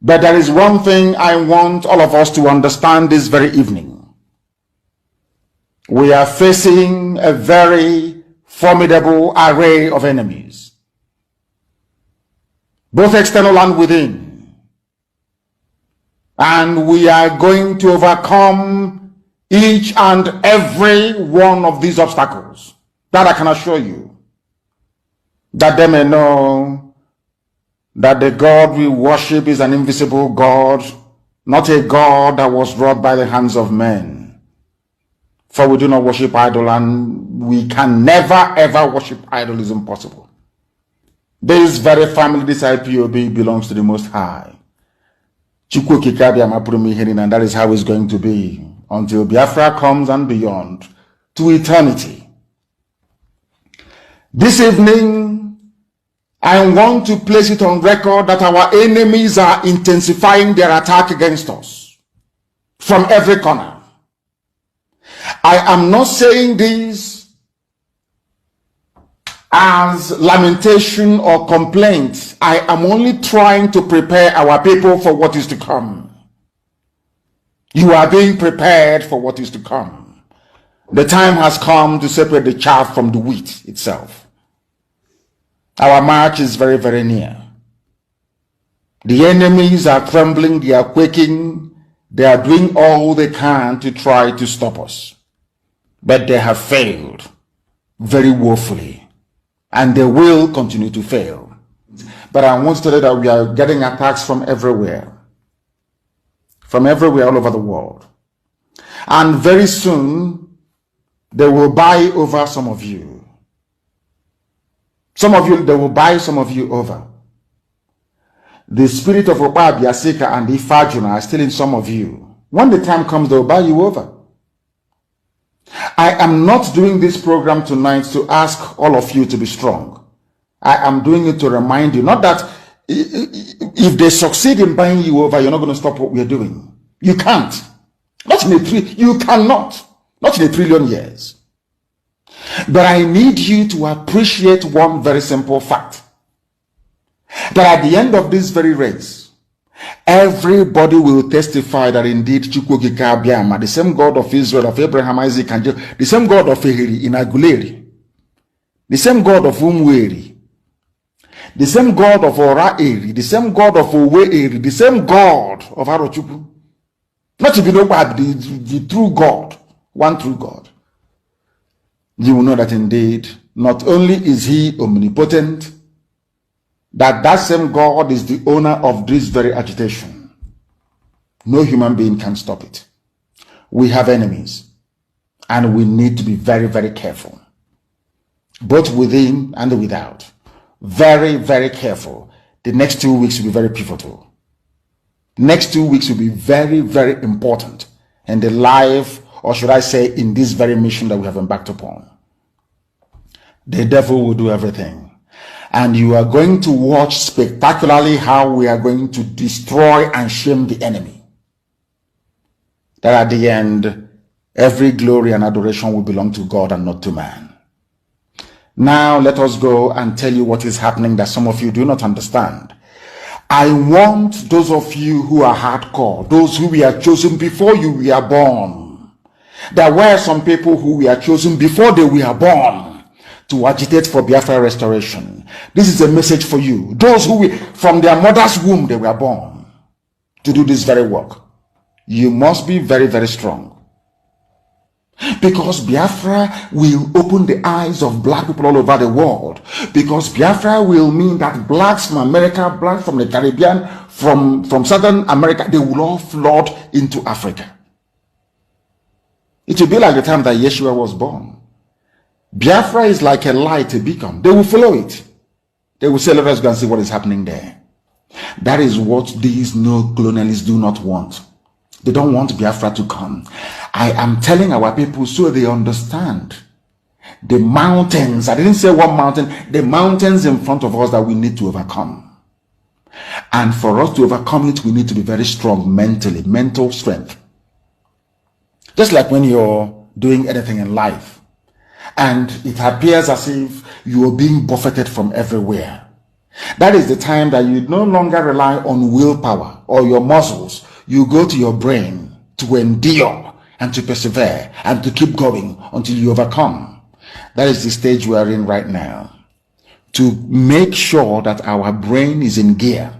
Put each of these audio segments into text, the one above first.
But there is one thing I want all of us to understand this very evening. We are facing a very formidable array of enemies, both external and within. And we are going to overcome each and every one of these obstacles. That I can assure you. That they may know that the God we worship is an invisible God, not a God that was wrought by the hands of men. For we do not worship idol, and we can never ever worship idol. Is impossible. This very family, this IPOB, belongs to the Most High. And that is how it's going to be until Biafra comes and beyond, to eternity. This evening, I want to place it on record that our enemies are intensifying their attack against us from every corner. I am not saying this as lamentation or complaint. I am only trying to prepare our people for what is to come. You are being prepared for what is to come. The time has come to separate the chaff from the wheat itself. Our march is very, very near. The enemies are trembling, they are quaking, they are doing all they can to try to stop us. But they have failed very woefully, and they will continue to fail. But I want to tell you that we are getting attacks from everywhere all over the world. And very soon, they will buy over some of you. Some of you, they will buy some of you over. The spirit of Oba Biasika and Ifajuna are still in some of you. When the time comes, they will buy you over. I am not doing this program tonight to ask all of you to be strong. I am doing it to remind you, not that if they succeed in buying you over, you're not going to stop what we're doing. You can't. You cannot. Not in a trillion years. But I need you to appreciate one very simple fact. That at the end of this very race, everybody will testify that indeed Chukwuokike Abiama, the same God of Israel, of Abraham, Isaac, and Jacob, the same God of Ehiri in Aguleri, the same God of Umweri, the same God of Ora-Eri, the same God of Owe-Eri, the same God of Arochukwu. Not to be known by the true God, one true God. You will know that indeed, not only is he omnipotent, that same God is the owner of this very agitation. No human being can stop it. We have enemies, and we need to be very, very careful, both within and without. Very, very careful. The next 2 weeks will be very pivotal. Next 2 weeks will be very, very important in the life, or should I say, in this very mission that we have embarked upon. The devil will do everything. And you are going to watch spectacularly how we are going to destroy and shame the enemy. That at the end, every glory and adoration will belong to God and not to man. Now let us go and tell you what is happening that some of you do not understand. I want those of you who are hardcore, those who were chosen before you were born. There were some people who were chosen before they were born to agitate for Biafra restoration. This is a message for you. Those who from their mother's womb they were born to do this very work. You must be very, very strong. Because Biafra will open the eyes of black people all over the world. Because Biafra will mean that blacks from America, blacks from the Caribbean, from Southern America, they will all flood into Africa. It will be like the time that Yeshua was born. Biafra is like a light, a beacon. They will follow it. They will say, let us go and see what is happening there. That is what these no-colonialists do not want. They don't want Biafra to come. I am telling our people so they understand. The mountains, I didn't say one mountain, the mountains in front of us that we need to overcome. And for us to overcome it, we need to be very strong mentally, mental strength. Just like when you're doing anything in life, and it appears as if you are being buffeted from everywhere. That is the time that you no longer rely on willpower or your muscles. You go to your brain to endure and to persevere and to keep going until you overcome. That is the stage we are in right now. To make sure that our brain is in gear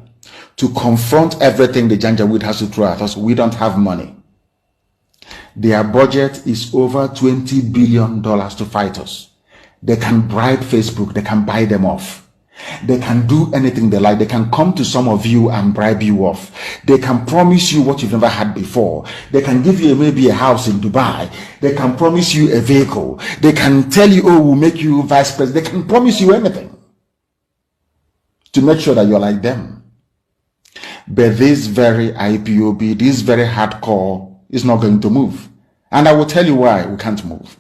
to confront everything the Janjaweed has to throw at us. We don't have money. Their budget is over $20 billion to fight us. They can bribe Facebook. They can buy them off. They can do anything they like. They can come to some of you and bribe you off. They can promise you what you've never had before. They can give you maybe a house in Dubai. They can promise you a vehicle. They can tell you, oh, we'll make you vice president. They can promise you anything to make sure that you're like them. But this very IPOB, this very hardcore is not going to move. And I will tell you why we can't move.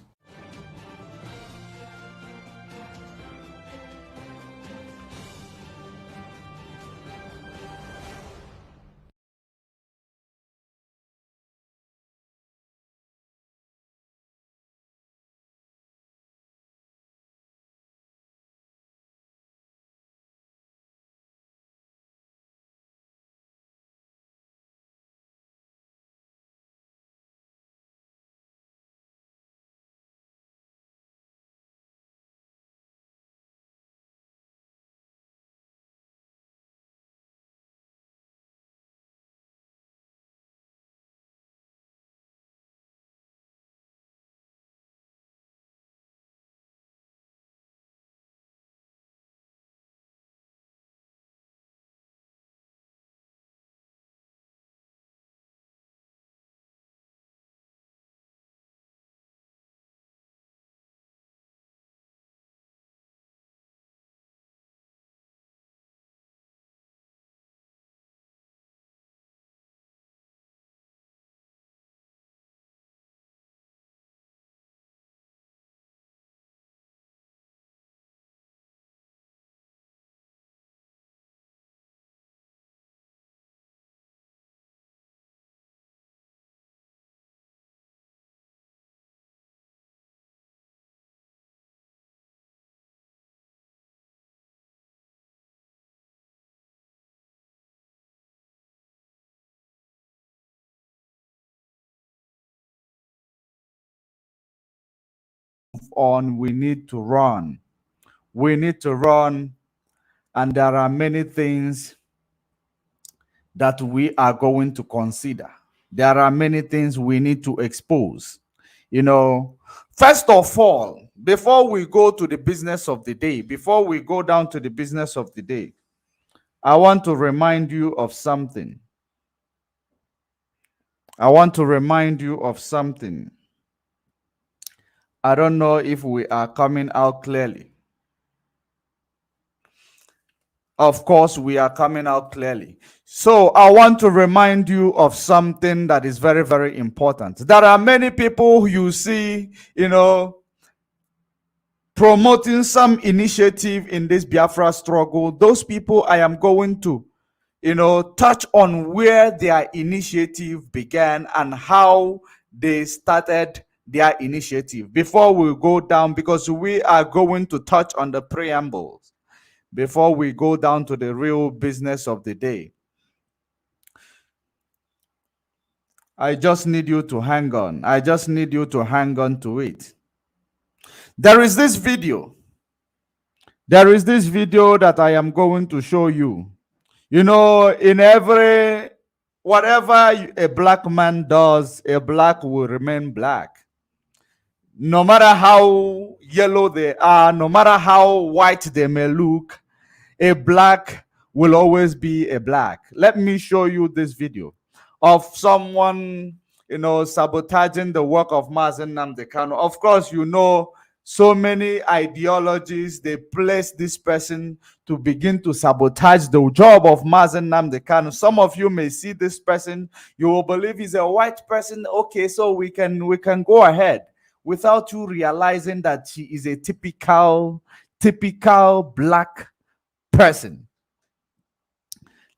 On, we need to run. We need to run, and there are many things that we are going to consider. There are many things we need to expose. You know, first of all, before we go to the business of the day, before we go down to the business of the day, I want to remind you of something. I want to remind you of something. I don't know if we are coming out clearly. Of course, we are coming out clearly. So I want to remind you of something that is very, very important. There are many people you see, promoting some initiative in this Biafra struggle. Those people I am going to, touch on where their initiative began and how they started their initiative before we go down, because we are going to touch on the preambles before we go down to the real business of the day. I just need you to hang on. I just need you to hang on to it. There is this video. There is this video that I am going to show you. In every, whatever a black man does, a black will remain black. No matter how yellow they are, no matter how white they may look, a black will always be a black. Let me show you this video of someone, sabotaging the work of MAZI NNAMDI KANU. Of course, so many ideologies, they place this person to begin to sabotage the job of MAZI NNAMDI KANU. Some of you may see this person, you will believe he's a white person. Okay, so we can go ahead, without you realizing that she is a typical black person.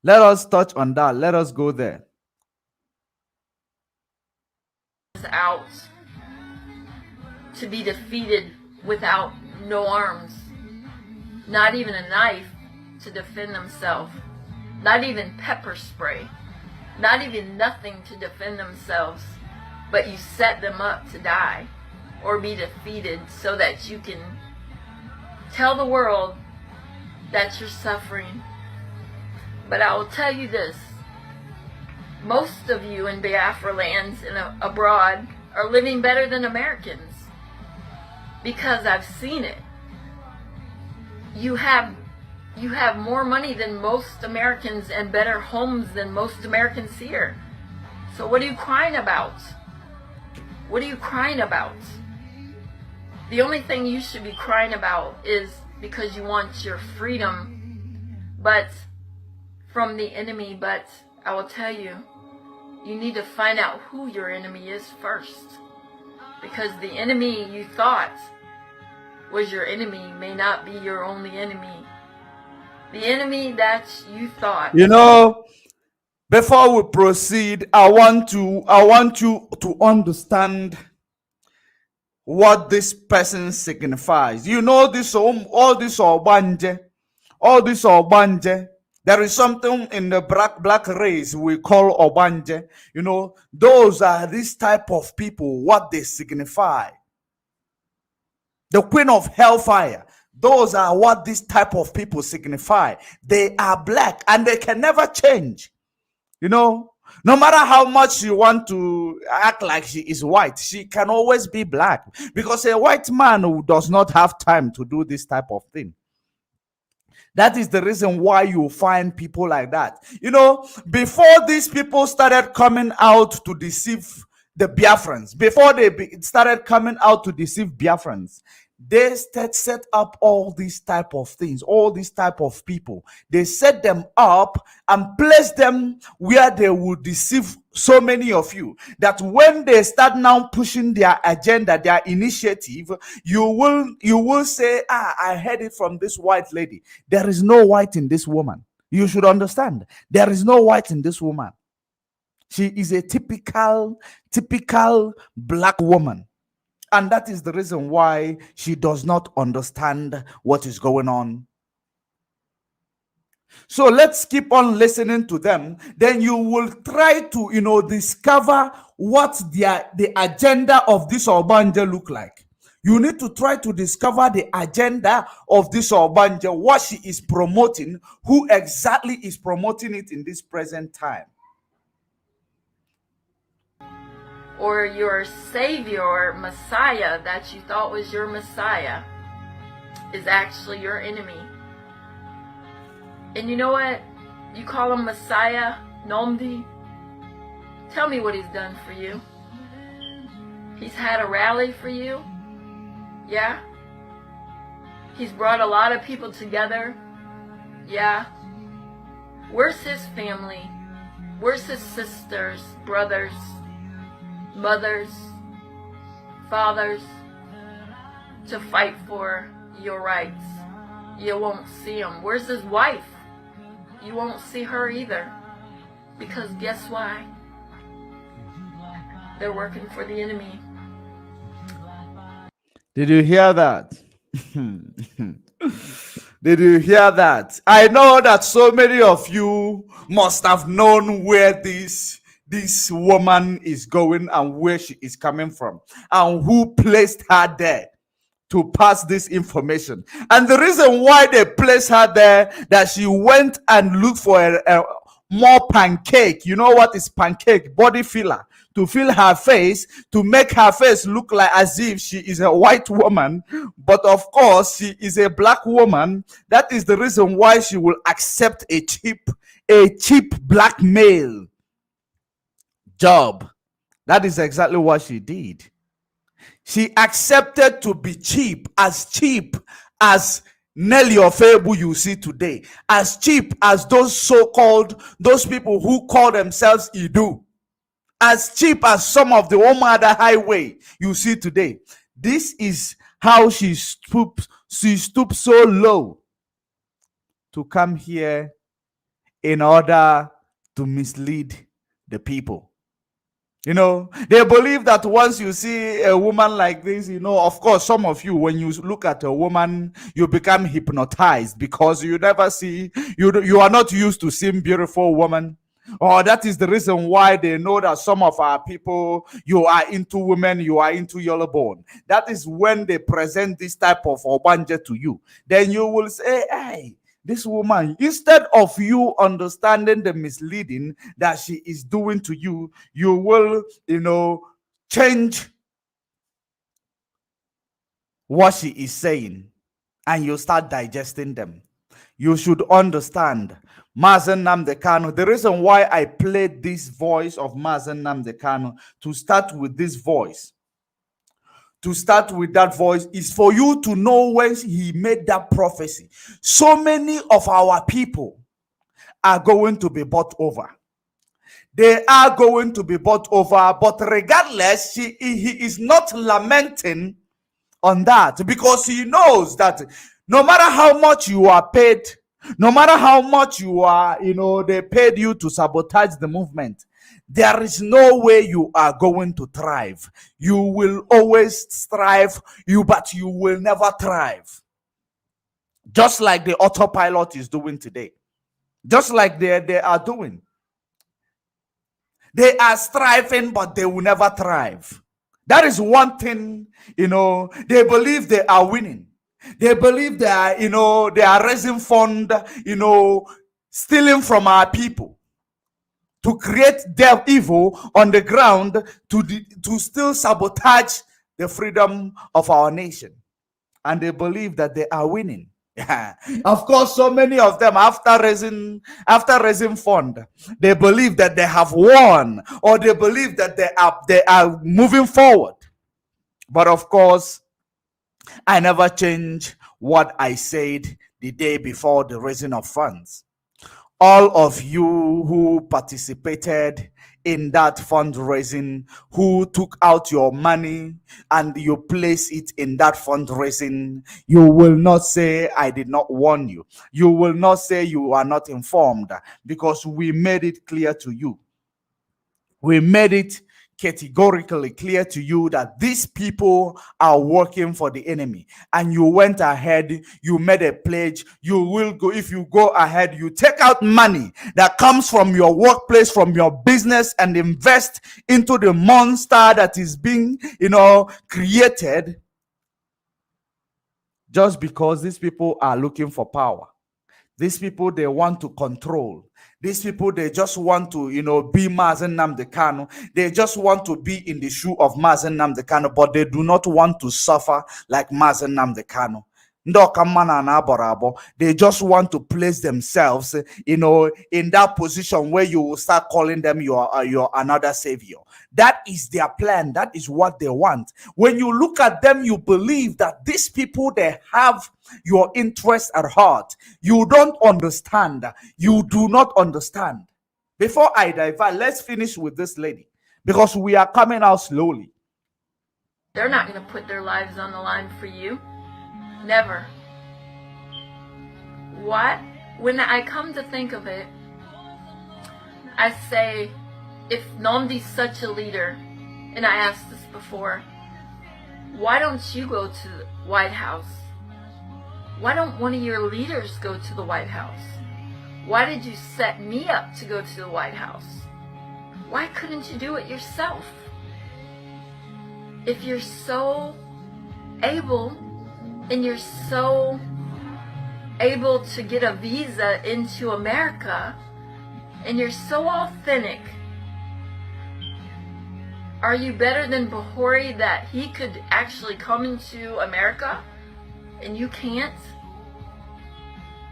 Let us touch on that. Let us go there. Out to be defeated without no arms, not even a knife, to defend themselves. Not even pepper spray. Not even nothing to defend themselves. But you set them up to die or be defeated so that you can tell the world that you're suffering. But I will tell you this. Most of you in Biafra lands and abroad are living better than Americans. Because I've seen it. You have more money than most Americans and better homes than most Americans here. So what are you crying about? What are you crying about? The only thing you should be crying about is because you want your freedom, but from the enemy. But I will tell you, you need to find out who your enemy is first. Because the enemy you thought was your enemy may not be your only enemy. The enemy that you thought. You know, before we proceed, I want you to understand what this person signifies. You know, all this Obanje. There is something in the black race we call Obanje. You know, those are this type of people, what they signify. The queen of hellfire. Those are what this type of people signify. They are black and they can never change. You know, no matter how much you want to act like she is white, she can always be black. Because a white man who does not have time to do this type of thing. That is the reason why you find people like that. You know, before these people started coming out to deceive the Biafrans, before they started coming out to deceive Biafrans, they set up all these type of things, all these type of people. They set them up and place them where they will deceive so many of you that when they start now pushing their agenda, their initiative, you will say, I heard it from this white lady. There is no white in this woman. You should understand. There is no white in this woman. She is a typical black woman. And that is the reason why she does not understand what is going on. So let's keep on listening to them. Then you will try to, discover what the agenda of this Obanje look like. You need to try to discover the agenda of this Obanje, what she is promoting, who exactly is promoting it in this present time. Or your savior or Messiah that you thought was your Messiah is actually your enemy. And you know what? You call him Messiah, NNAMDI. Tell me what he's done for you. He's had a rally for you. Yeah? He's brought a lot of people together. Yeah? Where's his family? Where's his sisters, brothers, mothers, fathers, to fight for your rights? You won't see him. Where's his wife? You won't see her either. Because guess why? They're working for the enemy. Did you hear that? Did you hear that? I know that so many of you must have known where this woman is going and where she is coming from and who placed her there to pass this information. And the reason why they placed her there, that she went and looked for a more pancake. You know what is pancake? Body filler. To fill her face, to make her face look like as if she is a white woman, but of course she is a black woman. That is the reason why she will accept a cheap black male job. That is exactly what she did. She accepted to be cheap as Nelly Ofebu you see today, as cheap as those people who call themselves Idu, as cheap as some of the Omada highway you see today. This is how she stooped so low to come here in order to mislead the people. You know, they believe that once you see a woman like this, you know, of course, some of you, when you look at a woman, you become hypnotized because you never see, you are not used to seeing beautiful women. Or that is the reason why they know that some of our people, you are into women, you are into yellow bone. That is when they present this type of obanja to you. Then you will say, hey, this woman, instead of you understanding the misleading that she is doing to you, you will, you know, change what she is saying and you start digesting them. You should understand MAZI NNAMDI KANU. The reason why I played this voice of MAZI NNAMDI KANU, to start with this voice, to start with that voice, is for you to know when he made that prophecy. So many of our people are going to be bought over. They are going to be bought over, but regardless, he is not lamenting on that because he knows that no matter how much you are paid, no matter how much you are, you know, they paid you to sabotage the movement, there is no way you are going to thrive. You will always strive, but you will never thrive. Just like the autopilot is doing today. Just like they are doing. They are striving, but they will never thrive. That is one thing, you know, they believe they are winning. They believe they are, you know, they are raising fund, you know, stealing from our people to create their evil on the ground to still sabotage the freedom of our nation. And they believe that they are winning. Of course, so many of them, after raising fund, they believe that they have won, or they believe that they are moving forward. But of course, I never change what I said the day before the raising of funds. All of you who participated in that fundraising, who took out your money and you place it in that fundraising, you will not say I did not warn you. You will not say you are not informed, because we made it clear to you. We made it categorically clear to you that these people are working for the enemy, and you went ahead, you made a pledge. You will go, if you go ahead, you take out money that comes from your workplace, from your business, and invest into the monster that is being, you know, created, just because these people are looking for power. These people, they want to control. These people, they just want to, you know, be MAZI NNAMDI KANU. They just want to be in the shoe of MAZI NNAMDI KANU, but they do not want to suffer like MAZI NNAMDI KANU. They just want to place themselves, you know, in that position where you will start calling them your another savior. That is their plan. That is what they want. When you look at them, you believe that these people, they have your interest at heart. You don't understand. You do not understand. Before I divert, let's finish with this lady, because we are coming out slowly. They're not going to put their lives on the line for you. Never. What? When I come to think of it, I say, if NNAMDI's such a leader, and I asked this before, why don't you go to the White House? Why don't one of your leaders go to the White House? Why did you set me up to go to the White House? Why couldn't you do it yourself? If you're so able, and you're so able to get a visa into America, and you're so authentic, are you better than Bahori that he could actually come into America and you can't?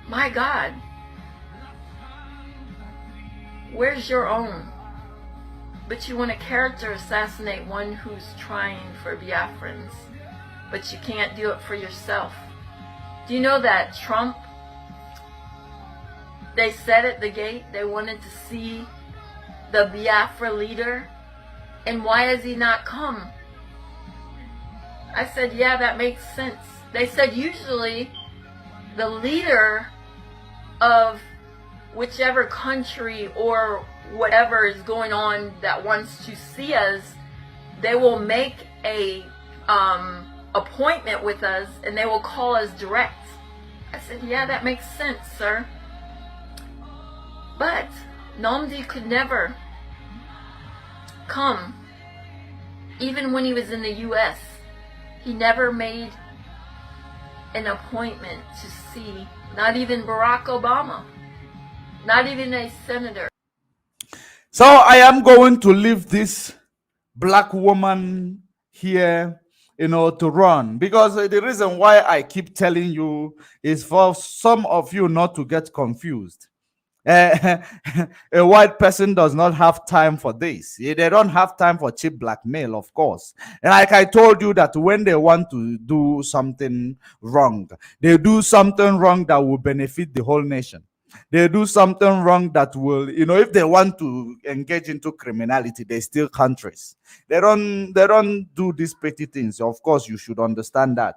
My God. Where's your own? But you want to character assassinate one who's trying for Biafrans, but you can't do it for yourself. Do you know that Trump, they said at the gate they wanted to see the Biafra leader, and why has he not come? I said, yeah, that makes sense. They said usually the leader of whichever country or whatever is going on that wants to see us, they will make a appointment with us and they will call us direct. I said, yeah, that makes sense, sir. But NNAMDI could never come. Even when he was in the US, he never made an appointment to see, not even Barack Obama, not even a senator. So I am going to leave this black woman here, to run, because the reason why I keep telling you is for some of you not to get confused. A white person does not have time for this. They don't have time for cheap blackmail, of course. And like I told you, that when they want to do something wrong, they do something wrong that will benefit the whole nation. They do something wrong that will, if they want to engage into criminality, they steal countries. They don't do these petty things. Of course, you should understand that.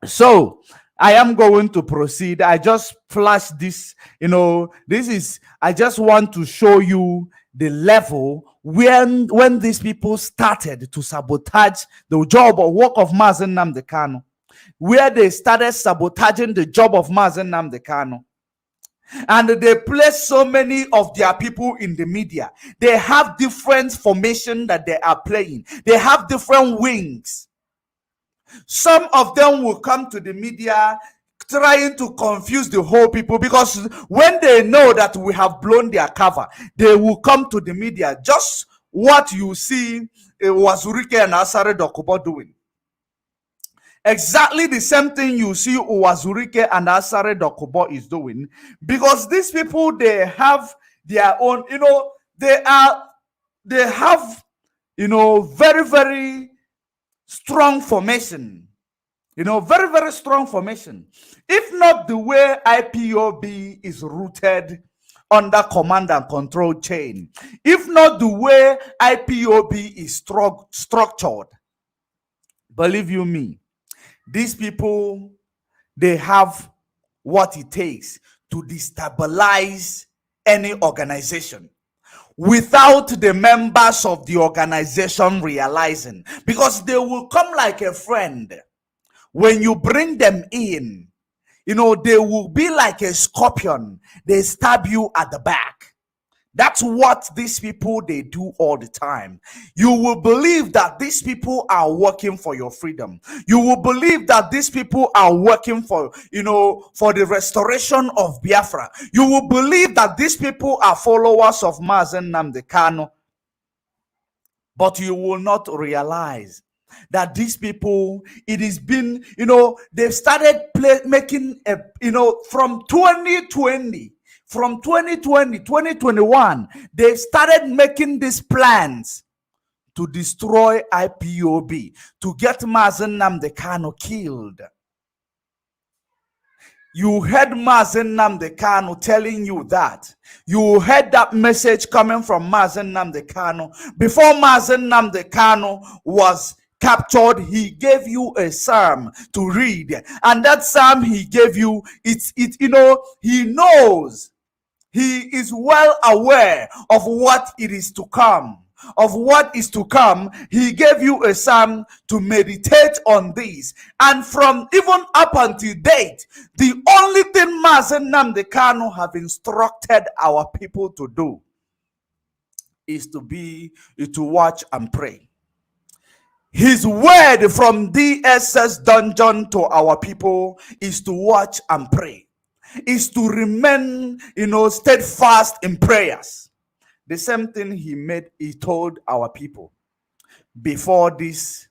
So I am going to proceed. I just flashed this, I just want to show you the level when these people started to sabotage the job or work of MAZI NNAMDI KANU, where they started sabotaging the job of MAZI NNAMDI KANU. And they place so many of their people in the media. They have different formation that they are playing. They have different wings. Some of them will come to the media trying to confuse the whole people, because when they know that we have blown their cover, they will come to the media. Just what you see Uwazurike and Asare Dokubo doing. Exactly the same thing you see Uwazurike and Asare Dokubo is doing, because these people, they have their own, they have, very, very strong formation. Very, very strong formation. If not the way IPOB is rooted under command and control chain, if not the way IPOB is structured, believe you me, these people, they have what it takes to destabilize any organization without the members of the organization realizing, because they will come like a friend. When you bring them in, they will be like a scorpion. They stab you at the back. That's what these people, they do all the time. You will believe that these people are working for your freedom. You will believe that these people are working for, for the restoration of Biafra. You will believe that these people are followers of MAZI NNAMDI KANU. But you will not realize that these people, it has been, they've started making a, from 2020, 2021, they started making these plans to destroy IPOB, to get MAZI NNAMDI KANU killed. You heard MAZI NNAMDI KANU telling you that. You heard that message coming from MAZI NNAMDI KANU. Before MAZI NNAMDI KANU was captured, he gave you a psalm to read, and that psalm he gave you, he knows, he is well aware of what it is to come, He gave you a psalm to meditate on this, and from even up until date, the only thing MAZI NNAMDI KANU have instructed our people to do is to watch and pray. His word from DSS dungeon to our people is to watch and pray, is to remain, steadfast in prayers. The same thing he told our people before this,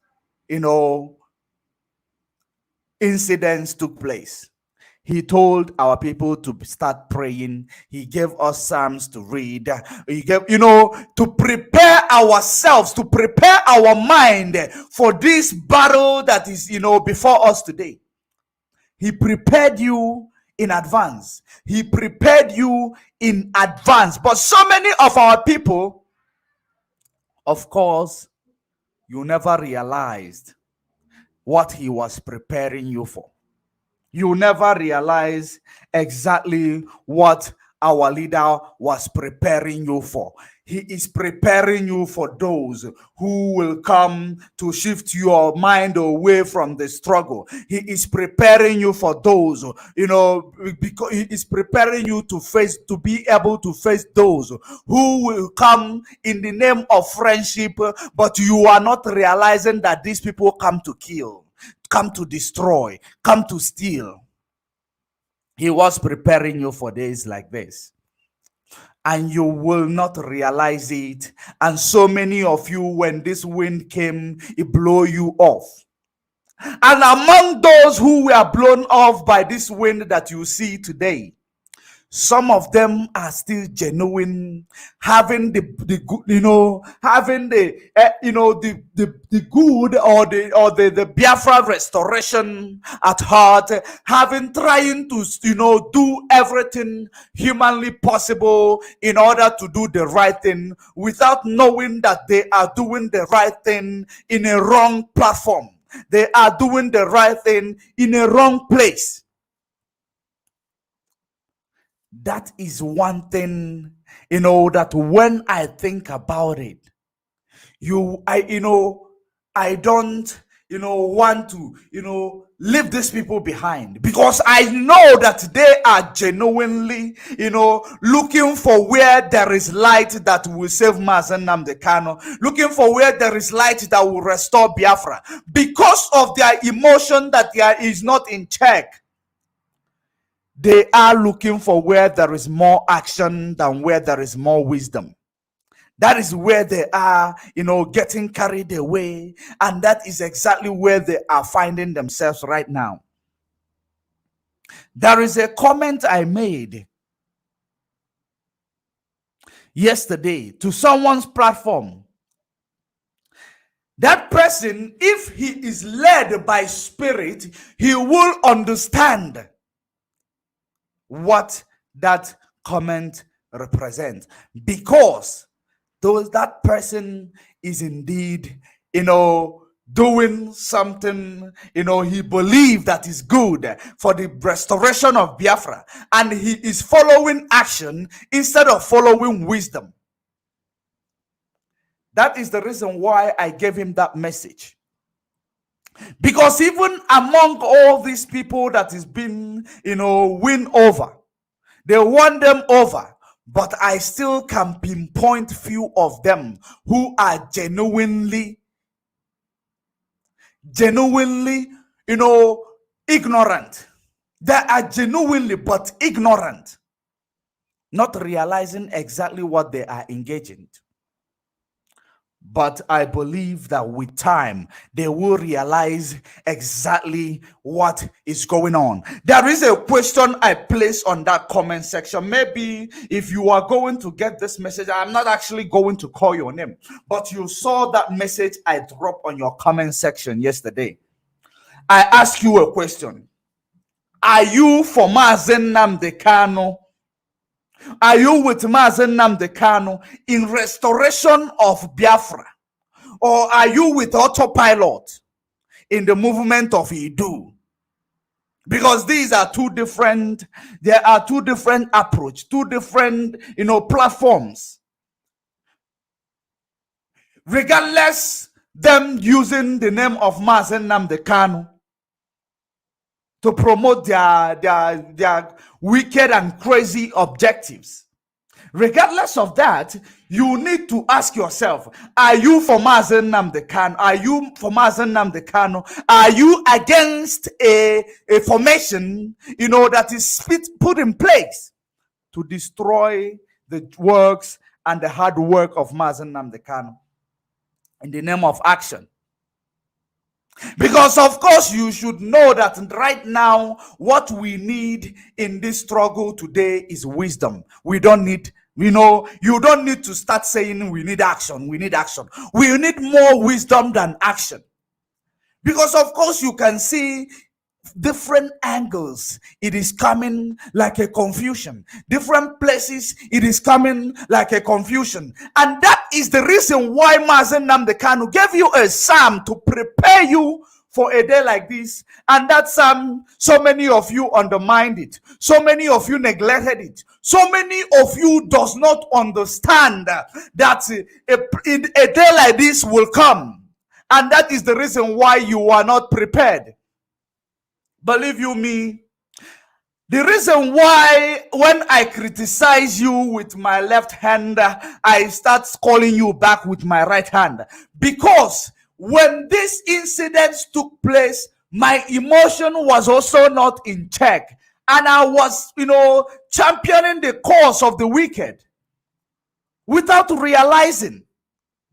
incidents took place. He told our people to start praying. He gave us psalms to read. He gave, to prepare ourselves, to prepare our mind for this battle that is, before us today. He prepared you in advance. He prepared you in advance. But so many of our people, of course, you never realized what he was preparing you for. You never realize exactly what our leader was preparing you for. He is preparing you for those who will come to shift your mind away from the struggle. He is preparing you for those, because he is preparing you to be able to face those who will come in the name of friendship, but you are not realizing that these people come to kill, come to destroy, come to steal. He was preparing you for days like this, and you will not realize it. And so many of you, when this wind came, it blew you off. And among those who were blown off by this wind that you see today, some of them are still genuine, having the good or the Biafra restoration at heart, trying to do everything humanly possible in order to do the right thing, without knowing that they are doing the right thing in a wrong platform. They are doing the right thing in a wrong place. That is one thing, that when I think about it, I don't, want to, leave these people behind, because I know that they are genuinely, looking for where there is light that will save MAZI NNAMDI KANU, looking for where there is light that will restore Biafra, because of their emotion that there is not in check. They are looking for where there is more action than where there is more wisdom. That is where they are, getting carried away. And that is exactly where they are finding themselves right now. There is a comment I made yesterday to someone's platform. That person, if he is led by spirit, he will understand what that comment represents, because that person is indeed doing something he believes that is good for the restoration of Biafra, and he is following action instead of following wisdom. That is the reason why I gave him that message. Because even among all these people that is being, win over, they won them over, but I still can pinpoint few of them who are genuinely, ignorant. They are genuinely but ignorant, not realizing exactly what they are engaging in. But I believe that with time, they will realize exactly what is going on. There is a question I placed on that comment section. Maybe if you are going to get this message, I'm not actually going to call your name, but you saw that message I dropped on your comment section yesterday. I asked you a question. Are you for MAZI NNAMDI KANU? Are you with MAZI NNAMDI KANU in restoration of Biafra? Or are you with autopilot in the movement of Idu? Because these are there are two different approaches, two different, platforms. Regardless, them using the name of MAZI NNAMDI KANU to promote their wicked and crazy objectives. Regardless of that, you need to ask yourself, are you for MAZI NNAMDI KANU? Are you for MAZI NNAMDI KANU? Are you against a formation, that is put in place to destroy the works and the hard work of MAZI NNAMDI KANU in the name of action? Because of course you should know that right now what we need in this struggle today is wisdom. We don't need, you don't need to start saying we need action. We need action. We need more wisdom than action. Because of course you can see different angles. It is coming like a confusion. Different places, it is coming like a confusion. And that is the reason why MAZI NNAMDI KANU gave you a psalm to prepare you for a day like this, and that so many of you undermined it, so many of you neglected it, so many of you does not understand that a day like this will come, and that is the reason why you are not prepared. Believe you me, the reason why when I criticize you with my left hand, I start calling you back with my right hand, because when this incident took place, my emotion was also not in check, and I was, championing the cause of the wicked without realizing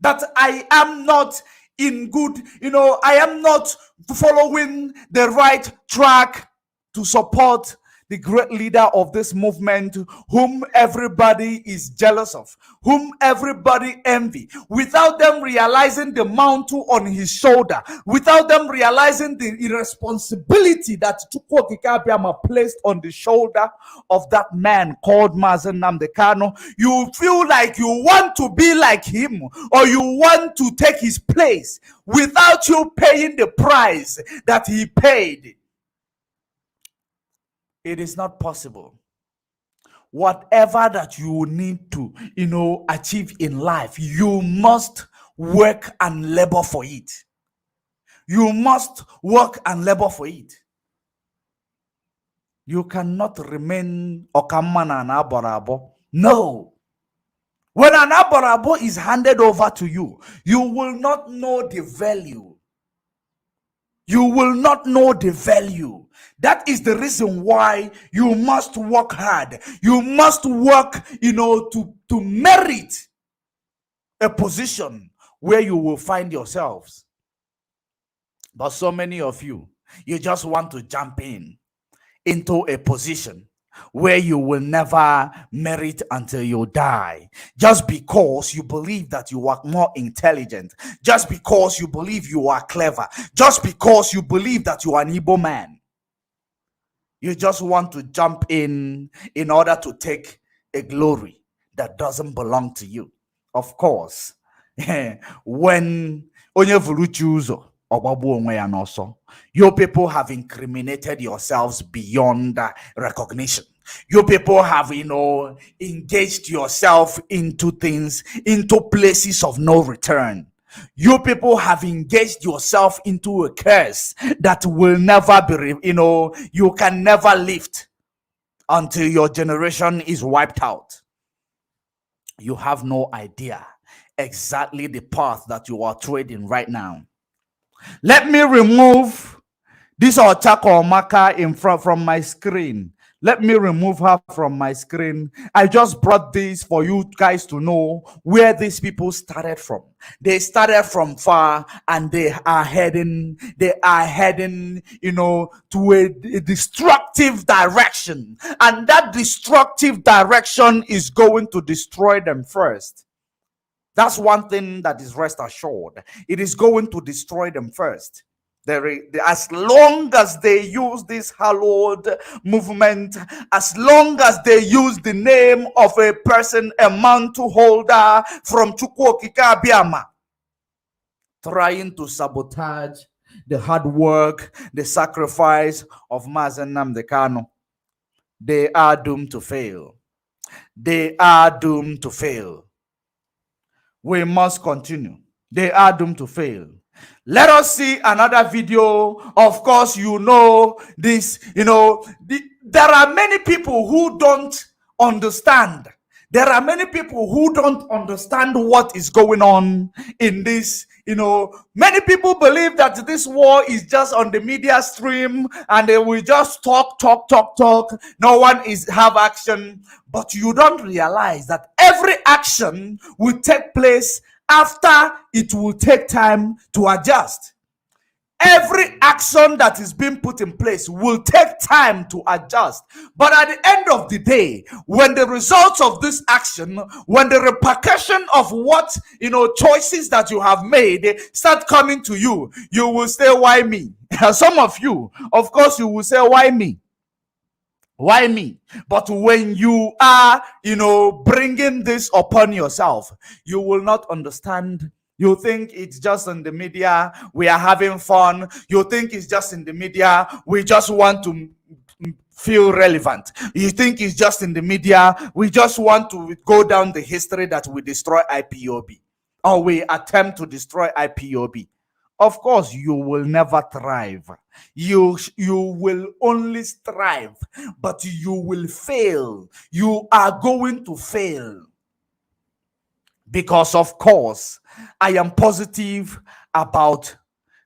that I am not in good, I am not following the right track to support the great leader of this movement, whom everybody is jealous of, whom everybody envy, without them realizing the mantle on his shoulder, without them realizing the irresponsibility that Chukwuokike Abiama placed on the shoulder of that man called MAZI NNAMDI KANU. You feel like you want to be like him, or you want to take his place without you paying the price that he paid. It is not possible. Whatever that you need to, achieve in life, you must work and labor for it. You must work and labor for it. You cannot remain Okamana and Aborabo. No. When an Aborabo is handed over to you, you will not know the value. You will not know the value. That is the reason why you must work hard. You must work, to merit a position where you will find yourselves. But so many of you just want to jump into a position where you will never merit until you die, just because you believe that you are more intelligent, just because you believe you are clever, just because you believe that you are an Igbo man. You just want to jump in order to take a glory that doesn't belong to you. Of course, when onye vuruchuzo obabu onwe ya n'ọsọ, you people have incriminated yourselves beyond recognition. You people have, engaged yourself into things, into places of no return. You people have engaged yourself into a curse that will never be, you can never lift until your generation is wiped out. You have no idea exactly the path that you are treading right now. Let me remove this Ochako Omaka in front from my screen. Let me remove her from my screen. I just brought this for you guys to know where these people started from. They started from far, and they are heading, to a destructive direction. And that destructive direction is going to destroy them first. That's one thing that is rest assured. It is going to destroy them first. As long as they use this hallowed movement, as long as they use the name of a person, a mantle holder from Chukwuokike Abiama, trying to sabotage the hard work, the sacrifice of MAZI NNAMDI KANU, they are doomed to fail. They are doomed to fail. We must continue. They are doomed to fail. Let us see another video. Of course, this, there are many people who don't understand. There are many people who don't understand what is going on in this. Many people believe that this war is just on the media stream and they will just talk. No one have action. But you don't realize that every action will take place after it will take time to adjust. Every action that is being put in place will take time to adjust. But at the end of the day, when the results of this action, when the repercussion of what, choices that you have made start coming to you, you will say, why me? Some of you, of course, you will say, why me? Why me? But when you are, bringing this upon yourself, you will not understand You think it's just in the media, we are having fun. You think it's just in the media, we just want to feel relevant. You think it's just in the media, we just want to go down the history that we destroy IPOB or we attempt to destroy IPOB. Of course, you will never thrive. You will only strive, but you will fail. You are going to fail. Because, of course, I am positive about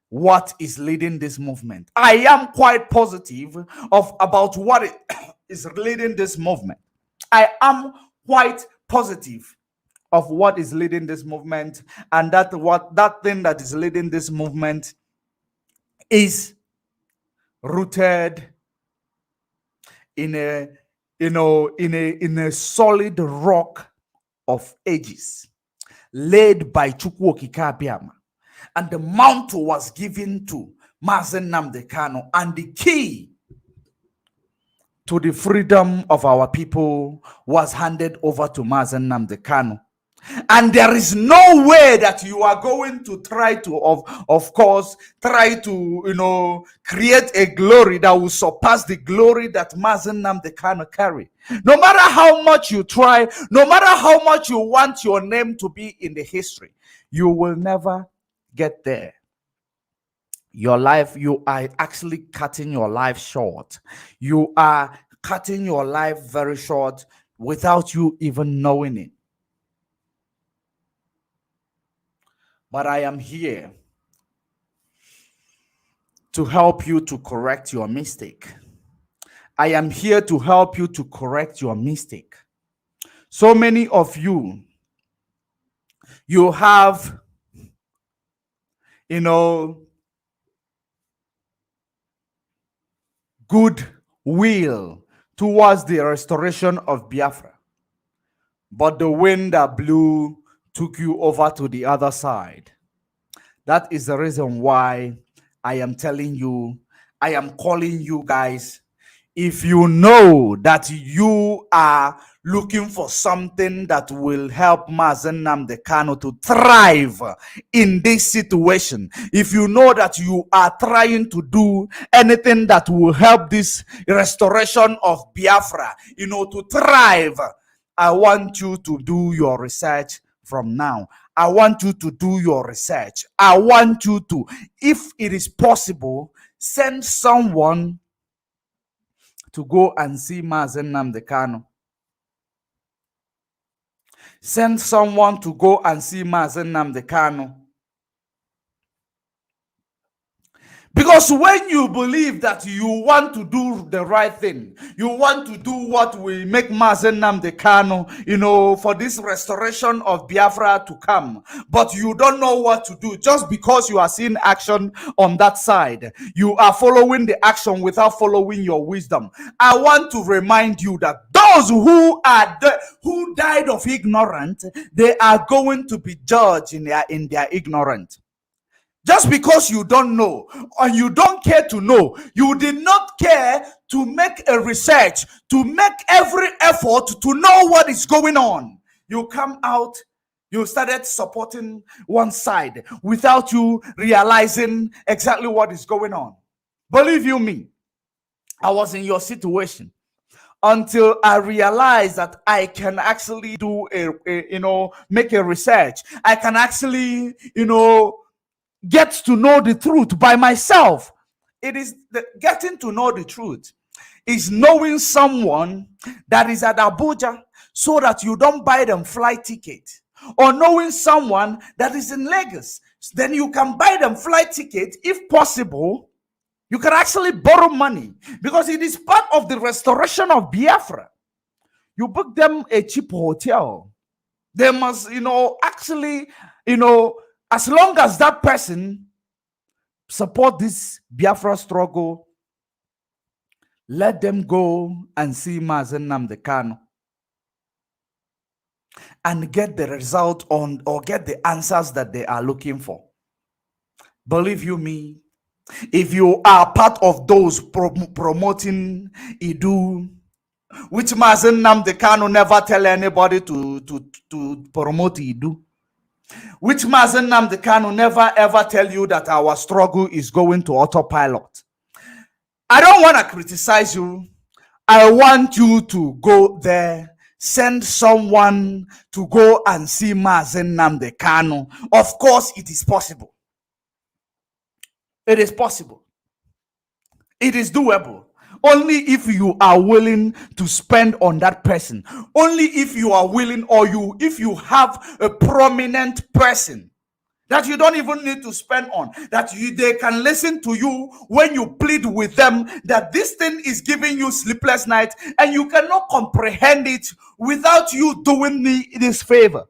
what is leading this movement. I am quite positive about what is leading this movement. I am quite positive of what is leading this movement, and that thing that is leading this movement is rooted in a solid rock of ages laid by Chukwu Okike Abiama, and the mantle was given to MAZI NNAMDI KANU, and the key to the freedom of our people was handed over to MAZI NNAMDI KANU. And there is no way that you are going to try to, of course, try to, create a glory that will surpass the glory that MAZI NNAMDI KANU carry. No matter how much you try, no matter how much you want your name to be in the history, you will never get there. Your life, you are actually cutting your life short. You are cutting your life very short without you even knowing it. But I am here to help you to correct your mistake. I am here to help you to correct your mistake. So many of you, you have, good will towards the restoration of Biafra. But the wind that blew took you over to the other side. That is the reason why I am telling you, I am calling you guys. If you know that you are looking for something that will help MAZI NNAMDI KANU to thrive in this situation, if you know that you are trying to do anything that will help this restoration of Biafra, to thrive, I want you to do your research from now. I want you to do your research. I want you to, if it is possible, send someone to go and see MAZI NNAMDI KANU. Send someone to go and see MAZI NNAMDI KANU. Because when you believe that you want to do the right thing, you want to do what will make MAZI NNAMDI KANU, for this restoration of Biafra to come, but you don't know what to do just because you are seeing action on that side. You are following the action without following your wisdom. I want to remind you that those who died of ignorance, they are going to be judged in their ignorance. Just because you don't know or you don't care to know, you did not care to make a research, to make every effort to know what is going on. You come out, you started supporting one side without you realizing exactly what is going on. Believe you me, I was in your situation until I realized that I can actually do make a research. I can actually, get to know the truth by myself. It is getting to know the truth is knowing someone that is at Abuja so that you don't buy them flight ticket, or knowing someone that is in Lagos, then you can buy them flight ticket. If possible, you can actually borrow money because it is part of the restoration of Biafra. You book them a cheap hotel. They must, actually, as long as that person support this Biafra struggle, let them go and see MAZI NNAMDI KANU and get the result on, or get the answers that they are looking for. Believe you me, if you are part of those promoting Idu, which MAZI NNAMDI KANU never tell anybody to promote Idu, which MAZI NNAMDI KANU never ever tell you that our struggle is going to autopilot. I don't want to criticize you. I want you to go there, send someone to go and see MAZI NNAMDI KANU. Of course, it is possible. It is possible. It is doable. Only if you are willing to spend on that person. Only if you are willing, or if you have a prominent person that you don't even need to spend on, that they can listen to you when you plead with them that this thing is giving you sleepless nights and you cannot comprehend it without you doing me this favor.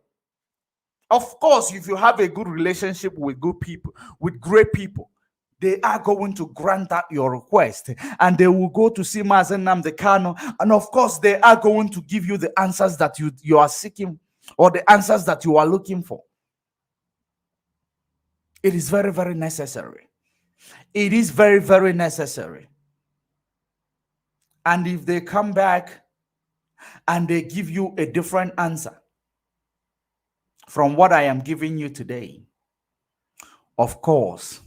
Of course, if you have a good relationship with good people, with great people, they are going to grant that your request, and they will go to see MAZI NNAMDI KANU, and of course they are going to give you the answers that you are seeking, or the answers that you are looking for. It is very, very necessary. It is very, very necessary. And if they come back and they give you a different answer from what I am giving you today, of course,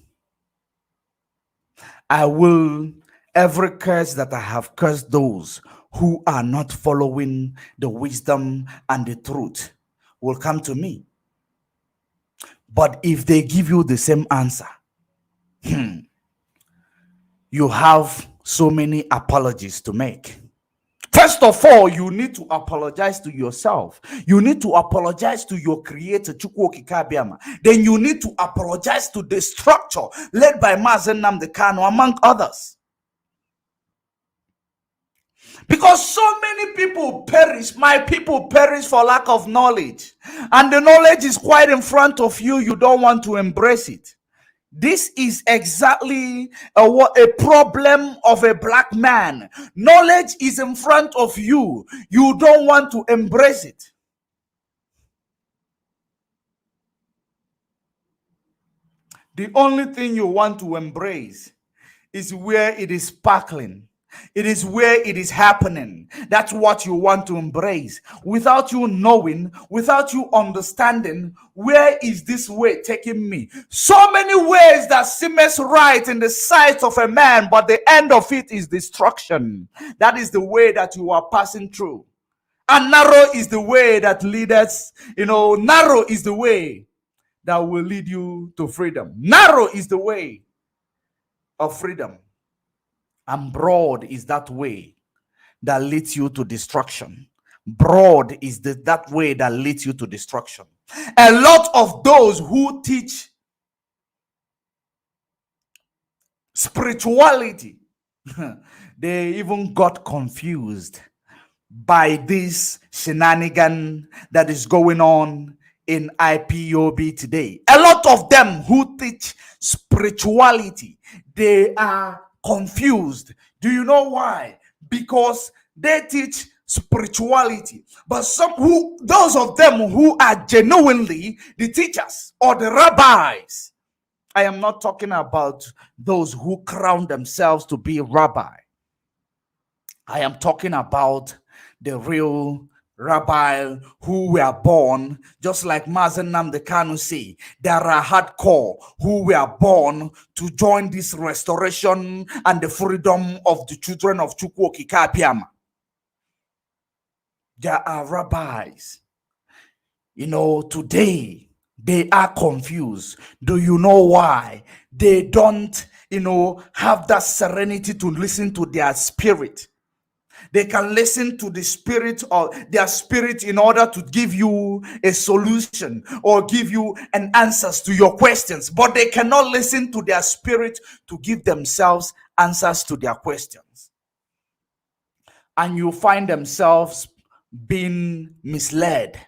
I will, every curse that I have cursed those who are not following the wisdom and the truth will come to me. But if they give you the same answer, you have so many apologies to make. First of all, you need to apologize to yourself. You need to apologize to your creator, Chukwu Okike. Then you need to apologize to the structure led by MAZI NNAMDI KANU, among others. Because so many people perish, my people perish for lack of knowledge. And the knowledge is quite in front of you. You don't want to embrace it. This is exactly a problem of a black man. Knowledge is in front of you. You don't want to embrace it. The only thing you want to embrace is where it is sparkling. It is where it is happening. That's what you want to embrace. Without you knowing, without you understanding, where is this way taking me? So many ways that seems right in the sight of a man, but the end of it is destruction. That is the way that you are passing through. And narrow is the way that leads us, narrow is the way that will lead you to freedom. Narrow is the way of freedom. And broad is that way that leads you to destruction. Broad is that way that leads you to destruction. A lot of those who teach spirituality, they even got confused by this shenanigan that is going on in IPOB today. A lot of them who teach spirituality, they are confused. Do you know why? Because they teach spirituality, but those of them who are genuinely the teachers or the rabbis, I am not talking about those who crown themselves to be rabbi. I am talking about the real rabbi who were born, just like MAZI NNAMDI KANU say, there are hardcore who were born to join this restoration and the freedom of the children of Chukwu Okike. There are rabbis. Today they are confused. Do you know why? They don't, have that serenity to listen to their spirit. They can listen to the spirit or their spirit in order to give you a solution or give you an answers to your questions, but they cannot listen to their spirit to give themselves answers to their questions. And you find themselves being misled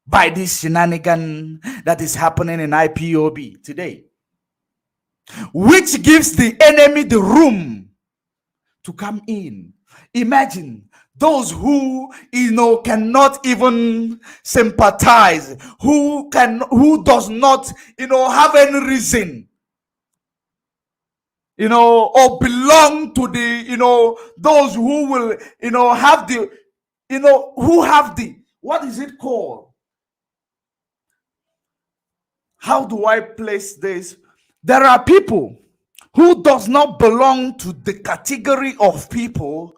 by this shenanigan that is happening in IPOB today, which gives the enemy the room to come in. Imagine those who cannot even sympathize, who does not have any reason or belong to the those who will have the who have the, what is it called, how do I place this? There are people who does not belong to the category of people,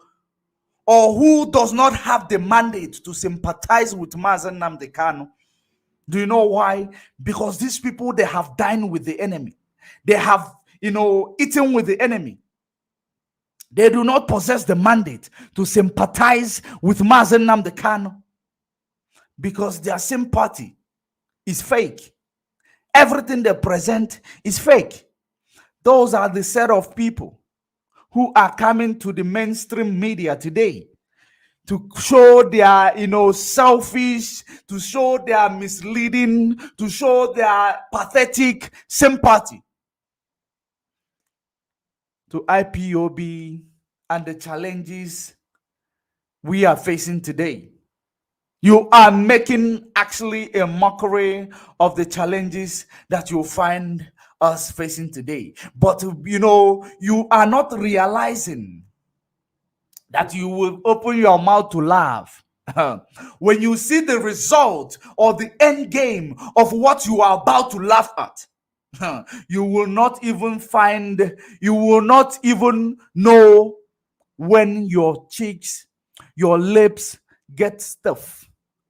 or who does not have the mandate to sympathize with MAZI NNAMDI KANU. Do you know why? Because these people, they have dined with the enemy. They have, eaten with the enemy. They do not possess the mandate to sympathize with MAZI NNAMDI KANU, because their sympathy is fake. Everything they present is fake. Those are the set of people who are coming to the mainstream media today to show their, selfish, to show their misleading, to show their pathetic sympathy to IPOB and the challenges we are facing today. You are making actually a mockery of the challenges that you find us facing today. But, you are not realizing that you will open your mouth to laugh when you see the result or the end game of what you are about to laugh at. You will not even know when your cheeks, your lips get stiff,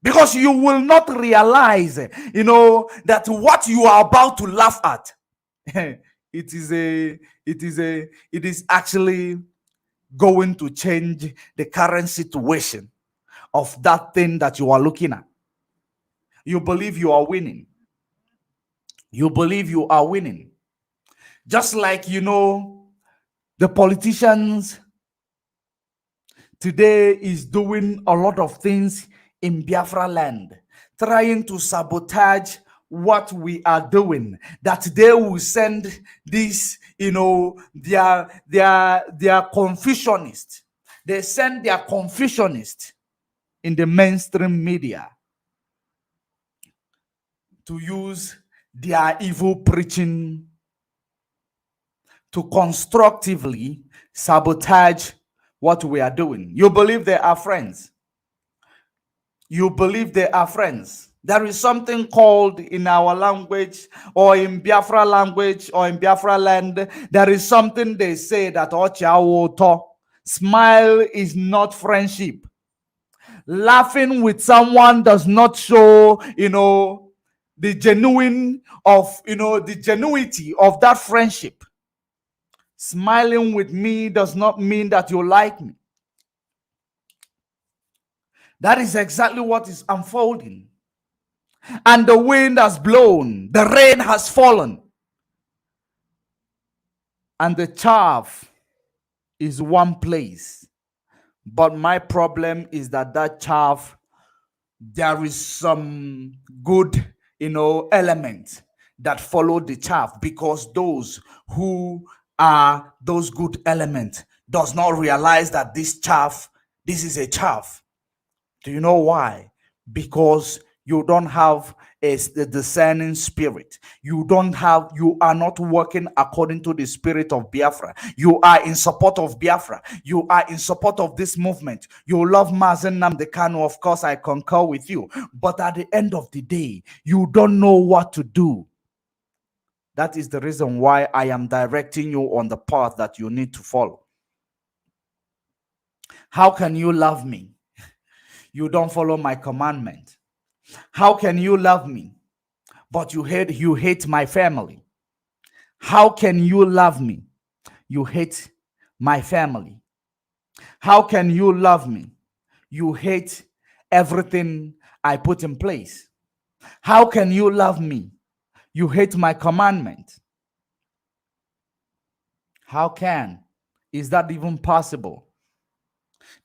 because you will not realize, that what you are about to laugh at, it is actually going to change the current situation of that thing that you are looking at. You believe you are winning. You believe you are winning. Just like, the politicians today is doing a lot of things in Biafra land, trying to sabotage what we are doing, that they will send this, their Confucianists. They send their Confucianists in the mainstream media to use their evil preaching to constructively sabotage what we are doing. You believe they are friends. You believe they are friends. There is something called in our language, or in Biafra language, or in Biafra land, there is something they say that Ochiawoto. Smile is not friendship. Laughing with someone does not show, the genuinity of that friendship. Smiling with me does not mean that you like me. That is exactly what is unfolding. And the wind has blown, the rain has fallen, and the chaff is one place. But my problem is that chaff, there is some good, element that follow the chaff, because those who are those good elements does not realize that this is a chaff. Do you know why? Because you don't have a discerning spirit. You are not working according to the spirit of Biafra. You are in support of Biafra. You are in support of this movement. You love MAZI NNAMDI KANU, of course, I concur with you. But at the end of the day, you don't know what to do. That is the reason why I am directing you on the path that you need to follow. How can you love me? You don't follow my commandment. How can you love me, but you hate my family? How can you love me? You hate my family. How can you love me? You hate everything I put in place. How can you love me? You hate my commandment. How is that even possible?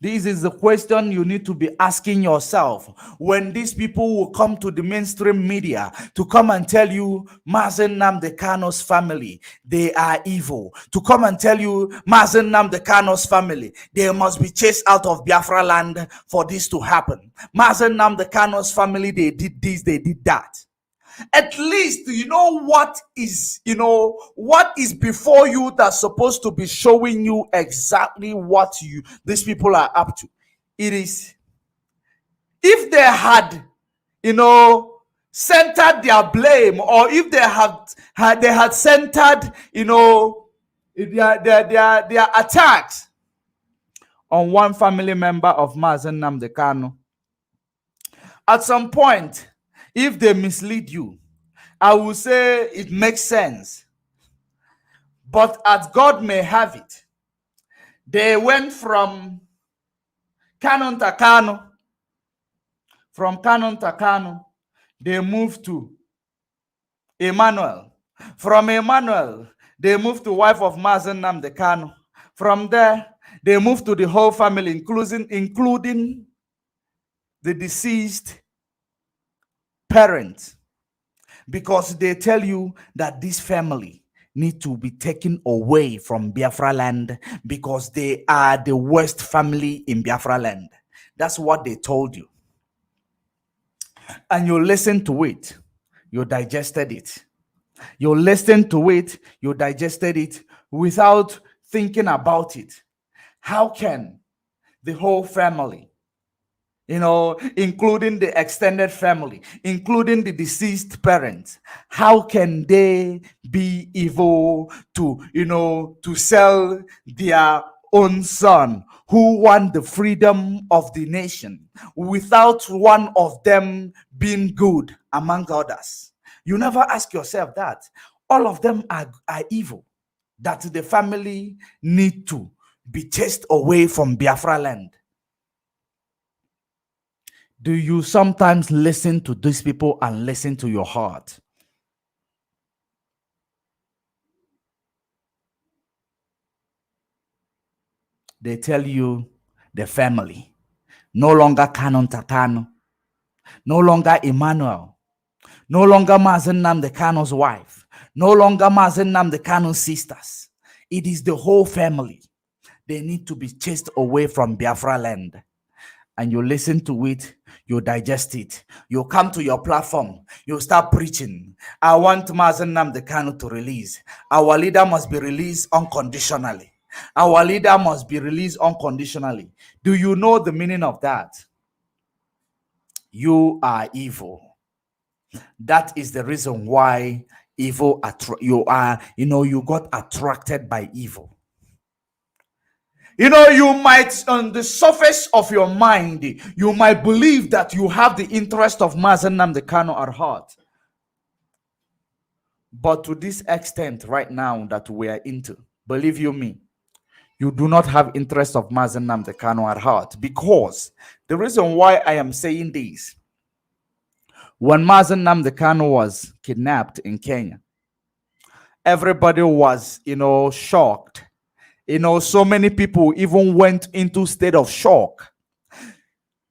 This is the question you need to be asking yourself when these people will come to the mainstream media to come and tell you MAZI NNAMDI KANU's family, they are evil. To come and tell you MAZI NNAMDI KANU's family, they must be chased out of Biafra land for this to happen. MAZI NNAMDI KANU's family, they did this, they did that. At least what is before you that's supposed to be showing you exactly what these people are up to. It is, if they had centered their blame, or if they had centered, their attacks on one family member of MAZI NNAMDI KANU, at some point, if they mislead you, I will say it makes sense. But as God may have it, they went from KANU to KANU. From KANU to KANU, they moved to Emmanuel. From Emmanuel, they moved to wife of MAZI NNAMDI KANU. From there, they moved to the whole family, including the deceased parents, because they tell you that this family need to be taken away from Biafra land because they are the worst family in Biafra land. That's what they told you. And you listen to it, you digested it. You listened to it, you digested it without thinking about it. How can the whole family, including the extended family, including the deceased parents, how can they be evil to sell their own son who won the freedom of the nation without one of them being good among others? You never ask yourself that. All of them are evil, that the family need to be chased away from Biafra land. Do you sometimes listen to these people and listen to your heart? They tell you the family, no longer KANU to KANU, no longer Emmanuel, no longer MAZI NNAMDI KANU's wife, no longer MAZI NNAMDI KANU's sisters. It is the whole family. They need to be chased away from Biafra land. And you listen to it, you digest it, you come to your platform, you start preaching. I want MAZI NNAMDI KANU to release. Our leader must be released unconditionally. Our leader must be released unconditionally. Do you know the meaning of that? You are evil. That is the reason why evil you got attracted by evil. You might, on the surface of your mind, you might believe that you have the interest of MAZI NNAMDI KANU at heart. But to this extent right now that we are into, believe you me, you do not have interest of MAZI NNAMDI KANU at heart. Because the reason why I am saying this, when MAZI NNAMDI KANU was kidnapped in Kenya, everybody was, shocked. So many people even went into state of shock.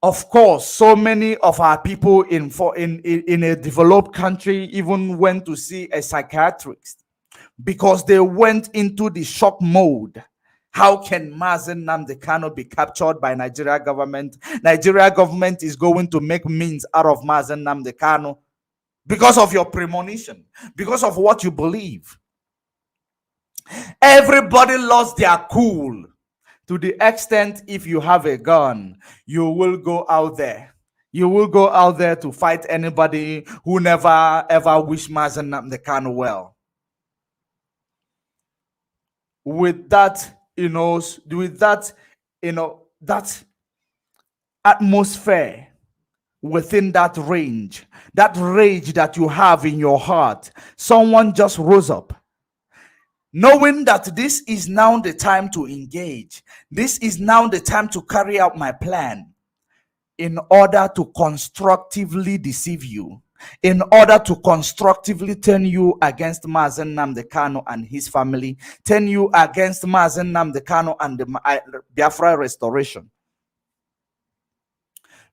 Of course, so many of our people in a developed country even went to see a psychiatrist because they went into the shock mode. How can MAZI NNAMDI KANU be captured by Nigeria government? Nigeria government is going to make means out of MAZI NNAMDI KANU because of your premonition, because of what you believe. Everybody lost their cool to the extent if you have a gun, you will go out there. You will go out there to fight anybody who never ever wish MAZI NNAMDI KANU well. With that, that atmosphere within that range, that rage that you have in your heart, someone just rose up, knowing that this is now the time to engage. This is now the time to carry out my plan in order to constructively deceive you, in order to constructively turn you against MAZI NNAMDI KANU and his family, turn you against MAZI NNAMDI KANU and the Biafra restoration.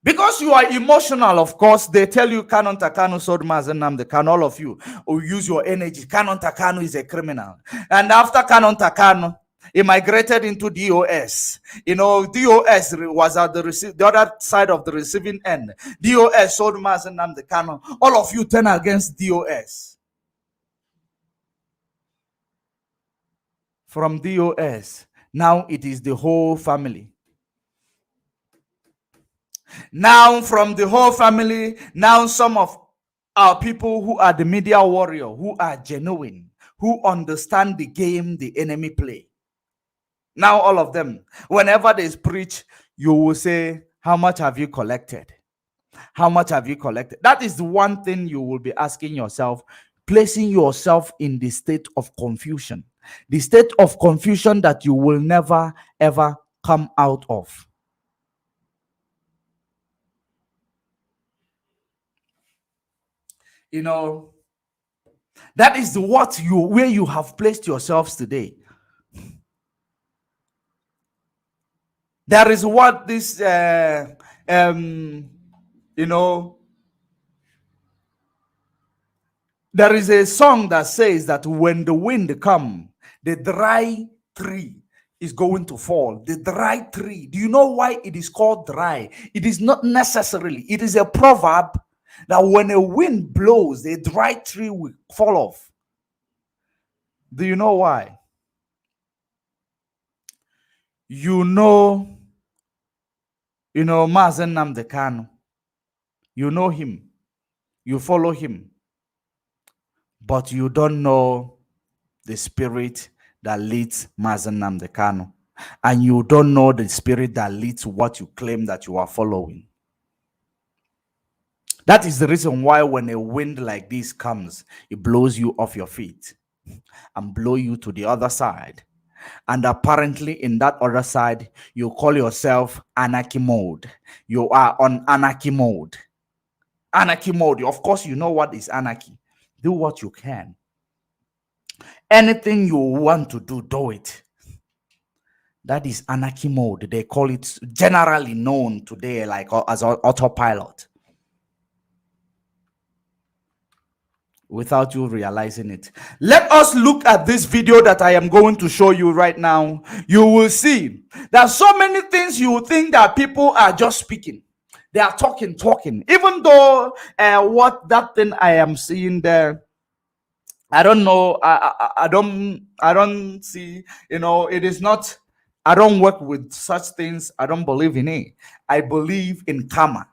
Because you are emotional, of course, they tell you KANU to KANU sold MAZI NNAMDI KANU, all of you will use your energy. KANU to KANU is a criminal. And after KANU to KANU, he migrated into DOS. DOS was at the other side of the receiving end. DOS sold MAZI NNAMDI KANU. All of you turn against DOS. From DOS, now it is the whole family. Now from the whole family, now some of are people who are the media warrior, who are genuine, who understand the game the enemy play. Now all of them, whenever they preach, you will say, how much have you collected? How much have you collected? That is the one thing you will be asking yourself, placing yourself in the state of confusion. The state of confusion that you will never, ever come out of. You know, that is where you have placed yourselves today. There is what this, you know, there is a song that says that when the wind comes, the dry tree is going to fall. The dry tree. Do you know why it is called dry? It is not necessarily. It is a proverb that when a wind blows, the dry tree will fall off. Do you know why? You know MAZI NNAMDI KANU. You know him. You follow him. But you don't know the spirit that leads MAZI NNAMDI KANU. And you don't know the spirit that leads what you claim that you are following. That is the reason why when a wind like this comes, it blows you off your feet and blow you to the other side. And apparently in that other side, you call yourself anarchy mode. You are on anarchy mode. Anarchy mode. Of course, you know what is anarchy. Do what you can. Anything you want to do, do it. That is anarchy mode. They call it, generally known today like as autopilot. Without you realizing it. Let us look at this video that I am going to show you right now. You will see that so many things you think that people are just speaking. They are talking. Even though what that thing I am seeing there, I don't know. I don't see, it is not, I don't work with such things. I don't believe in it. I believe in karma,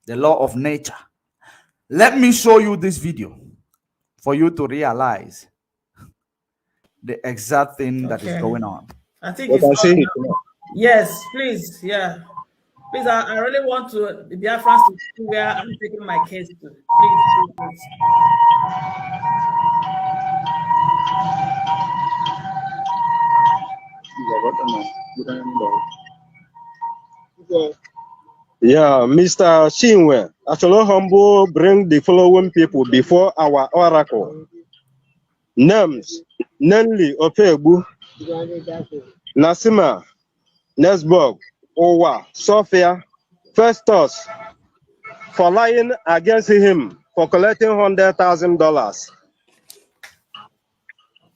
the law of nature. Let me show you this video for you to realize the exact thing that is going on. I think it's on now. Yes, please. Yeah. Please, I really want the Biafrans to see where I'm taking my case to. Please. Yeah, Mr. Shinwe, actually humble bring the following people before our oracle. Names, Nenli Ofebu, Nasima, Nesborg, Owa, Sophia, Festus, for lying against him for collecting $100,000.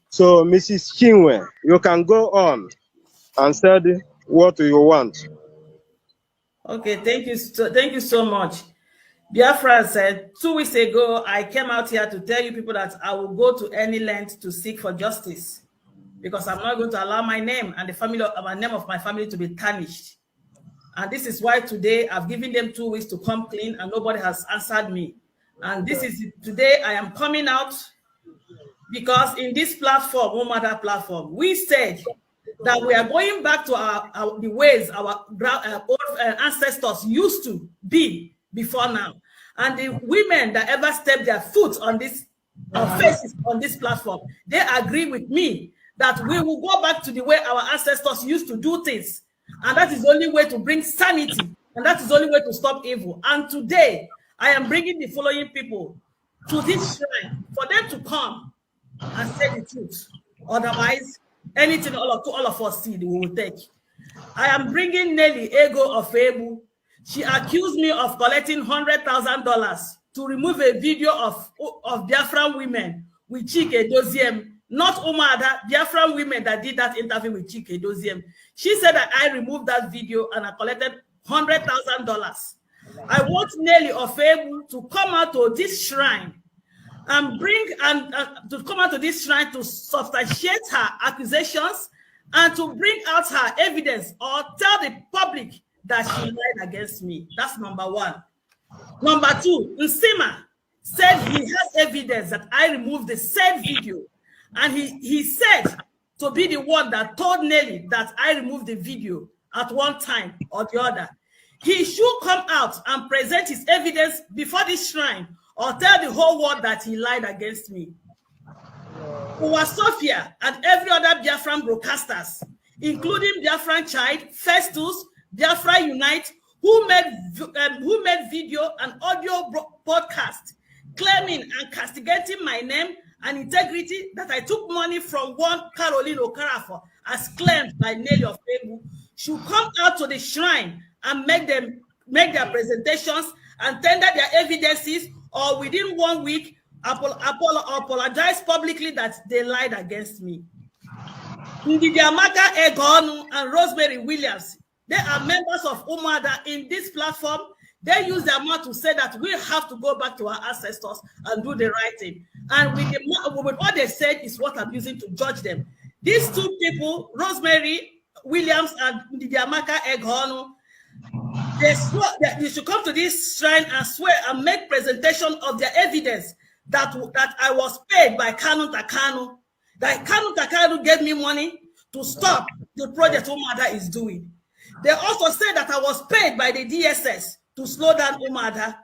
So, Mrs. Shinwe, you can go on and study what you want. Okay, thank you so much. Biafra said 2 weeks ago, I came out here to tell you people that I will go to any length to seek for justice because I'm not going to allow my name and the name of my family to be tarnished. And this is why today I've given them 2 weeks to come clean and nobody has answered me. And this is today I am coming out because in this platform, no matter platform, we said that we are going back to the ways our old ancestors used to be before now. And the women that ever stepped their foot on this faces on this platform, they agree with me that we will go back to the way our ancestors used to do things. And that is the only way to bring sanity. And that is the only way to stop evil. And today, I am bringing the following people to this shrine for them to come and say the truth. Otherwise, anything all of us see, we will take. I am bringing Nelly Ego of Ebu. She accused me of collecting $100,000 to remove a video of Biafran women with Chike Doziem, not Umada, Biafran women that did that interview with Chike Doziem. She said that I removed that video and I collected $100,000. I want Nelly of Ebu to come out to this shrine and to come out to this shrine to substantiate her accusations and to bring out her evidence or tell the public that she lied against me. That's number one. Number two, Nsima said he has evidence that I removed the said video. And he said to be the one that told Nelly that I removed the video at one time or the other. He should come out and present his evidence before this shrine or tell the whole world that he lied against me. Uwa Sophia and every other Biafran broadcasters, including Biafran Child, Festus, Biafra Unite, who made video and audio podcast claiming and castigating my name and integrity that I took money from one Caroline Okarafo as claimed by Nelly of Pebu, should come out to the shrine and make their presentations and tender their evidences, or within 1 week apologize publicly that they lied against me. Ndidiamaka Egonu and Rosemary Williams, they are members of Umada in this platform. They use their mouth to say that we have to go back to our ancestors and do the right thing. And with what they said is what I'm using to judge them. These two people, Rosemary Williams and Ndidiamaka Egonu, they should come to this shrine and swear and make presentation of their evidence that I was paid by KANU Takanu, that KANU Takanu gave me money to stop the project Umada is doing. They also said that I was paid by the DSS to slow down Umada,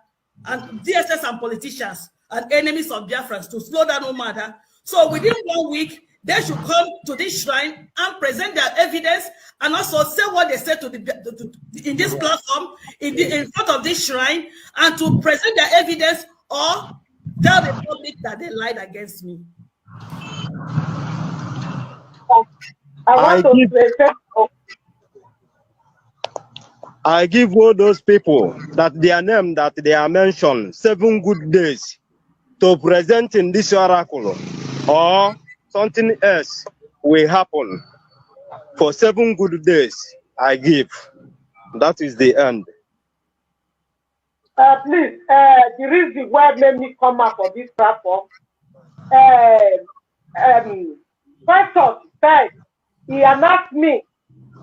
and DSS and politicians and enemies of Biafrans to slow down Umada. So within 1 week, they should come to this shrine and present their evidence and also say what they said in this platform, in front of this shrine, and to present their evidence or tell the public that they lied against me. I give all those people that their name that they are mentioned 7 good days to present in this oracle, or something else will happen. For 7 good days, I give. That is the end. Please, the reason why made me come up for this platform. Pastor said he announced me.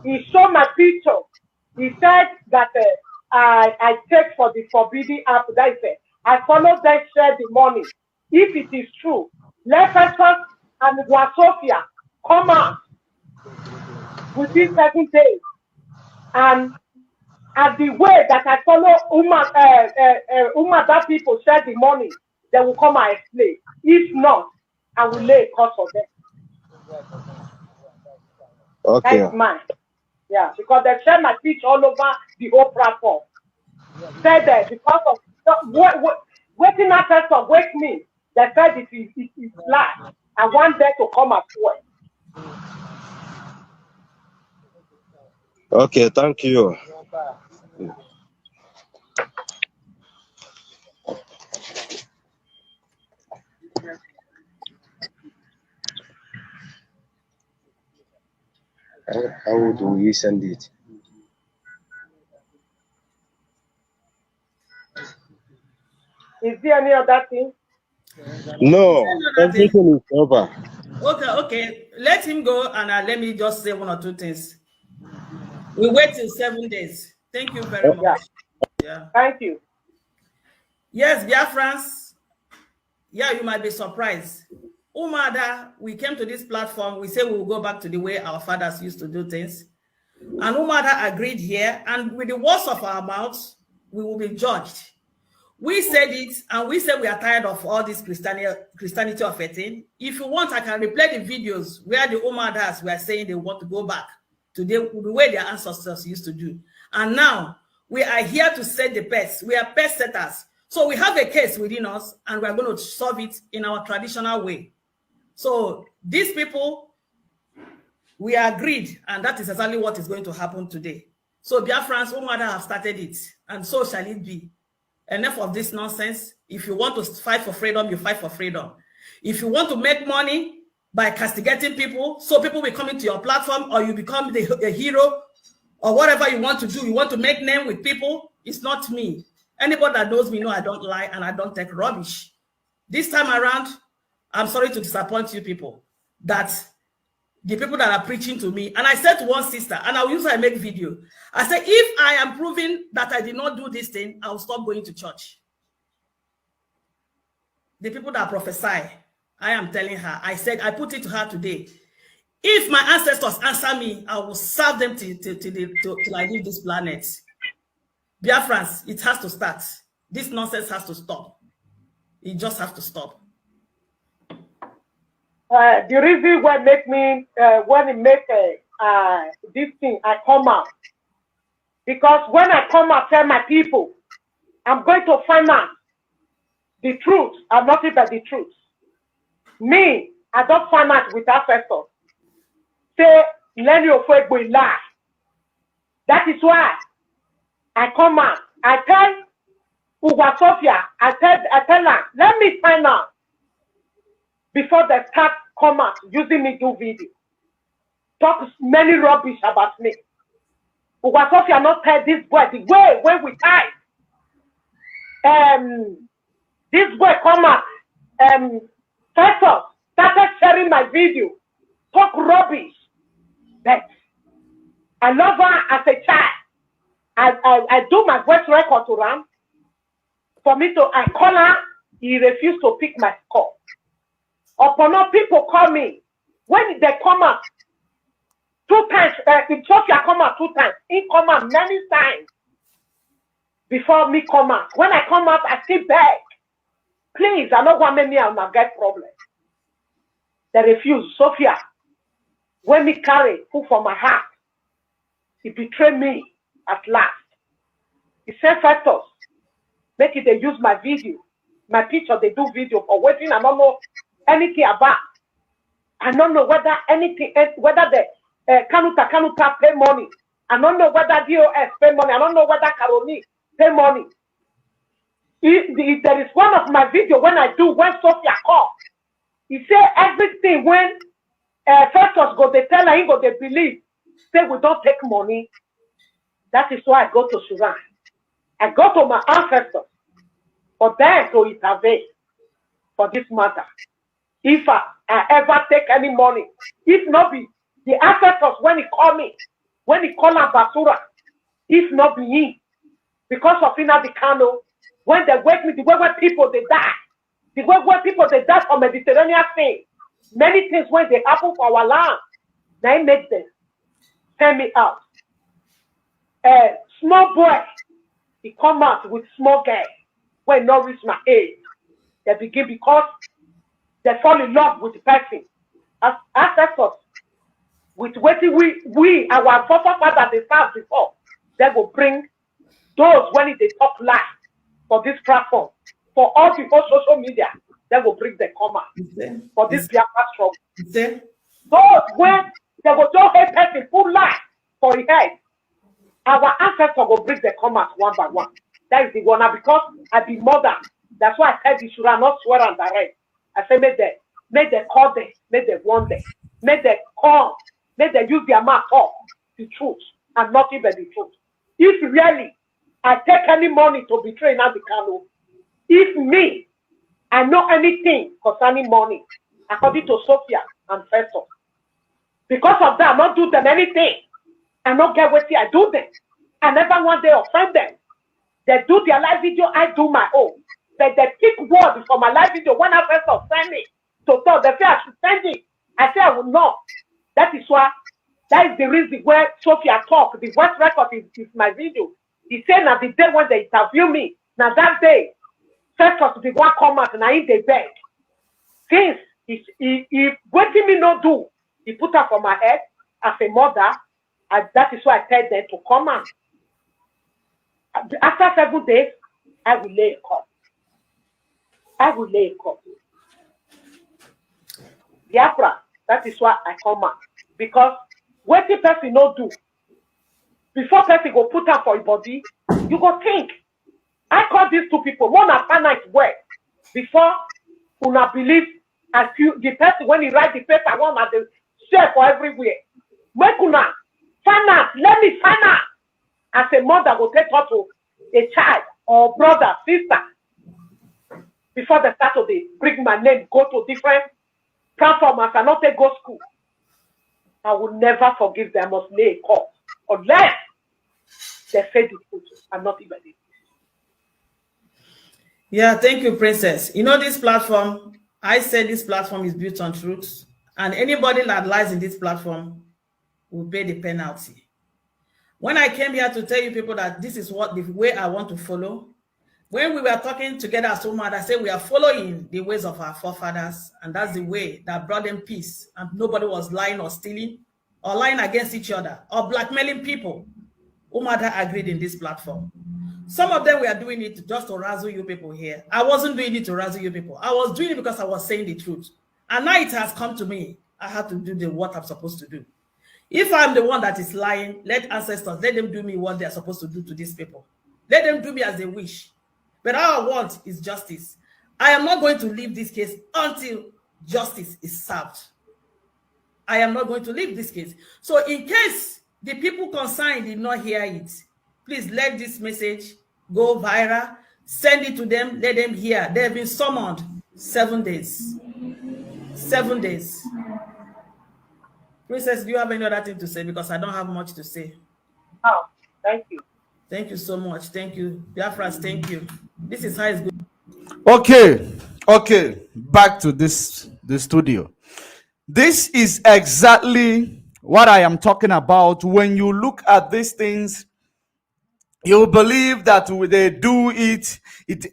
He showed my picture. He said that I take for the forbidden app. That is it. I follow them, share the money. If it is true, let us and Sophia come out within 7 days. And the way that I follow that people share the money, they will come and explain. If not, I will lay a cost for them. Okay. That's mine. Yeah, because they share my speech all over the whole platform. Said that because of waiting access to wake me, they said it is lie. I want them to come as well. Okay, thank you. How do we send it? Is there any other thing? No, everything is over. Okay. Let him go, and let me just say 1 or 2 things. We wait till 7 days. Thank you very much. Yeah. Thank you. Yes, Biafrans. Yeah, you might be surprised. Umada, we came to this platform. We say we will go back to the way our fathers used to do things. And Umada agreed here. And with the words of our mouths, we will be judged. We said it, and we said we are tired of all this Christianity of a thing. If you want, I can replay the videos where the Umadas were saying they want to go back to the way their ancestors used to do. And now we are here to set the pest. We are pest setters. So we have a case within us, and we are going to solve it in our traditional way. So these people, we agreed, and that is exactly what is going to happen today. So Biafrans, Umada have started it, and so shall it be. Enough of this nonsense. If you want to fight for freedom, you fight for freedom. If you want to make money by castigating people, so people will come into your platform, or you become the hero, or whatever you want to do, you want to make name with people, it's not me. Anybody that knows me know I don't lie and I don't take rubbish. This time around, I'm sorry to disappoint you people, that the people that are preaching to me, and I said to one sister, and I'll usually make video, I said, if I am proving that I did not do this thing, I'll stop going to church. the people that prophesy, I am telling her, I said, I put it to her today. If my ancestors answer me, I will serve them till I leave this planet. Biafrans, it has to start. This nonsense has to stop. It just has to stop. The reason why make me when it make this thing, I come out. Because when I come out, tell my people, I'm going to find out the truth and not even the truth. Me, I don't find out with ancestors. Say, let your faith be lie. That is why I come out. I tell Uwa Sophia, I tell her, let me find out before they start come out using me do video. Talk many rubbish about me. Uwa Sophia not tell this boy the way when we die. This boy come out. First started sharing my video. Talk rubbish. But I love her as a child. I do my voice record to Ram. For me to, I call her, he refused to pick my call. Upon all people call me. When they come out, 2 times, in Sophia come out 2 times. He come out many times before me come out. When I come out, I still beg. Please, I don't want me and my get problem. They refuse. Sophia, when me carry food from my heart, he betrayed me at last. He said, factors, make it they use my video, my picture, they do video for waiting. I don't know anything about. I don't know whether anything, whether the KANU pay money. I don't know whether DOS pay money. I don't know whether Karoni pay money. If there is one of my video when I do, when Sophia call, he say everything when Festus go, they tell her, he go, they believe, say we don't take money. That is why I go to Sudan. I go to my ancestors for them to intervene for this matter. If I ever take any money, if not be the ancestors when he call me, when he call her Basura, if not be him, because of Ina the KANU, when they wake me, the way where people they die, the way where people they die for Mediterranean thing, many things when they happen for our land, they make them send me out. Small boy, he come out with small girl when not reach my age. They begin because they fall in love with the person. As ancestors, with what we our forefathers they served before, they will bring those when they talk live for this platform, for all the whole social media, they will bring the comma for this Biafra struggle. Those when they will don't hate person full life for the head, our ancestors will bring the commas one by one. That is the one. Now, because I be mother, that's why I said you should not swear on direct. I say make them call them, make them want them, make them call, make them use their mouth talk the truth and not even the truth. If really I take any money to betray now the KANU, if me, I know anything concerning money, according to Sophia and Festus, because of that, I not do them anything. I not get what I do them. I never want to offend them. They do their live video, I do my own. But they pick word for my live video when I first send me to tell, they say I should send it. I say I will not. That is why, that is the reason where Sophia talk. The voice record is my video. He said now the day when they interview me, now that day, first of the one come out and I eat the beg. Since he waiting me not do, he put her on my head as a mother, and that is why I tell them to come out. After 7 days, I will lay a court. I will lay a court. Biafra, that is why I come out. Because what the person not do, before person go put her for your body, you go think. I call these 2 people, one at night work. Before una believe as you the person when he write the paper, one at the share for everywhere. Make una find out, let me find out. As a mother will take her to a child or brother, sister, before they start to bring my name, go to different platforms and not take go school. I will never forgive them. I must lay a court unless they say the truth and not even the truth. Yeah, thank you, Princess. You know, this platform, I said this platform is built on truth, and anybody that lies in this platform will pay the penalty. When I came here to tell you people that this is what the way I want to follow, when we were talking together as women, I said we are following the ways of our forefathers, and that's the way that brought them peace, and nobody was lying or stealing or lying against each other or blackmailing people. Umada agreed in this platform. Some of them were doing it just to razzle you people here. I wasn't doing it to razzle you people. I was doing it because I was saying the truth. And now it has come to me. I have to do what I'm supposed to do. If I'm the one that is lying, let ancestors, let them do me what they're supposed to do to these people. Let them do me as they wish. But all I want is justice. I am not going to leave this case until justice is served. I am not going to leave this case. So in case the people concerned did not hear it, please let this message go viral. Send it to them. Let them hear. They have been summoned 7 days. 7 days. Princess, do you have any other thing to say? Because I don't have much to say. Oh, thank you. Thank you so much. Thank you. Biafra, thank you. This is how it's good. Okay. Back to the studio. This is exactly what I am talking about. When you look at these things, you believe that they do it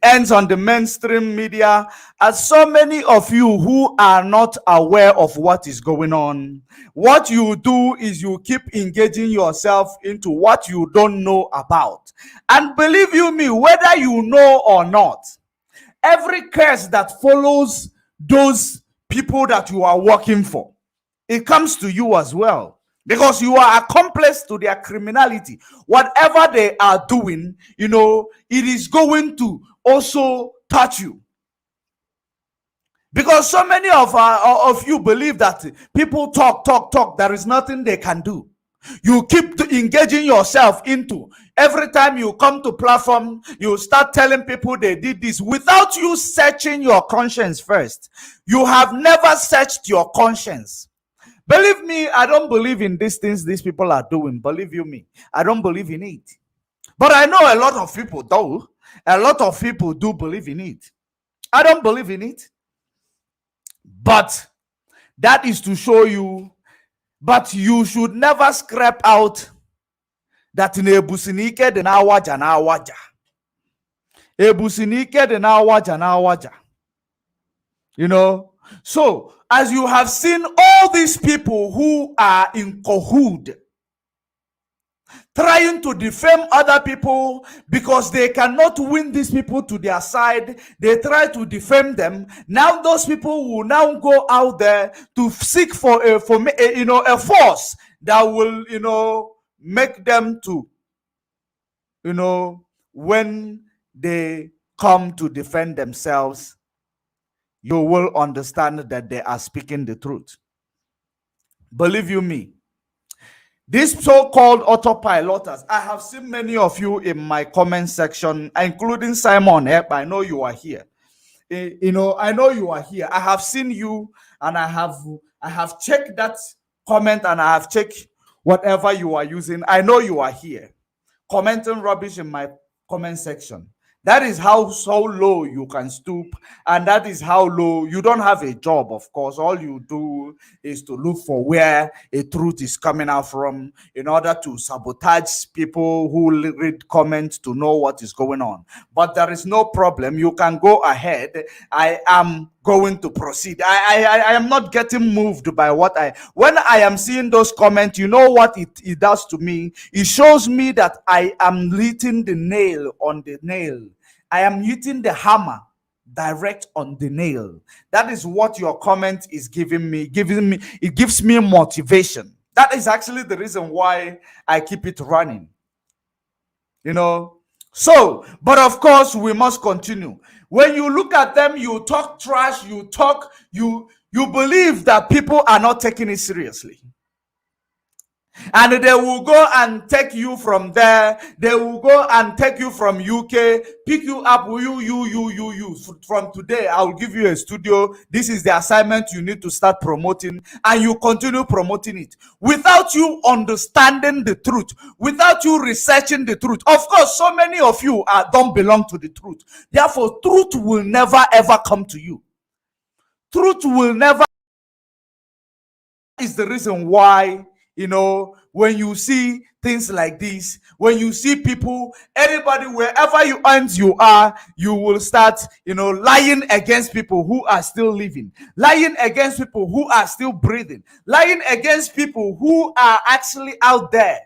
ends on the mainstream media. As so many of you who are not aware of what is going on, what you do is you keep engaging yourself into what you don't know about. And believe you me, whether you know or not, every curse that follows those people that you are working for, it comes to you as well. Because you are accomplice to their criminality. Whatever they are doing, it is going to also touch you. Because so many of you believe that people talk. There is nothing they can do. You keep engaging yourself into. Every time you come to platform, you start telling people they did this without you searching your conscience first. You have never searched your conscience. Believe me, I don't believe in these things these people are doing. Believe you me, I don't believe in it. But I know a lot of people do. A lot of people do believe in it. I don't believe in it. But that is to show you. But you should never scrap out that nebusinike de na waja na waja. Ebusinike de na waja na waja. So, as you have seen all these people who are in cahoot, trying to defame other people because they cannot win these people to their side, they try to defame them. Now those people will now go out there to seek for a force that will make them to when they come to defend themselves, you will understand that they are speaking the truth. Believe you me, these so-called autopiloters, I have seen many of you in my comment section, including Simon Epp. I know you are here. I know you are here. I have seen you, and I have checked that comment, and I have checked whatever you are using. I know you are here, commenting rubbish in my comment section. That is how so low you can stoop, and that is how low you don't have a job. Of course, all you do is to look for where a truth is coming out from in order to sabotage people who read comments to know what is going on. But there is no problem. You can go ahead. I am going to proceed. I am not getting moved by when I am seeing those comments. You know what it does to me? It shows me that I am hitting the nail on the nail. I am hitting the hammer direct on the nail. That is what your comment is giving me. It gives me motivation. That is actually the reason why I keep it running. So, but of course, we must continue. When you look at them, you talk trash, you believe that people are not taking it seriously. And they will go and take you from there. They will go and take you from UK, pick you up. You. From today, I will give you a studio. This is the assignment you need to start promoting. And you continue promoting it without you understanding the truth, without you researching the truth. Of course, so many of you don't belong to the truth. Therefore, truth will never ever come to you. Truth will never. Is the reason why, when you see things like this, when you see people, anybody, wherever you are, you will start, lying against people who are still living, lying against people who are still breathing, lying against people who are actually out there.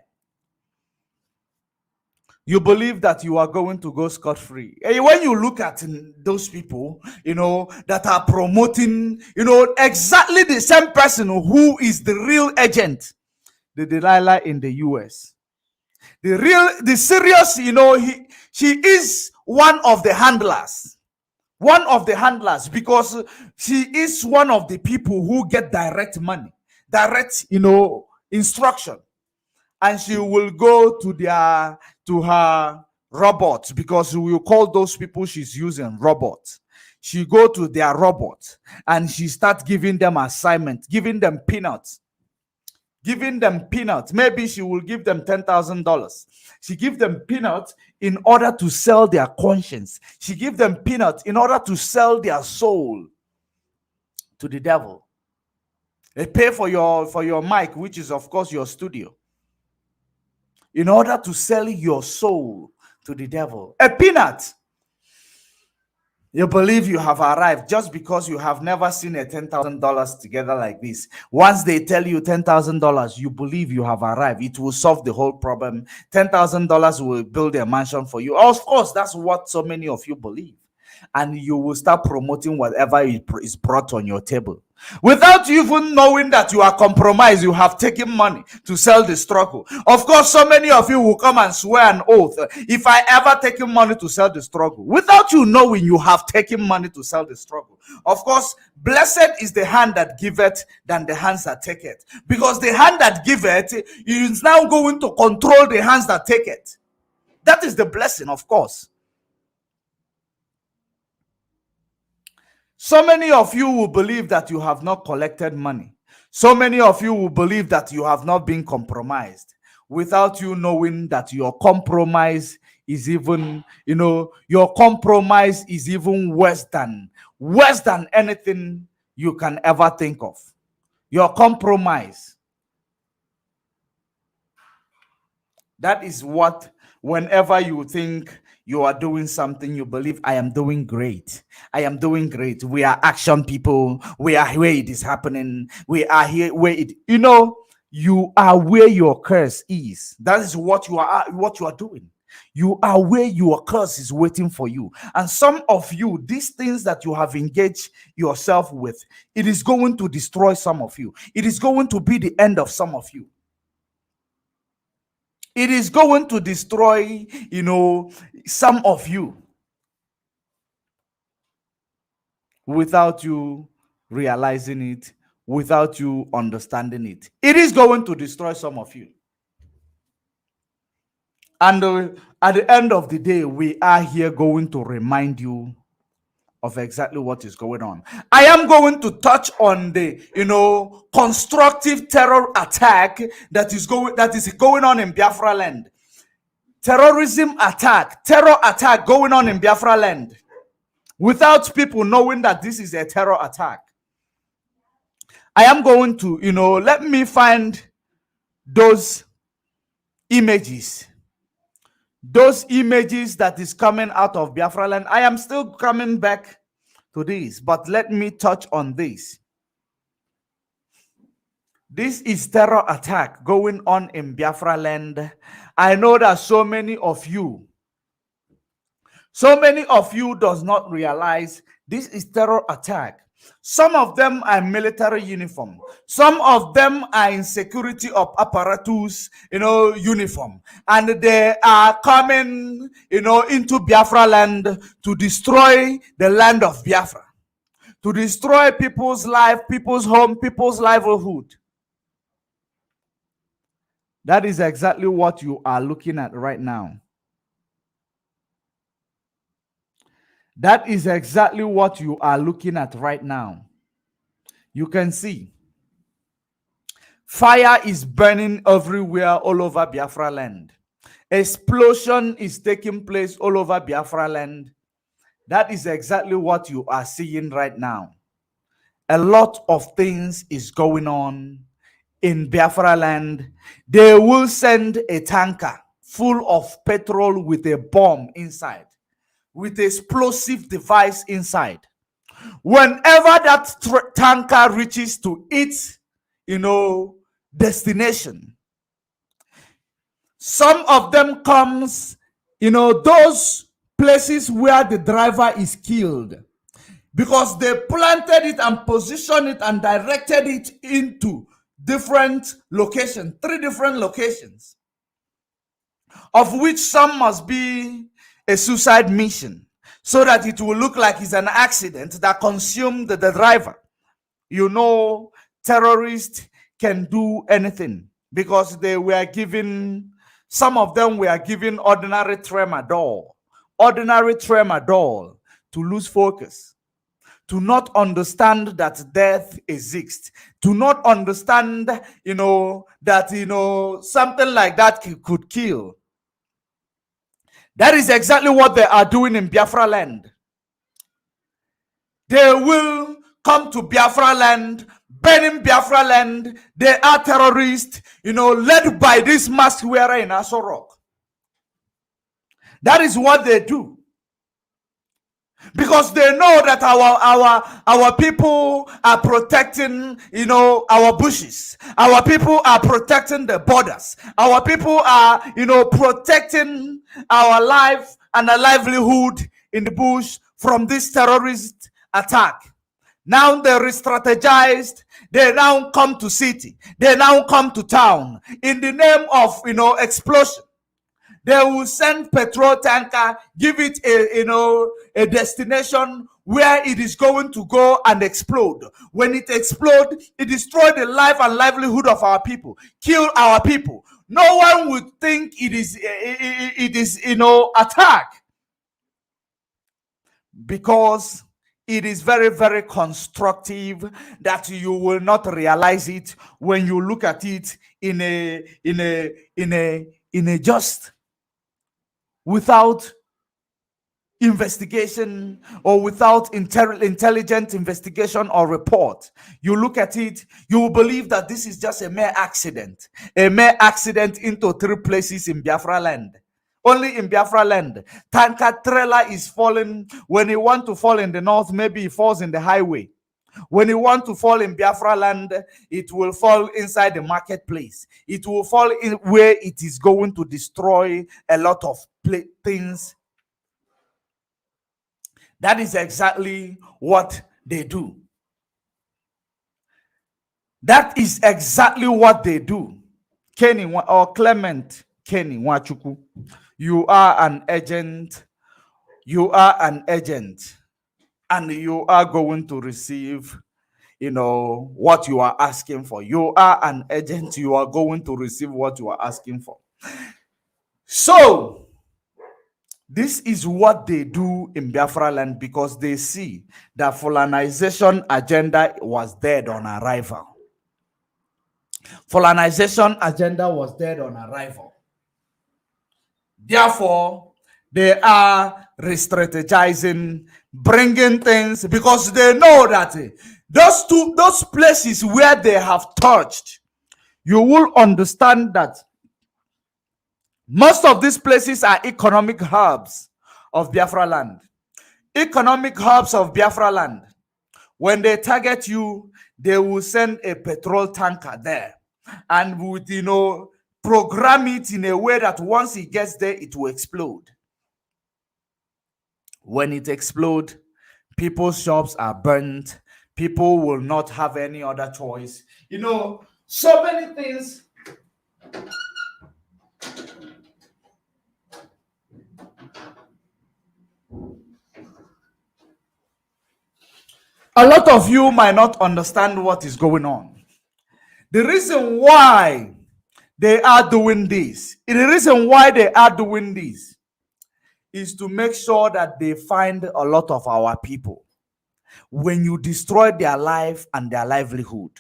You believe that you are going to go scot-free. When you look at those people, that are promoting, exactly the same person who is the real agent, the Delilah in the US. The serious, she is one of the handlers. One of the handlers, because she is one of the people who get direct money, direct, instruction. And she will go to her robots, because we will call those people she's using robots. She go to their robots and she start giving them assignments, giving them peanuts. Maybe she will give them $10,000. She give them peanuts in order to sell their conscience. She give them peanuts in order to sell their soul to the devil. They pay for your mic, which is of course your studio, in order to sell your soul to the devil. A peanut. You believe you have arrived just because you have never seen a $10,000 together like this. Once they tell you $10,000, you believe you have arrived. It will solve the whole problem. $10,000 will build a mansion for you. Of course, that's what so many of you believe. And you will start promoting whatever is brought on your table. Without even knowing that you are compromised, you have taken money to sell the struggle. Of course, so many of you will come and swear an oath, if I ever taken money to sell the struggle. Without you knowing you have taken money to sell the struggle. Of course, blessed is the hand that giveth than the hands that take it. Because the hand that giveth is now going to control the hands that take it. That is the blessing, of course. So many of you will believe that you have not collected money. So many of you will believe that you have not been compromised, without you knowing that your compromise is even, your compromise is even worse than anything you can ever think of. Your compromise. That is what, whenever you think you are doing something, you believe, I am doing great. I am doing great. We are action people. We are where it is happening. We are here where it, you are where your curse is. That is what you are doing. You are where your curse is waiting for you. And some of you, these things that you have engaged yourself with, it is going to destroy some of you. It is going to be the end of some of you. It is going to destroy, some of you, without you realizing it, without you understanding it. It is going to destroy some of you. And at the end of the day, we are here going to remind you of exactly what is going on. I am going to touch on the, constructive terror attack that is going on in Biafra land. Terror attack going on in Biafra land, without people knowing that this is a terror attack. I am going to, let me find those images that is coming out of Biafra land. I am still coming back to this, but let me touch on this. This is terror attack going on in Biafra land. I know that so many of you does not realize this is terror attack. Some of them are military uniform. Some of them are in security of apparatus, uniform. And they are coming, into Biafra land to destroy the land of Biafra. To destroy people's life, people's home, people's livelihood. That is exactly what you are looking at right now. That is exactly what you are looking at right now. You can see fire is burning everywhere all over Biafra land. Explosion is taking place all over Biafra land. That is exactly what you are seeing right now. A lot of things is going on in Biafra land. They will send a tanker full of petrol with a bomb inside, with explosive device inside. Whenever that tanker reaches to its, destination, some of them comes, those places where the driver is killed, because they planted it and positioned it and directed it into different locations, 3 different locations, of which some must be a suicide mission, so that it will look like it's an accident that consumed the driver. Terrorists can do anything, because they were given, some of them were given ordinary tramadol to lose focus, to not understand that death exists, to not understand, that, something like that could kill. That is exactly what they are doing in Biafra land. They will come to Biafra land, burning Biafra land. They are terrorists, led by this mask wearer in Aso Rock. That is what they do. Because they know that our people are protecting, our bushes. Our people are protecting the borders. Our people are, protecting our life and our livelihood in the bush from this terrorist attack. Now they re-strategized. They now come to city. They now come to town in the name of, explosion. They will send petrol tanker, give it a destination where it is going to go and explode. When it explodes, it destroys the life and livelihood of our people, kill our people. No one would think it is attack, because it is very, very constructive, that you will not realize it when you look at it in a just, without investigation, or without intelligent investigation or report. You look at it, you will believe that this is just a mere accident into 3 places in Biafra land. Only in Biafra land, tanker trailer is falling. When you want to fall in the north, maybe it falls in the highway. When you want to fall in Biafra land, it will fall inside the marketplace. It will fall in where it is going to destroy a lot of things. That is exactly what they do. That is exactly what they do. Kenny or Clement Kenny Wachuku, you are an agent. You are an agent, and you are going to receive, what you are asking for. You are an agent. You are going to receive what you are asking for. So, this is what they do in Biafra land, because they see that Fulanization agenda was dead on arrival. Fulanization agenda was dead on arrival. Therefore, they are re-strategizing, bringing things, because they know that those places where they have touched, you will understand that most of these places are economic hubs of Biafra land. Economic hubs of Biafra land. When they target you, they will send a petrol tanker there, and would, program it in a way that once it gets there, it will explode. When it explodes, people's shops are burnt. People will not have any other choice. So many things. A lot of you might not understand what is going on. The reason why they are doing this. The reason why they are doing this is to make sure that they find a lot of our people. When you destroy their life and their livelihood,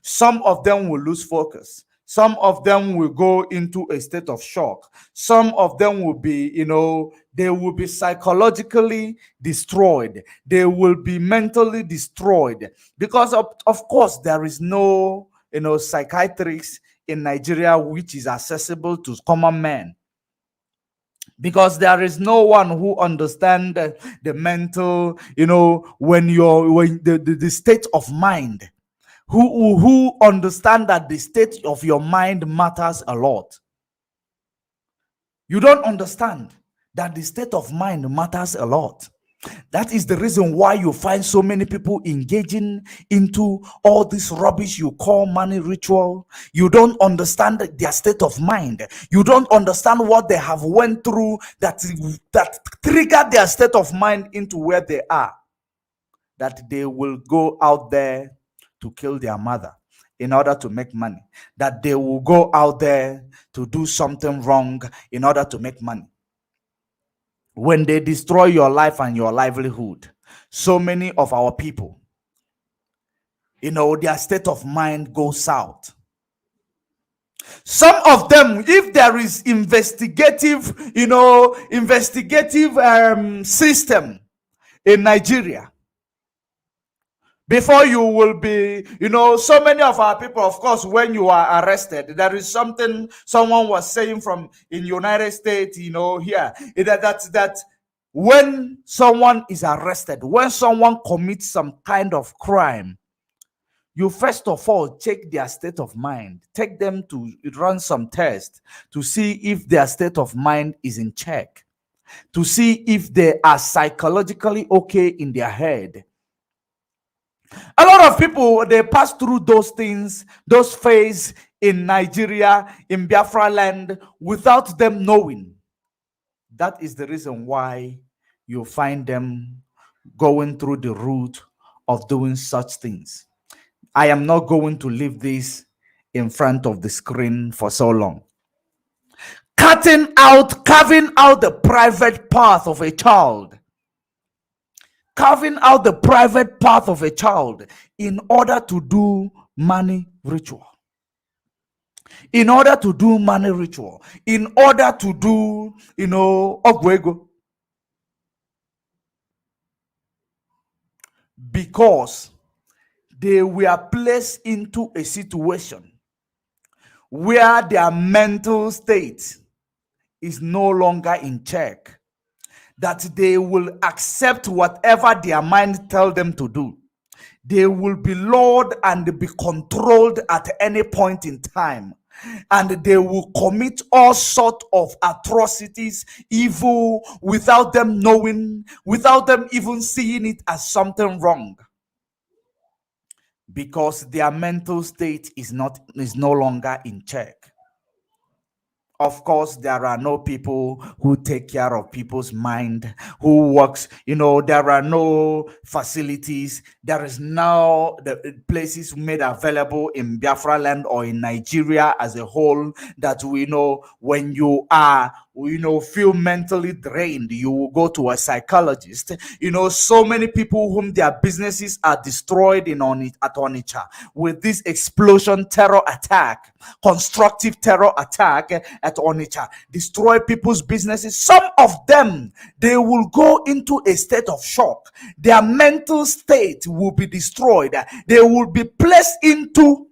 some of them will lose focus. Some of them will go into a state of shock. Some of them will be, they will be psychologically destroyed. They will be mentally destroyed. Because of course, there is no, psychiatrists in Nigeria which is accessible to common men. Because there is no one who understands the mental, when the state of mind, who understand that the state of your mind matters a lot. You don't understand that the state of mind matters a lot. That is the reason why you find so many people engaging into all this rubbish you call money ritual. You don't understand their state of mind. You don't understand what they have went through that triggered their state of mind into where they are. That they will go out there to kill their mother in order to make money. That they will go out there to do something wrong in order to make money. When they destroy your life and your livelihood, so many of our people, their state of mind goes south. Some of them, if there is investigative system in Nigeria, before you will be, so many of our people, of course, when you are arrested, there is something someone was saying from in United States, here, that when someone is arrested, when someone commits some kind of crime, you first of all check their state of mind, take them to run some tests to see if their state of mind is in check, to see if they are psychologically okay in their head. A lot of people, they pass through those things, those phases in Nigeria, in Biafra land, without them knowing. That is the reason why you find them going through the route of doing such things. I am not going to leave this in front of the screen for so long. Carving out the private path of a child. Carving out the private path of a child in order to do money ritual. In order to do money ritual. In order to do, ogwego. Because they were placed into a situation where their mental state is no longer in check. That they will accept whatever their mind tells them to do. They will be lured and be controlled at any point in time. And they will commit all sorts of atrocities, evil, without them knowing, without them even seeing it as something wrong. Because their mental state is no longer in check. Of course, there are no people who take care of people's mind, who works, there are no facilities. There is no the places made available in Biafra land or in Nigeria as a whole that we know when you are, feel mentally drained, you will go to a psychologist. So many people whom their businesses are destroyed at Onitsha with this explosion terror attack, constructive terror attack at Onitsha, destroy people's businesses. Some of them, they will go into a state of shock. Their mental state will be destroyed. They will be placed into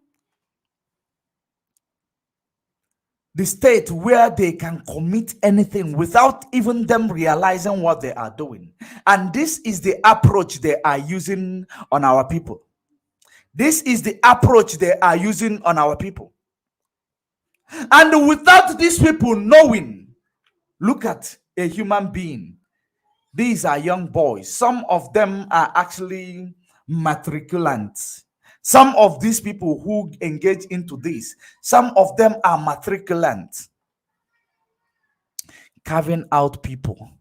the state where they can commit anything without even them realizing what they are doing. And this is the approach they are using on our people. This is the approach they are using on our people. And without these people knowing, look at a human being. These are young boys. Some of them are actually matriculants. Some of these people who engage into this, some of them are matriculants. Carving out people,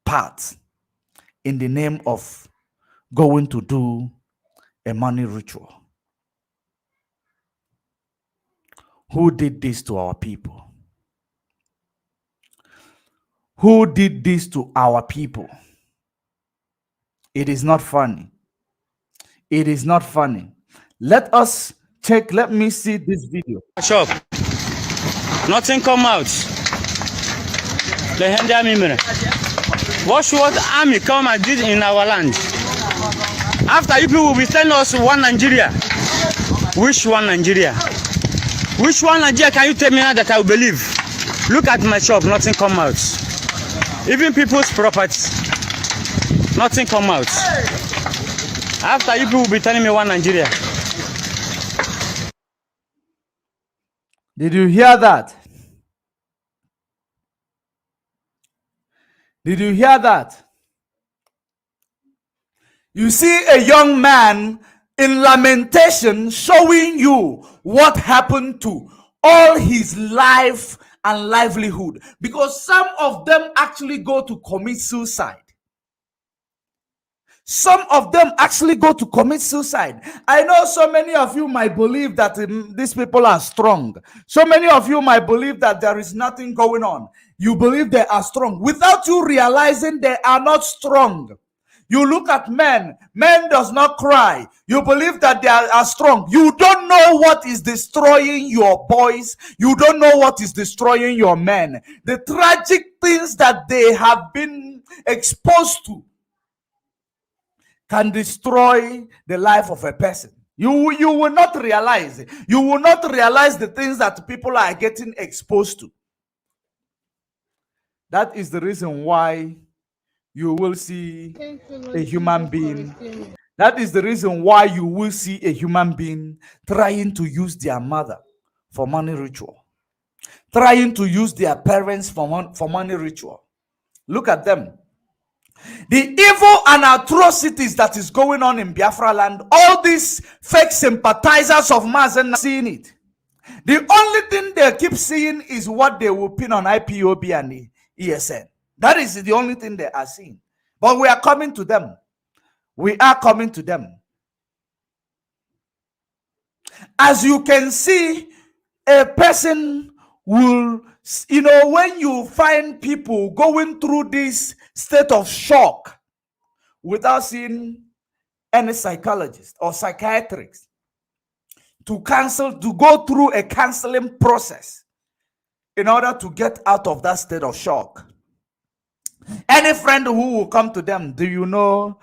parts, in the name of going to do a money ritual. Who did this to our people? Who did this to our people? It is not funny. It is not funny. Let us check. Let me see this video. Shop. Nothing come out. The NNAMDI. Watch what the army come and did in our land. After you people will be telling us one Nigeria. Which one Nigeria? Which one Nigeria can you tell me now that I will believe? Look at my shop, nothing come out. Even people's property, nothing come out. After you people will be telling me one Nigeria. Did you hear that? Did you hear that? You see a young man in lamentation showing you what happened to all his life and livelihood, because some of them actually go to commit suicide. Some of them actually go to commit suicide. I know so many of you might believe that these people are strong. So many of you might believe that there is nothing going on. You believe they are strong without you realizing they are not strong. You look at men does not cry. You believe that they are strong. You don't know what is destroying your boys. You don't know what is destroying your men. The tragic things that they have been exposed to can destroy the life of a person. You will not realize it. You will not realize the things that people are getting exposed to. That is the reason why you will see a human being. That is the reason why you will see a human being trying to use their mother for money ritual, trying to use their parents for money ritual. Look at them. The evil and atrocities that is going on in Biafra land, all these fake sympathizers of MAZI are seeing it. The only thing they keep seeing is what they will pin on IPOB and the ESN. That is the only thing they are seeing. But we are coming to them. We are coming to them. As you can see, a person will, when you find people going through this state of shock without seeing any psychologist or psychiatrist to go through a counseling process in order to get out of that state of shock. Any friend who will come to them, do you know,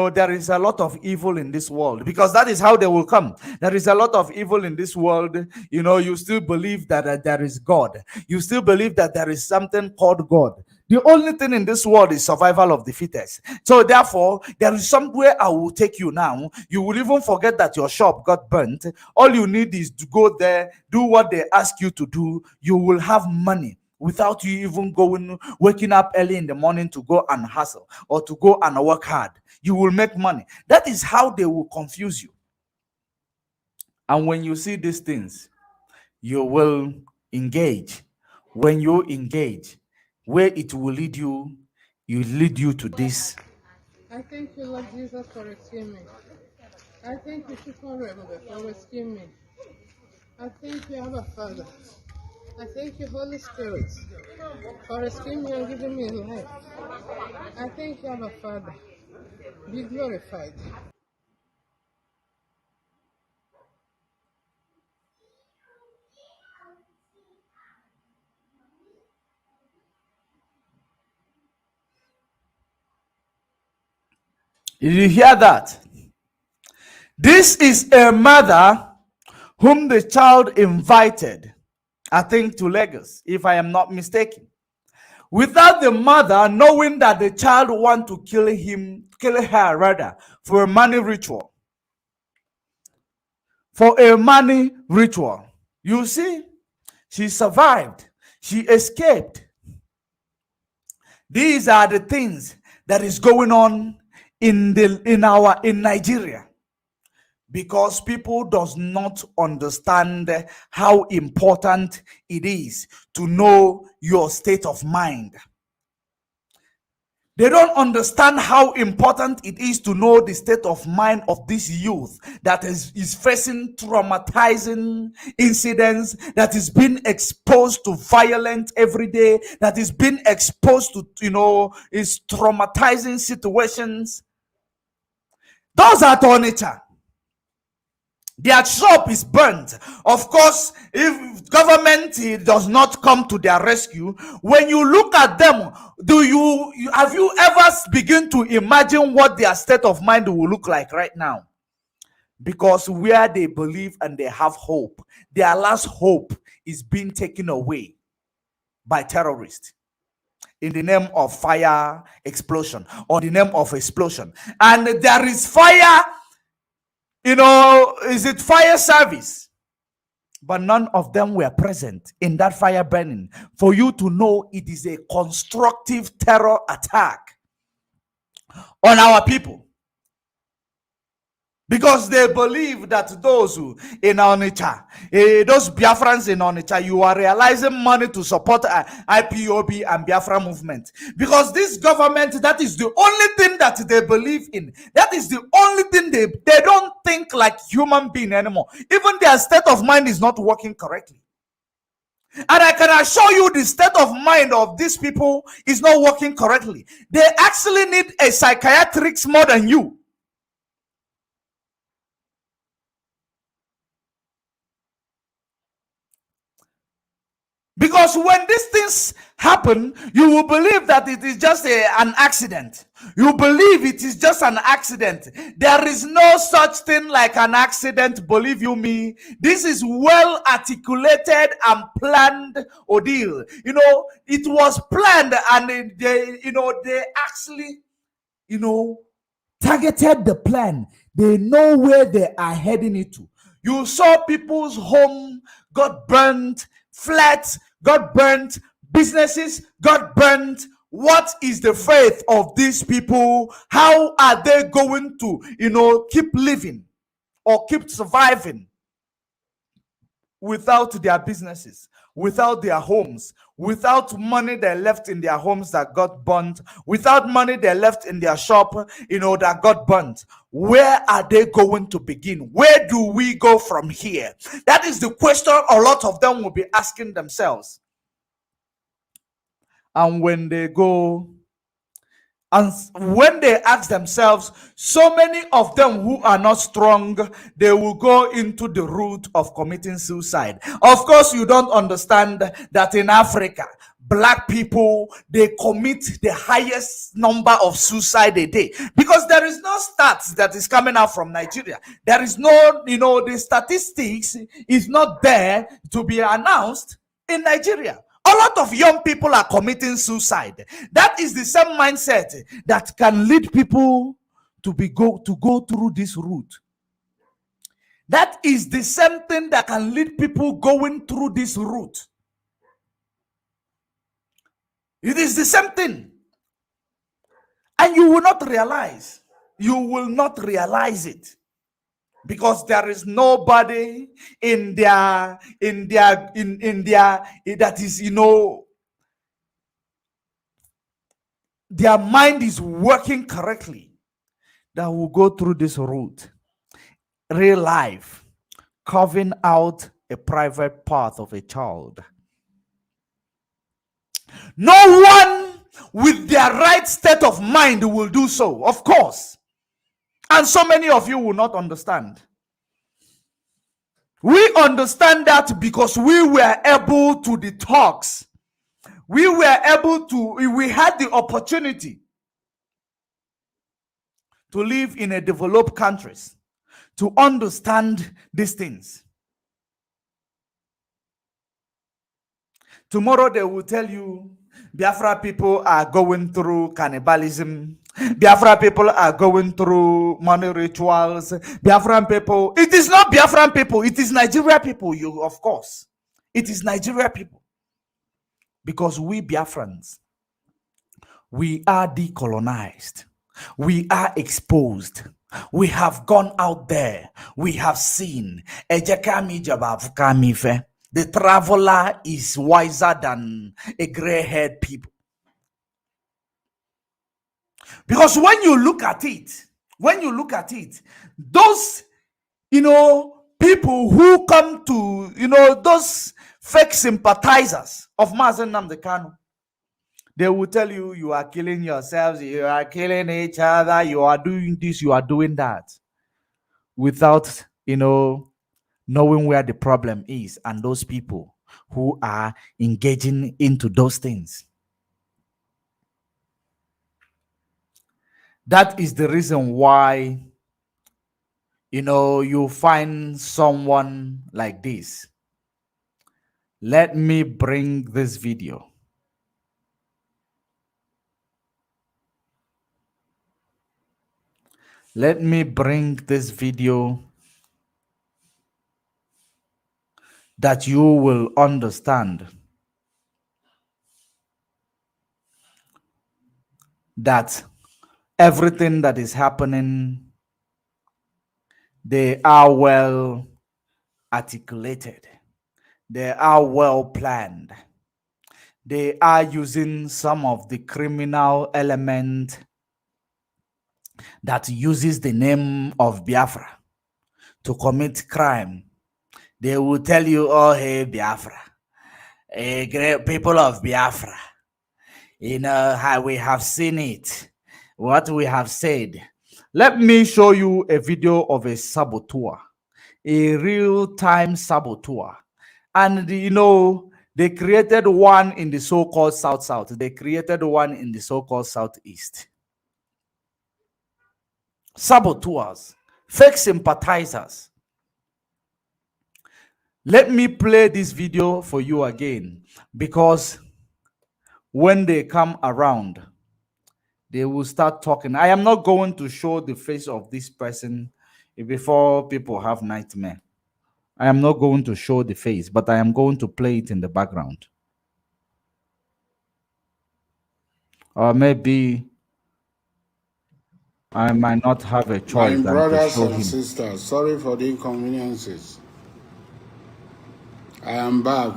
there is a lot of evil in this world, because that is how they will come. There is a lot of evil in this world. You still believe that there is God. You still believe that there is something called God. The only thing in this world is survival of the fittest. So therefore, there is somewhere I will take you now. You will even forget that your shop got burnt. All you need is to go there, do what they ask you to do. You will have money without you even waking up early in the morning to go and hustle or to go and work hard. You will make money. That is how they will confuse you. And when you see these things, you will engage. When you engage, where it will lead you to this. I thank you, Lord Jesus, for rescuing me. I thank you, Super Rebel, for rescuing me. I thank you, Abba Father. I thank you, Holy Spirit, for rescuing me and giving me life. I thank you, Abba Father. Be glorified. Did you hear that? This is a mother whom the child invited, I think, to Lagos, if I am not mistaken, without the mother knowing that the child want to kill her rather, for a money ritual. For a money ritual. You see, she survived. She escaped. These are the things that is going on in Nigeria, because people does not understand how important it is to know your state of mind. They don't understand how important it is to know the state of mind of this youth that is facing traumatizing incidents, that is being exposed to violence every day, that is being exposed to, is traumatizing situations. Those are Onitsha. Their shop is burnt. Of course, if government does not come to their rescue, when you look at them, have you ever begin to imagine what their state of mind will look like right now? Because where they believe and they have hope, their last hope is being taken away by terrorists in the name of fire explosion or the name of explosion. And there is fire, is it fire service? But none of them were present in that fire burning for you to know it is a constructive terror attack on our people. Because they believe that those who in Onitsha, those Biafrans in Onitsha, you are realizing money to support IPOB and Biafra movement. Because this government, that is the only thing that they believe in. That is the only thing they don't think like human being anymore. Even their state of mind is not working correctly. And I can assure you the state of mind of these people is not working correctly. They actually need a psychiatrist more than you. Because when these things happen, you will believe that it is just an accident. You believe it is just an accident. There is no such thing like an accident, believe you me. This is well articulated and planned ordeal. It was planned, and they actually, targeted the plan. They know where they are heading it to. You saw people's home got burnt, flats got burnt, businesses got burnt. What is the faith of these people? How are they going to, keep living or keep surviving without their businesses, without their homes, without money they left in their homes that got burnt, without money they left in their shop, that got burnt? Where are they going to begin? Where do we go from here? That is the question a lot of them will be asking themselves. And when they ask themselves, so many of them who are not strong, they will go into the route of committing suicide. Of course, you don't understand that in Africa, black people, they commit the highest number of suicide a day, because there is no stats that is coming out from Nigeria. There is no, the statistics is not there to be announced in Nigeria. A lot of young people are committing suicide. That is the same mindset that can lead people to go through this route. That is the same thing that can lead people going through this route. It is the same thing. And you will not realize. You will not realize it. Because there is nobody in their that is, their mind is working correctly, that will go through this route. Real life, carving out a private path of a child. No one with their right state of mind will do so, of course. And so many of you will not understand. We understand that because we were able to detox. We had the opportunity to live in a developed countries, to understand these things. Tomorrow they will tell you Biafra people are going through cannibalism. Biafra people are going through money rituals. Biafran people, it is not Biafran people, it is Nigeria people, of course. It is Nigeria people. Because we Biafrans, we are decolonized. We are exposed. We have gone out there. We have seen. The traveler is wiser than a gray-haired people. Because when you look at it, those, people who come to, those fake sympathizers of MAZI NNAMDI KANU, they will tell you, you are killing yourselves, you are killing each other, you are doing this, you are doing that, without, knowing where the problem is and those people who are engaging into those things. That is the reason why, you find someone like this. Let me bring this video. Let me bring this video that you will understand that everything that is happening, they are well articulated. They are well planned. They are using some of the criminal element that uses the name of Biafra to commit crime. They will tell you, oh, hey, Biafra, hey, great people of Biafra, how we have seen it, what we have said. Let me show you a video of a saboteur, a real-time saboteur. And, they created one in the so-called South-South. They created one in the so-called Southeast. Saboteurs, fake sympathizers. Let me play this video for you again, because when they come around, they will start talking. I am not going to show the face of this person before people have nightmare. I am not going to show the face, but I am going to play it in the background. Or maybe I might not have a choice. My brothers and sisters, sorry for the inconveniences. I am back.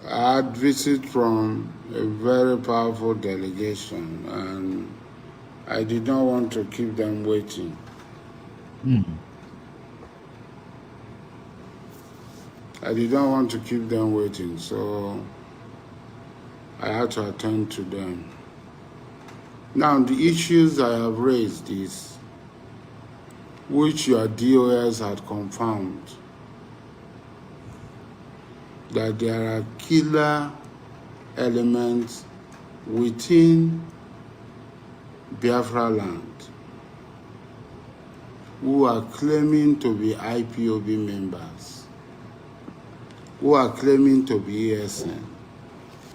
I had visit from a very powerful delegation, and I did not want to keep them waiting. I did not want to keep them waiting, so I had to attend to them. Now, the issues I have raised is, which your DOS had confirmed, that there are killer elements within Biafra land who are claiming to be IPOB members, who are claiming to be ESN.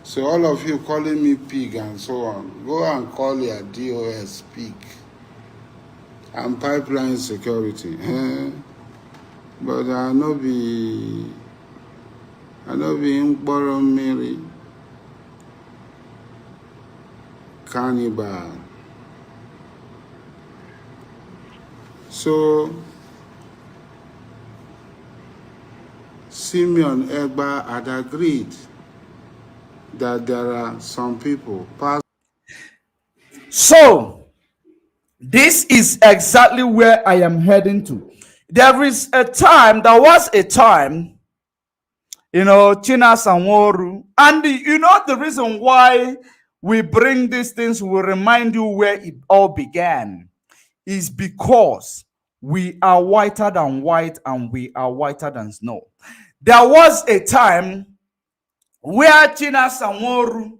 So all of you calling me pig and so on, go and call your DOS pig and pipeline security. But I no be Mary cannibal. So Simeon Egba had agreed that there are some people. So this is exactly where I am heading to. There was a time, China Sanworu, and the reason why we bring these things will remind you where it all began, is because we are whiter than white and we are whiter than snow. There was a time where China Sanworu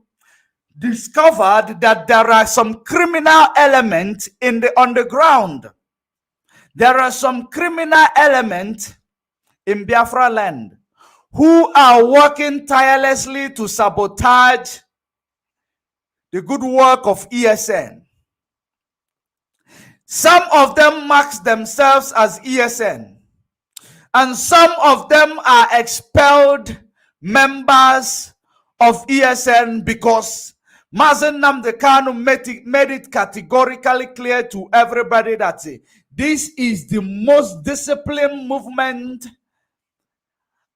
discovered that there are some criminal elements in the underground. There are some criminal elements in Biafra land who are working tirelessly to sabotage the good work of ESN. Some of them mark themselves as ESN, and some of them are expelled members of ESN because MAZI NNAMDI KANU made it categorically clear to everybody that this is the most disciplined movement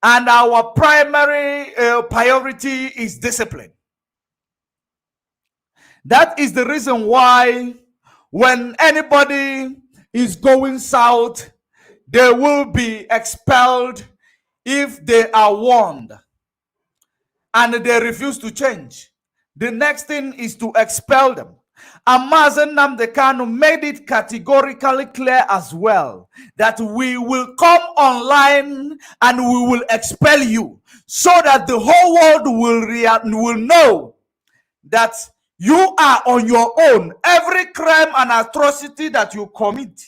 and our primary priority is discipline. That is the reason why when anybody is going south, they will be expelled if they are warned and they refuse to change. The next thing is to expel them. And MAZI NNAMDI KANU made it categorically clear as well that we will come online and we will expel you, so that the whole world will know that you are on your own. Every crime and atrocity that you commit,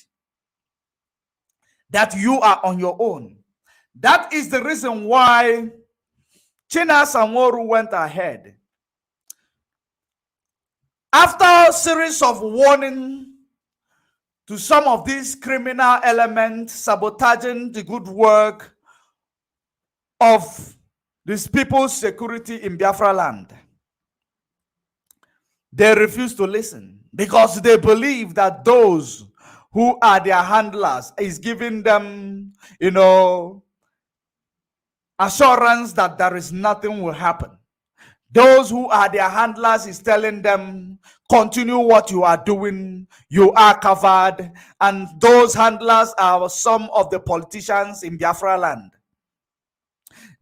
that you are on your own. That is the reason why China Samoru went ahead. After a series of warning to some of these criminal elements sabotaging the good work of these people's security in Biafra land, they refuse to listen because they believe that those who are their handlers is giving them, assurance that there is nothing will happen. Those who are their handlers is telling them, continue what you are doing, you are covered. And those handlers are some of the politicians in Biafra land.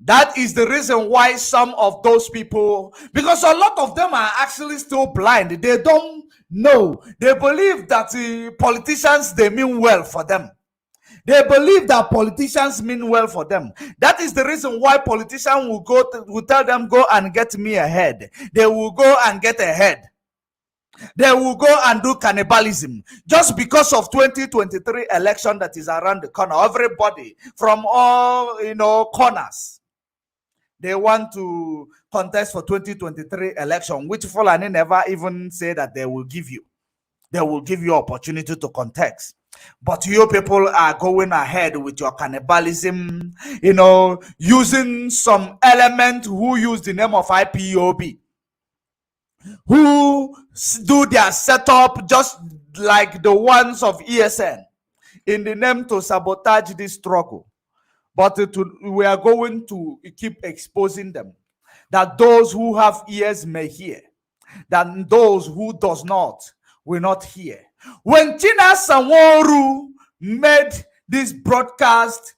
That is the reason why some of those people, because a lot of them are actually still blind. They don't know. They believe that the politicians, they mean well for them. They believe that politicians mean well for them. That is the reason why politicians will tell them, go and get me ahead. They will go and get ahead. They will go and do cannibalism just because of 2023 election that is around the corner. Everybody from all corners, they want to contest for 2023 election, which Fulani never even say that they will give you. They will give you opportunity to contest. But you people are going ahead with your cannibalism, using some element who use the name of IPOB, who do their setup just like the ones of ESN in the name to sabotage this struggle. But we are going to keep exposing them, that those who have ears may hear, that those who does not will not hear. When China Samoru made this broadcast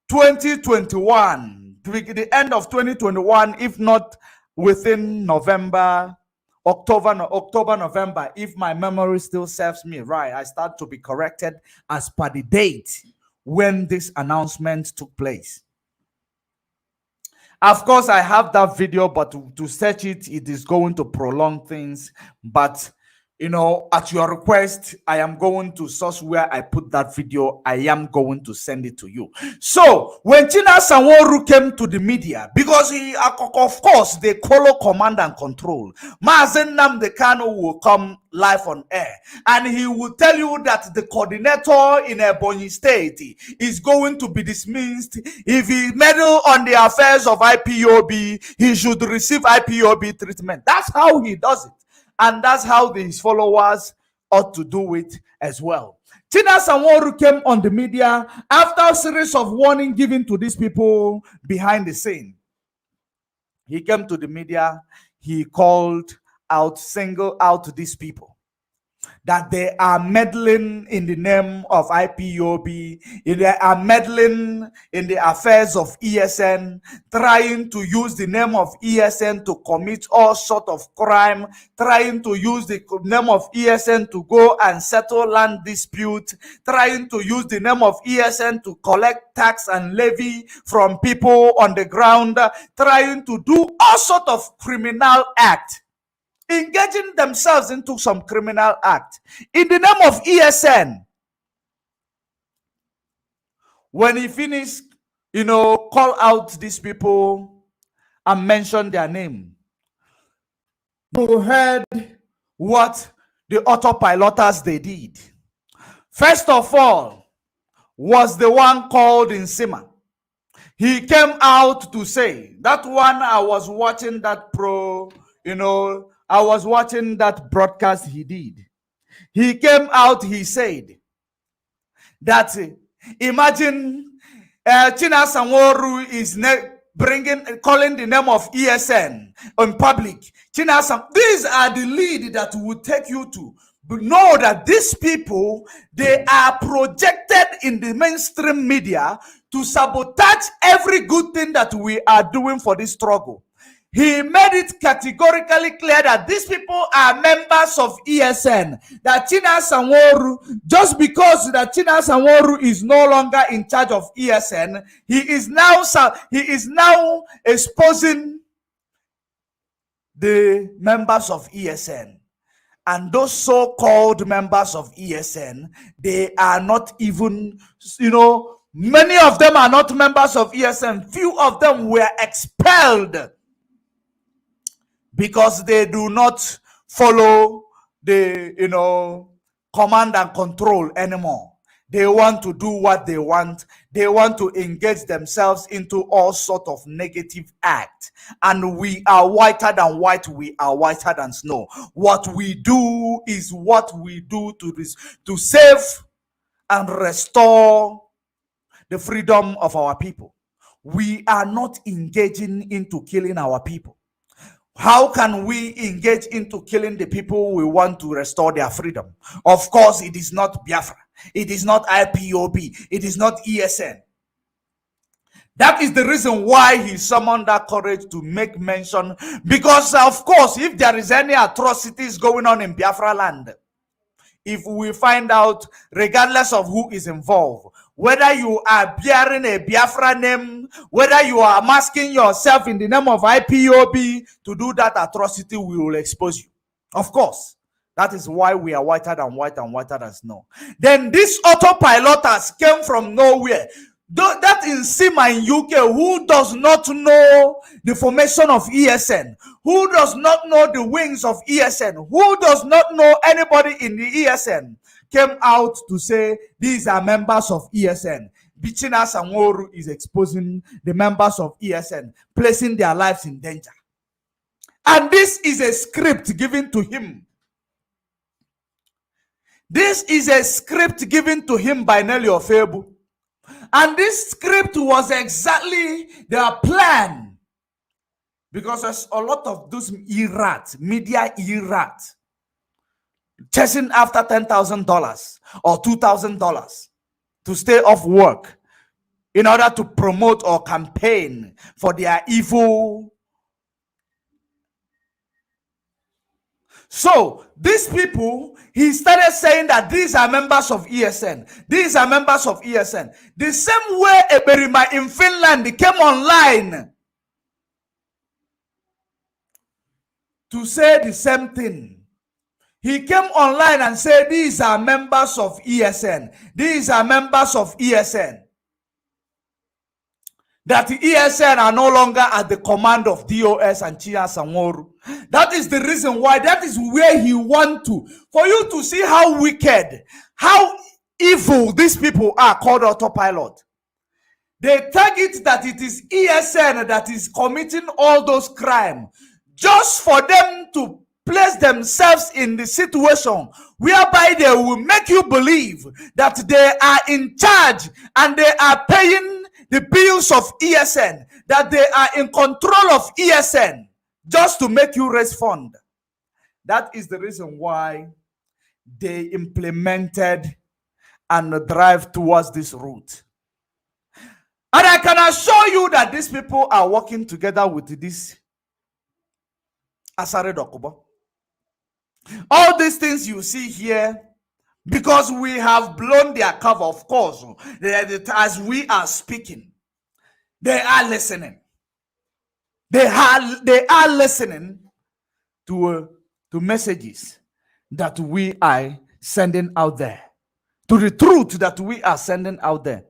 2021, to the end of 2021, if not within November, October, November, if my memory still serves me right, I start to be corrected as per the date when this announcement took place. Of course, I have that video, but to search it, it is going to prolong things. But at your request, I am going to source where I put that video. I am going to send it to you. So when China Samoru came to the media, because of course, they follow command and control, MAZI NNAMDI KANU will come live on air and he will tell you that the coordinator in Ebonyi State is going to be dismissed. If he meddle on the affairs of IPOB, he should receive IPOB treatment. That's how he does it. And that's how his followers ought to do it as well. China Samoru came on the media after a series of warning given to these people behind the scene. He came to the media, he called out, singled out these people, that they are meddling in the name of IPOB, they are meddling in the affairs of ESN, trying to use the name of ESN to commit all sort of crime, trying to use the name of ESN to go and settle land dispute, trying to use the name of ESN to collect tax and levy from people on the ground, trying to do all sort of criminal act, engaging themselves into some criminal act in the name of ESN. When he finished, call out these people and mention their name, you heard what the autopiloters they did. First of all was the one called Nsima. He came out to say, that one I was watching that I was watching that broadcast he did. He came out, he said that imagine China Samoru is calling the name of ESN in public. Chinasa, these are the lead that will take you to know that these people, they are projected in the mainstream media to sabotage every good thing that we are doing for this struggle. He made it categorically clear that these people are members of ESN. That China Sanworu, just because that China Sanworu is no longer in charge of ESN, he is now exposing the members of ESN. And those so-called members of ESN, they are not even, many of them are not members of ESN. Few of them were expelled because they do not follow the, command and control anymore. They want to do what they want. They want to engage themselves into all sort of negative act. And we are whiter than white. We are whiter than snow. What we do is what we do to save and restore the freedom of our people. We are not engaging into killing our people. How can we engage into killing the people we want to restore their freedom? Of course, it is not Biafra. It is not IPOB. It is not ESN. That is the reason why he summoned that courage to make mention. Because, of course, if there is any atrocities going on in Biafra land, if we find out, regardless of who is involved, whether you are bearing a Biafra name, whether you are masking yourself in the name of IPOB to do that atrocity, we will expose you. Of course. That is why we are whiter than white and whiter than snow. Then these autopiloters came from nowhere. That in SIMA in UK, who does not know the formation of ESN, who does not know the wings of ESN, who does not know anybody in the ESN, came out to say these are members of ESN. Bichina Sanworu is exposing the members of ESN, placing their lives in danger. And this is a script given to him. This is a script given to him by Nelly Ofebu. And this script was exactly their plan. Because there's a lot of those media errats, chasing after $10,000 or $2,000 to stay off work in order to promote or campaign for their evil. So these people, he started saying that these are members of ESN. These are members of ESN. The same way Eberima in Finland came online to say the same thing. He came online and said these are members of ESN. These are members of ESN. That the ESN are no longer at the command of DOS and Chia Sanworu. That is the reason why, that is where he wants to. For you to see how wicked, how evil these people are called autopilot. They target that it is ESN that is committing all those crimes, just for them to place themselves in the situation whereby they will make you believe that they are in charge and they are paying the bills of ESN, that they are in control of ESN, just to make you raise fund. That is the reason why they implemented and drive towards this route. And I can assure you that these people are working together with this Asare Dokubo. All these things you see here, because we have blown their cover, of course, as we are speaking, they are listening. They are listening to messages that we are sending out there, to the truth that we are sending out there.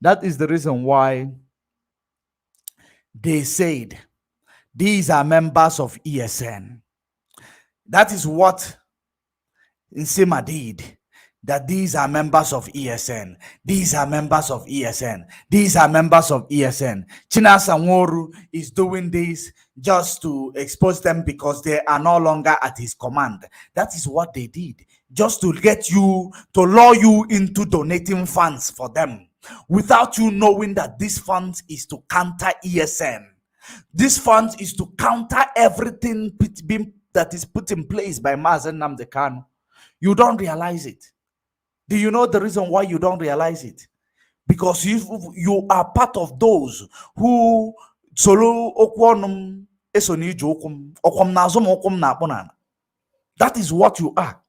That is the reason why they said these are members of ESN. That is what Nsima did. That these are members of ESN. These are members of ESN. These are members of ESN. China Sanworu is doing this just to expose them because they are no longer at his command. That is what they did. Just to get you, to lure you into donating funds for them. without you knowing that this fund is to counter ESN. This fund is to counter everything that is put in place by MAZI NNAMDI KANU. You don't realize it. Do you know the reason why you don't realize it? Because you are part of those who solo okwonum esoniju okum okum nazum okum na akponana. That is what you are.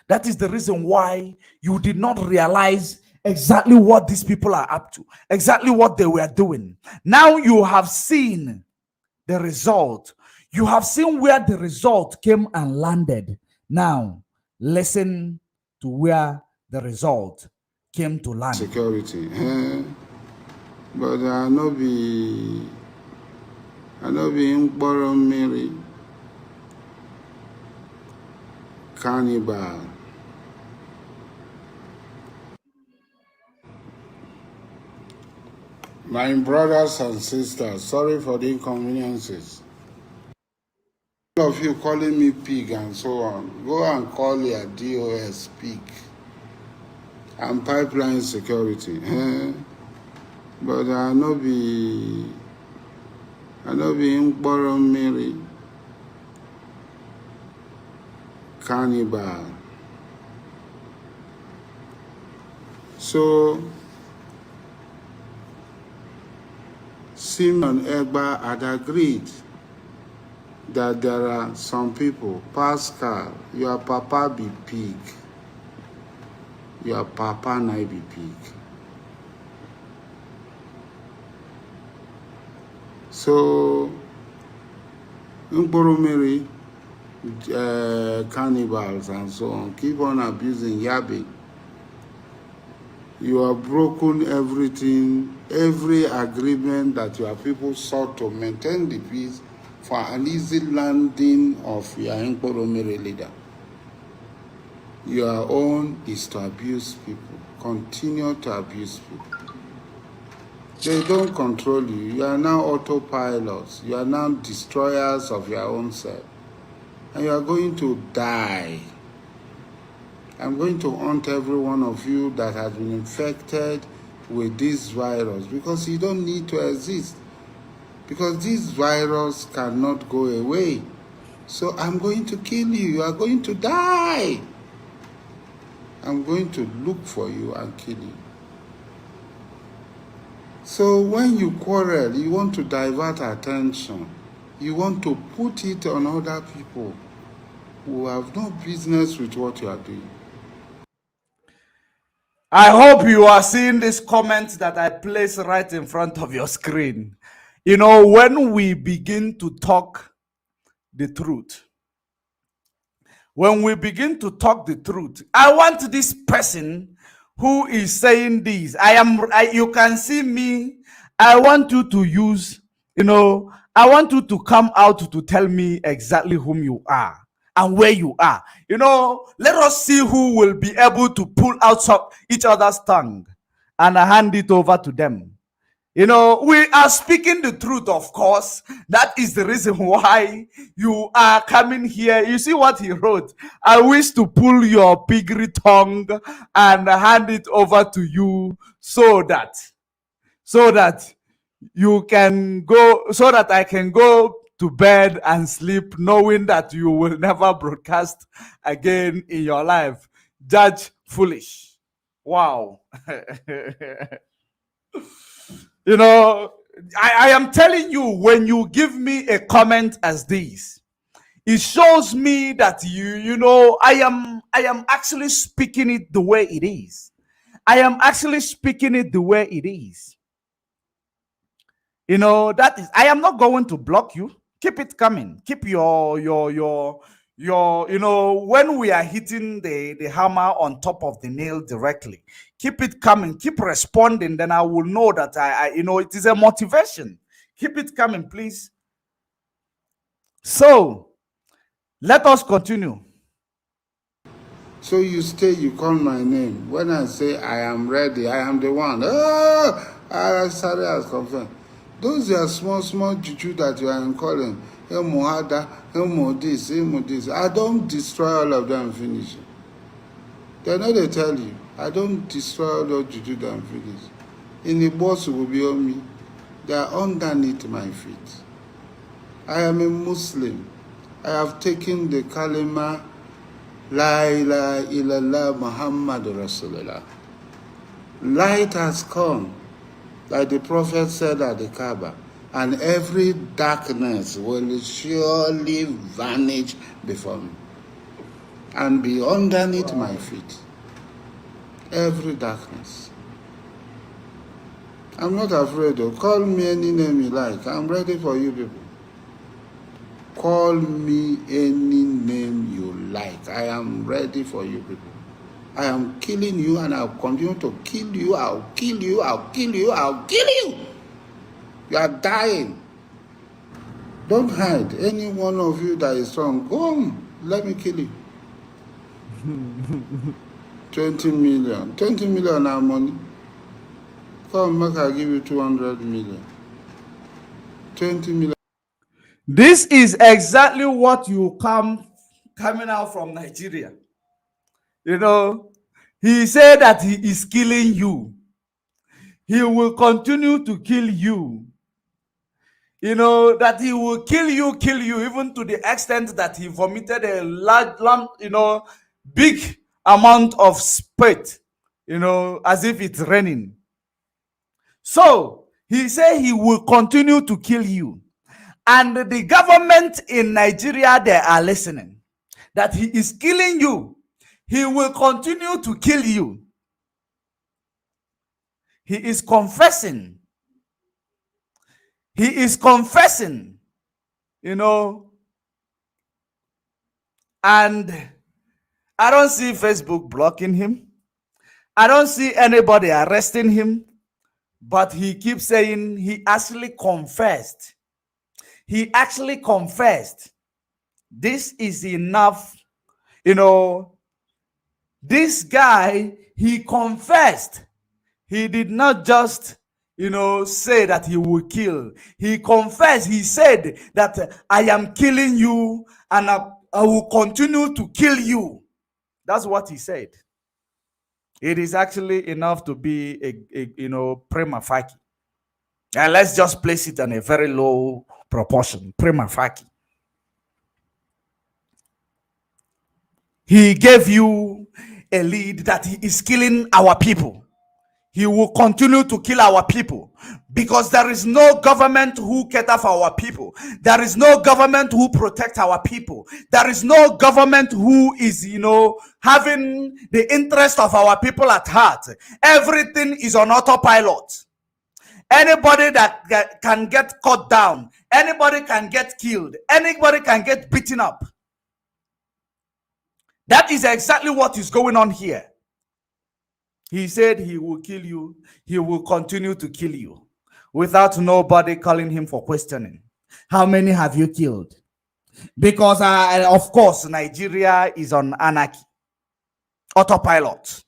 That is the reason why you did not realize exactly what these people are up to, exactly what they were doing. Now you have seen the result. You have seen where the result came and landed. Now, listen to where the result came to land. Security. But I no be in Mary cannibal. My brothers and sisters, sorry for the inconveniences. All of you calling me pig and so on, go and call your DOS pig and pipeline security. But I no be in Mary cannibal. So Simon Egba had agreed that there are some people, Pascal, your papa be pig. Your papa na be pig. So, Mary, cannibals and so on, keep on abusing Yabi. You have broken everything, every agreement that your people sought to maintain the peace for an easy landing of your Mary leader. Your own is to abuse people. Continue to abuse people. They don't control you. You are now autopilots. You are now destroyers of your own self. And you are going to die. I'm going to hunt every one of you that has been infected with this virus because you don't need to exist. Because this virus cannot go away. So I'm going to kill you. You are going to die. I'm going to look for you and kill you. So when you quarrel, you want to divert attention. You want to put it on other people who have no business with what you are doing. I hope you are seeing this comment that I place right in front of your screen. You know, when we begin to talk the truth, when we begin to talk the truth, I want this person who is saying this, you can see me, I want you to use, I want you to come out to tell me exactly whom you are and where you are. Let us see who will be able to pull out each other's tongue and hand it over to them. We are speaking the truth, of course. That is the reason why you are coming here. You see what he wrote? I wish to pull your piggery tongue and hand it over to you so that you can go, so that I can go to bed and sleep knowing that you will never broadcast again in your life. Judge foolish. Wow. I am telling you, when you give me a comment as this, it shows me that I am actually speaking it the way it is. I am actually speaking it the way it is. That is, I am not going to block you. Keep it coming. Keep your when we are hitting the hammer on top of the nail directly, keep it coming, keep responding, then I will know that it is a motivation. Keep it coming, please. So let us continue. So you stay, you call my name. When I say I am ready, I am the one. I started as confirmed. Those are small juju that you are calling. This. I don't destroy all of them and finish it. They know they tell you. I don't destroy all those juju and finish. In the boss will be on me. They are underneath my feet. I am a Muslim. I have taken the kalima La ilaha illallah Muhammad Rasulullah. Light has come, like the Prophet said at the Kaaba, and every darkness will surely vanish before me and be underneath my feet. Every darkness. I'm not afraid of. Call me any name you like. I'm ready for you people. Call me any name you like. I am ready for you people. I am killing you and I'll continue to kill you. I'll kill you. I'll kill you. I'll kill you. You are dying. Don't hide. Any one of you that is strong, go home. Let me kill you. 20 million. 20 million our money. Come back, I'll give you 200 million. 20 million. This is exactly what you coming out from Nigeria. You know, he said that he is killing you. He will continue to kill you. You know, that he will kill you, even to the extent that he vomited a large, big amount of spit, as if it's raining. So he said he will continue to kill you. And the government in Nigeria, they are listening. That he is killing you. He will continue to kill you. He is confessing. He is confessing, and I don't see Facebook blocking him. I don't see anybody arresting him, but he keeps saying he actually confessed. He actually confessed. This is enough. This guy, he confessed. He did not just say that he will kill. He confessed. He said that I am killing you and I will continue to kill you. That's what he said. It is actually enough to be a prima facie. And let's just place it in a very low proportion. Prima facie. He gave you a lead that he is killing our people. He will continue to kill our people because there is no government who cater for our people. There is no government who protect our people. There is no government who is, having the interest of our people at heart. Everything is on autopilot. Anybody that can get cut down, anybody can get killed, anybody can get beaten up. That is exactly what is going on here. He said he will kill you. He will continue to kill you without nobody calling him for questioning. How many have you killed? Because, of course, Nigeria is on anarchy. Autopilot.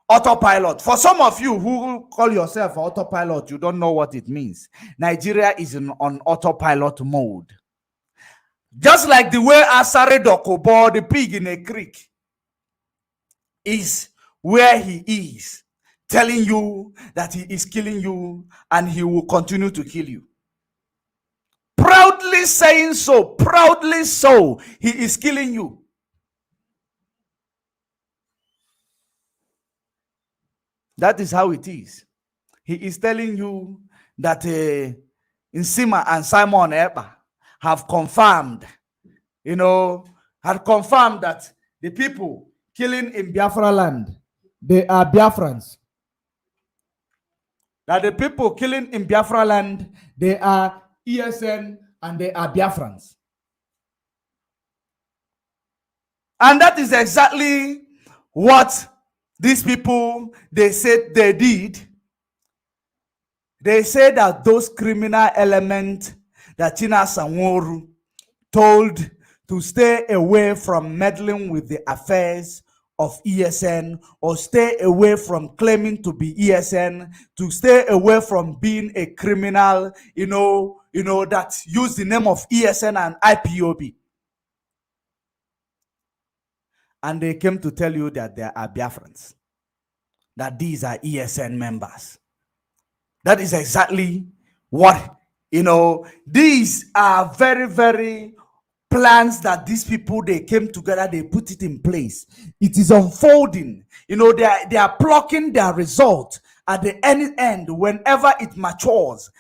Autopilot. For some of you who call yourself autopilot, you don't know what it means. Nigeria is on autopilot mode. Just like the way Asare Dokobo, the pig in a creek, is where he is, telling you that he is killing you and he will continue to kill you. Proudly saying so, proudly so, he is killing you. That is how it is. He is telling you that Nsima and Simon Eber have confirmed, had confirmed that the people killing in Biafra land, they are Biafrans. That the people killing in Biafra land, they are ESN and they are Biafrans. And that is exactly what these people, they said they did. They said that those criminal elements that China Sanworu told to stay away from meddling with the affairs of ESN, or stay away from claiming to be ESN, to stay away from being a criminal, that use the name of ESN and IPOB. And they came to tell you that they are Biafrans, that these are ESN members. That is exactly what, these are very, very plans that these people, they came together, they put it in place. It is unfolding. They are plucking their result at the end whenever it matures.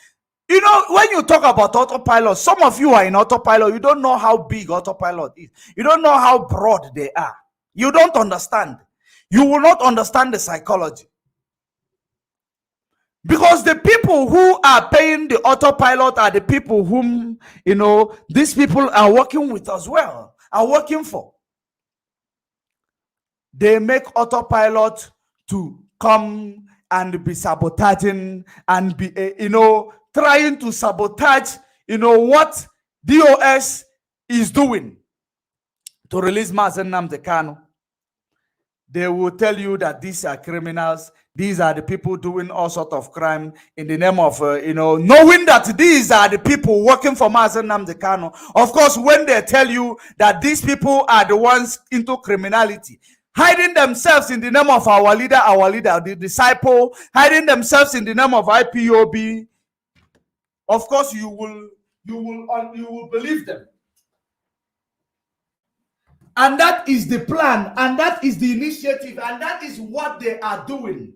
When you talk about autopilot, some of you are in autopilot. You don't know how big autopilot is. You don't know how broad they are. You don't understand. You will not understand the psychology. Because the people who are paying the autopilot are the people whom, these people are working with as well, are working for. They make autopilot to come and be sabotaging and be, trying to sabotage, what DOS is doing to release MAZI NNAMDI KANU. They will tell you that these are criminals. These are the people doing all sorts of crime in the name of, knowing that these are the people working for MAZI NNAMDI KANU. Of course, when they tell you that these people are the ones into criminality, hiding themselves in the name of our leader, the disciple, hiding themselves in the name of IPOB, of course, you will believe them. And that is the plan, and that is the initiative, and that is what they are doing.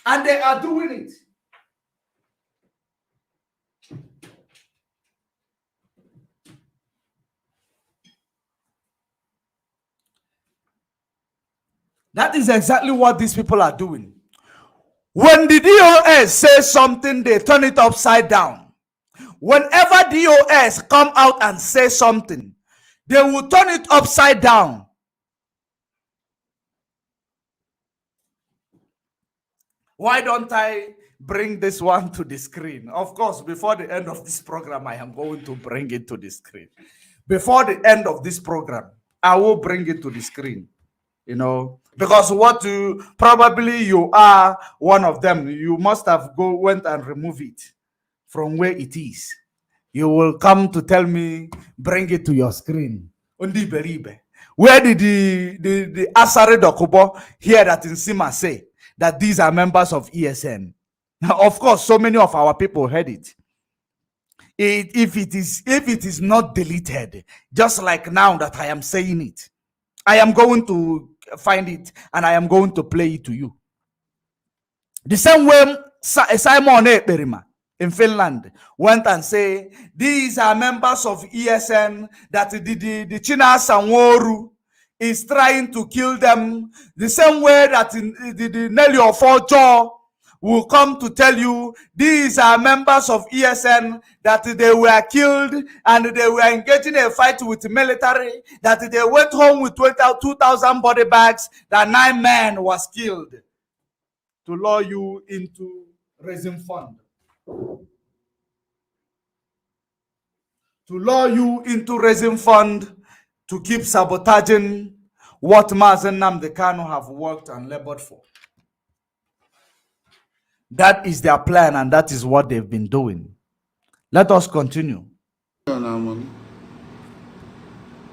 And they are doing it. That is exactly what these people are doing. When the DOS says something, they turn it upside down. Whenever DOS come out and say something, they will turn it upside down. Why don't I bring this one to the screen? Of course, before the end of this program, I am going to bring it to the screen. Before the end of this program, I will bring it to the screen. Because probably you are one of them. You must have went and remove it from where it is. You will come to tell me, bring it to your screen. Undi beribe. Where did the Asare Dokubo hear that in Sima say that these are members of ESN? Of course, so many of our people heard it. If it is not deleted, just like now that I am saying it, I am going to find it and I am going to play it to you. The same way Simon Ekperima in Finland went and say these are members of ESN, that the China Sanworu is trying to kill them. The same way that the Nelly Ofojo will come to tell you these are members of ESN, that they were killed and they were engaging a fight with the military, that they went home with 2,000 body bags, that 9 men was killed, to lure you into raising fund. To lure you into raising fund to keep sabotaging what MAZI NNAMDI KANU have worked and labored for. That is their plan, and that is what they've been doing. Let us continue.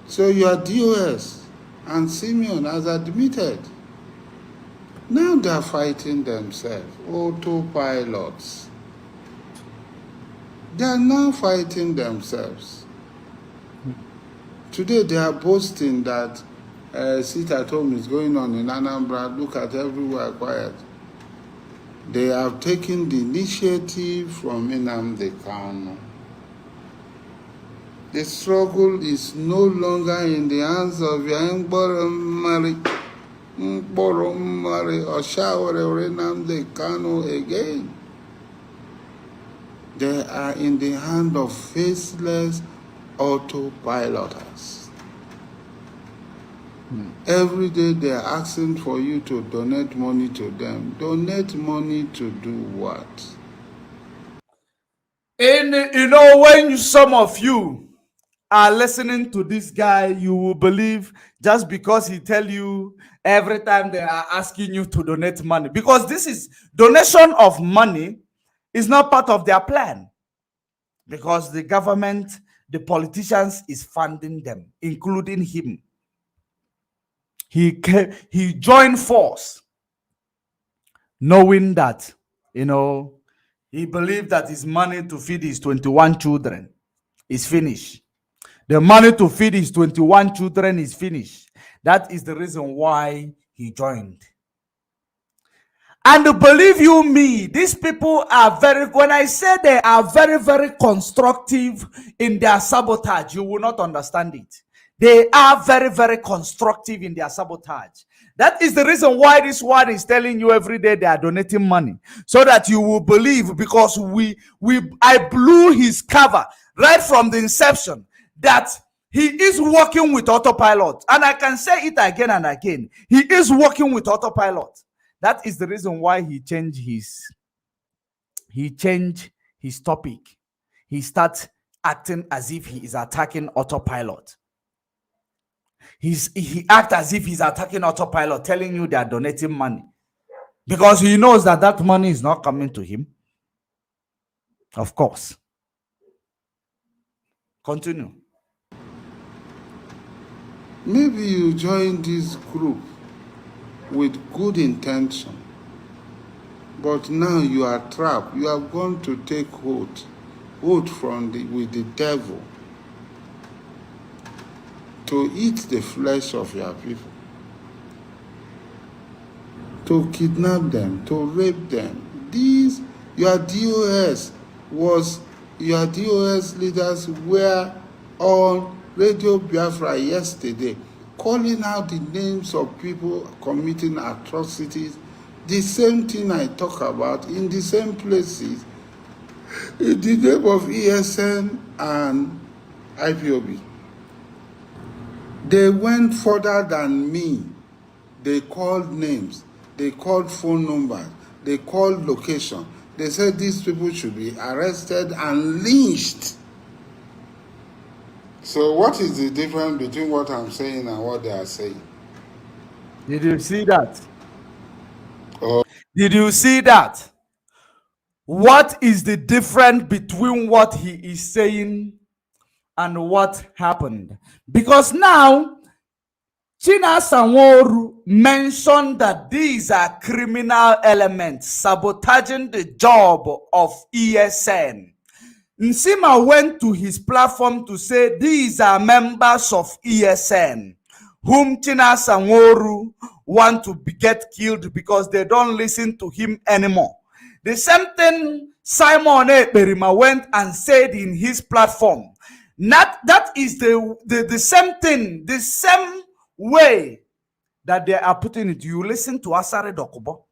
So your DOS and Simeon has admitted. Now they are fighting themselves, autopilots. They are now fighting themselves. Today they are boasting that sit at home is going on in Anambra. Look at everywhere quiet. They have taken the initiative from NNAMDI KANU. The struggle is no longer in the hands of Mari or Shaware NNAMDI KANU again. They are in the hand of faceless autopiloters. Every day they are asking for you to donate money to them. Donate money to do what? And when some of you are listening to this guy, you will believe just because he tell you every time they are asking you to donate money. Because this is donation of money is not part of their plan. Because the government, the politicians is funding them, including him. He joined force knowing that You know, he believed that his money to feed his 21 children is finished. The money to feed his 21 children is finished. That is the reason why he joined. And believe you me, these people are when I say they are very, very constructive in their sabotage, you will not understand it. They are very, very constructive in their sabotage. That is the reason why this one is telling you every day they are donating money, so that you will believe, because I blew his cover right from the inception that he is working with autopilot. And I can say it again and again. He is working with autopilot. That is the reason why he changed his topic. He starts acting as if he is attacking autopilot. He acts as if he's attacking autopilot, telling you they are donating money, because he knows that that money is not coming to him. Of course. Continue. Maybe you join this group with good intention, but now you are trapped. You are going to take hold with the devil to eat the flesh of your people, to kidnap them, to rape them. Your DOS leaders were on Radio Biafra yesterday, calling out the names of people committing atrocities. The same thing I talk about in the same places, in the name of ESN and IPOB. They went further than me. They called names, they called phone numbers, they called location. They said these people should be arrested and lynched. So what is the difference between what I'm saying and what they are saying? Did you see that? Oh. Did you see that? What is the difference between what he is saying and what happened? Because now China Sanworu mentioned that these are criminal elements sabotaging the job of ESN. Nsima went to his platform to say these are members of ESN whom China Sanworu want to get killed because they don't listen to him anymore. The same thing Simon Ekperima went and said in his platform. That is the same thing, the same way that they are putting it. You listen to Asare Dokubo.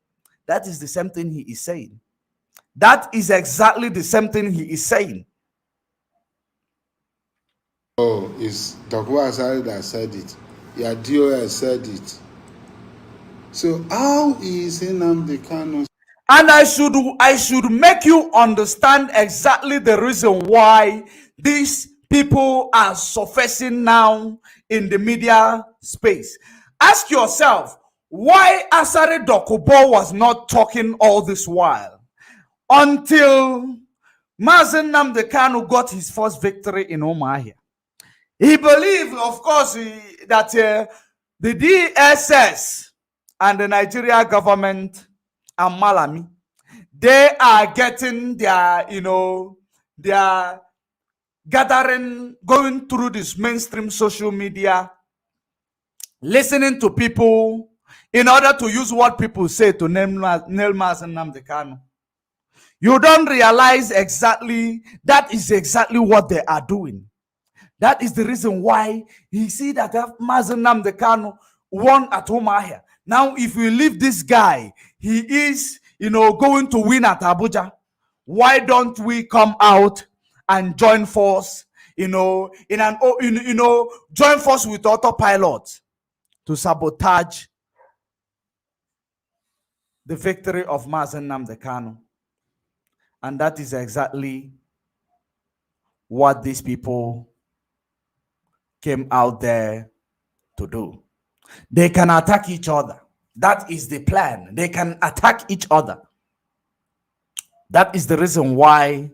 That is the same thing he is saying. That is exactly the same thing he is saying. Oh, it's Dokubo Asare that said it. Yeah, DOS said it. So how is NNAMDI KANU? And I should make you understand exactly the reason why these people are surfacing now in the media space. Ask yourself why Asare Dokubo was not talking all this while until MAZI NNAMDI KANU got his first victory in Umuahia. He believed, of course, that the DSS and the Nigeria government and Malami, they are getting their, their gathering, going through this mainstream social media, listening to people in order to use what people say to nail MAZI NNAMDI KANU. You don't realize exactly that is exactly what they are doing. That is the reason why you see that MAZI NNAMDI KANU won at Umuahia. Now, if we leave this guy, he is, going to win at Abuja. Why don't we come out and join force, join force with autopilot to sabotage the victory of MAZI NNAMDI KANU? And that is exactly what these people came out there to do. They can attack each other. That is the plan. They can attack each other. That is the reason why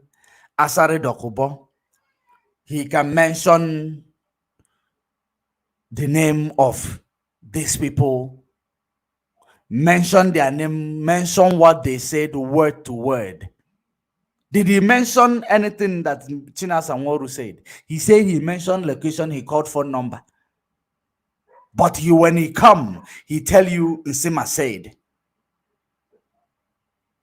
Asare Dokubo, he can mention the name of these people mention their name, mention what they said word to word. Did he mention anything that Chinas Anworu said? He said he mentioned location, he called phone number. But when he come, he tell you Nsima said.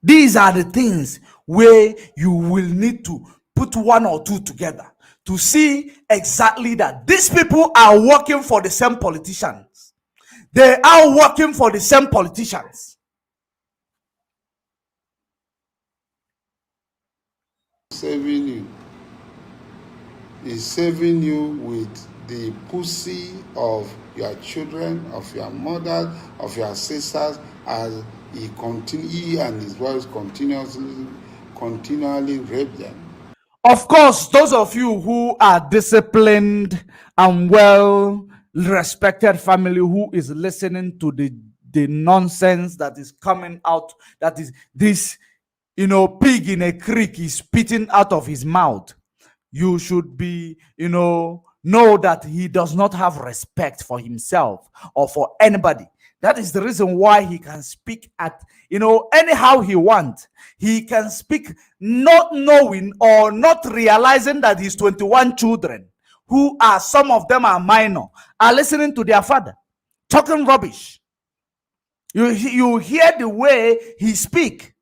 These are the things where you will need to put one or two together to see exactly that these people are working for the same politicians. They are working for the same politicians. Saving you. He's saving you with the pussy of your children, of your mother, of your sisters, as he and his wives continually rape them. Of course, those of you who are disciplined and well respected family who is listening to the nonsense that is coming out, that is this, pig in a creek is spitting out of his mouth, you should be, know that he does not have respect for himself or for anybody. That is the reason why he can speak at, anyhow he wants. He can speak not knowing or not realizing that his 21 children, who are, some of them are minor, are listening to their father, talking rubbish. You hear the way he speak.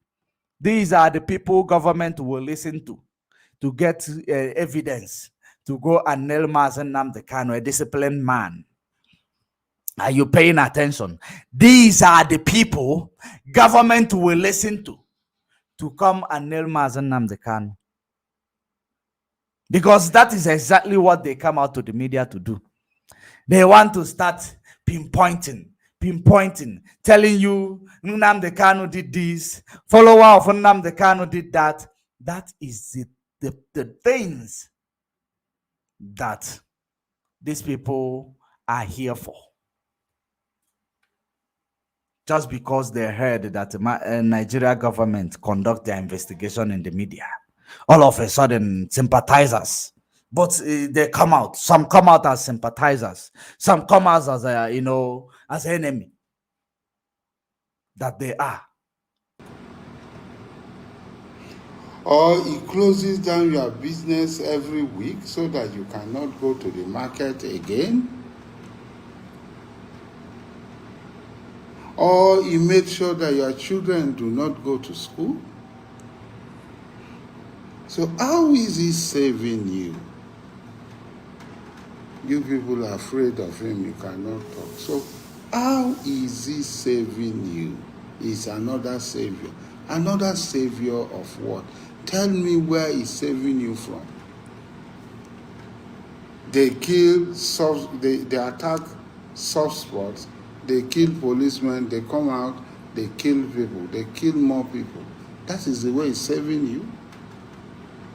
These are the people government will listen to get evidence to go and nail MAZI NNAMDI KANU, a disciplined man. Are you paying attention? These are the people government will listen to come and nail MAZI NNAMDI KANU. Because that is exactly what they come out to the media to do. They want to start pinpointing, telling you NNAMDI KANU did this, follower of NNAMDI KANU did that. That is the things that these people are here for. Just because they heard that the Nigeria government conduct their investigation in the media, all of a sudden sympathizers, but they come out. Some come out as sympathizers. Some come out as as enemy. That they are. Or he closes down your business every week so that you cannot go to the market again. Or he made sure that your children do not go to school. So how is he saving you? You people are afraid of him, you cannot talk. So how is he saving you? He's another savior. Another savior of what? Tell me where he's saving you from. They kill, they attack soft spots. They kill policemen, they come out, they kill people, they kill more people. That is the way he's saving you.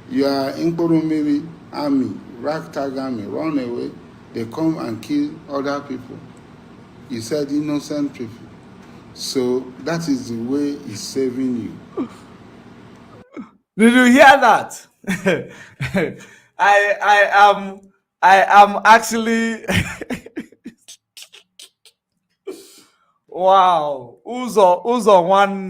You are in Koromiri army, ragtag army, run away, they come and kill other people. He said innocent people. So that is the way he's saving you. Did you hear that? I am actually wow. Uzo one